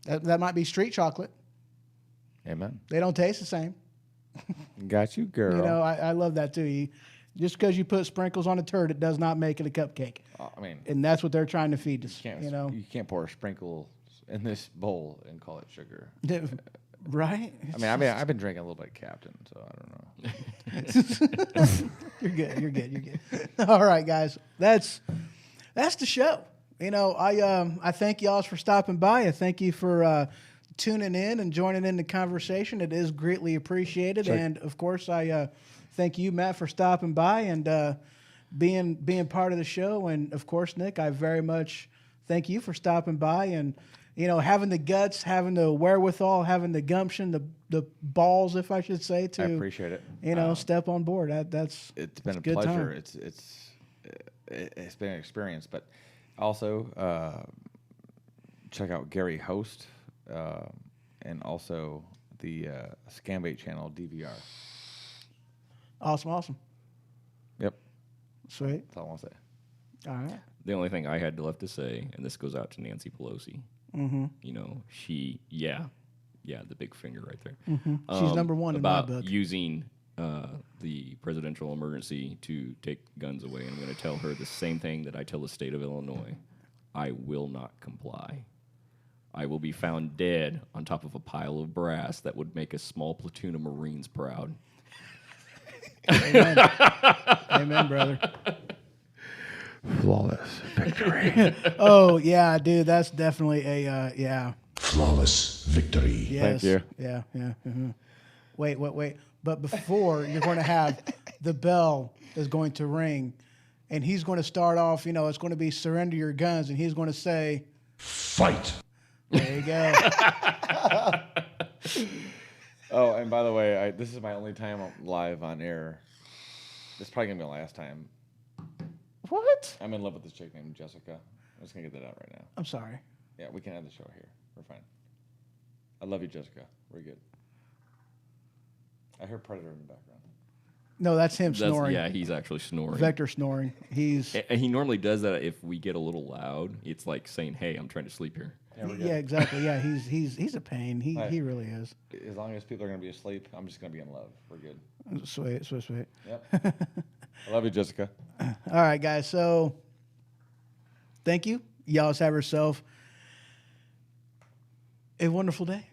That might be street chocolate. Amen. They don't taste the same. Got you, girl. I love that too. Just because you put sprinkles on a turd, it does not make it a cupcake. And that's what they're trying to feed us. You can't pour a sprinkle in this bowl and call it sugar. Right? I've been drinking a little bit of Captain, so I don't know. You're good. All right, guys. That's the show. I thank y'all for stopping by. I thank you for tuning in and joining in the conversation. It is greatly appreciated. Sure. And of course, I thank you, Matt, for stopping by and being part of the show. And of course, Nick, I very much thank you for stopping by and having the guts, having the wherewithal, having the gumption, the balls, if I should say, to I appreciate it. Step on board. It's been a good pleasure. Time. It's been an experience, but also check out Gary Host and also the Scambait channel DVR. Awesome. Yep. Sweet. That's all I want to say. All right. The only thing I had left to say, and this goes out to Nancy Pelosi, You know, the big finger right there. She's number one in my about book. using the presidential emergency to take guns away. And I'm going to tell her the same thing that I tell the state of Illinois. I will not comply. I will be found dead on top of a pile of brass that would make a small platoon of Marines proud. Amen. Amen, brother. Flawless victory. Oh, yeah, dude, that's definitely a, yeah. Flawless victory. Yes. Thank you. Yeah, yeah. Mhm. Wait. But before, you're going to have the bell is going to ring, and he's going to start off, you know, it's going to be surrender your guns, and he's going to say, fight. There you go. Oh, and by the way, this is my only time live on air. This is probably going to be my last time. What? I'm in love with this chick named Jessica. I'm just going to get that out right now. I'm sorry. Yeah, we can end the show here. We're fine. I love you, Jessica. We're good. I heard Predator in the background. No, that's him snoring. Yeah, he's actually snoring. Vector snoring. And he normally does that if we get a little loud. It's like saying, "Hey, I'm trying to sleep here." Yeah, exactly. Yeah, he's a pain. He really is. As long as people are going to be asleep, I'm just going to be in love. We're good. Sweet. Yep. I love you, Jessica. All right, guys. So, thank you. Y'all have yourself a wonderful day.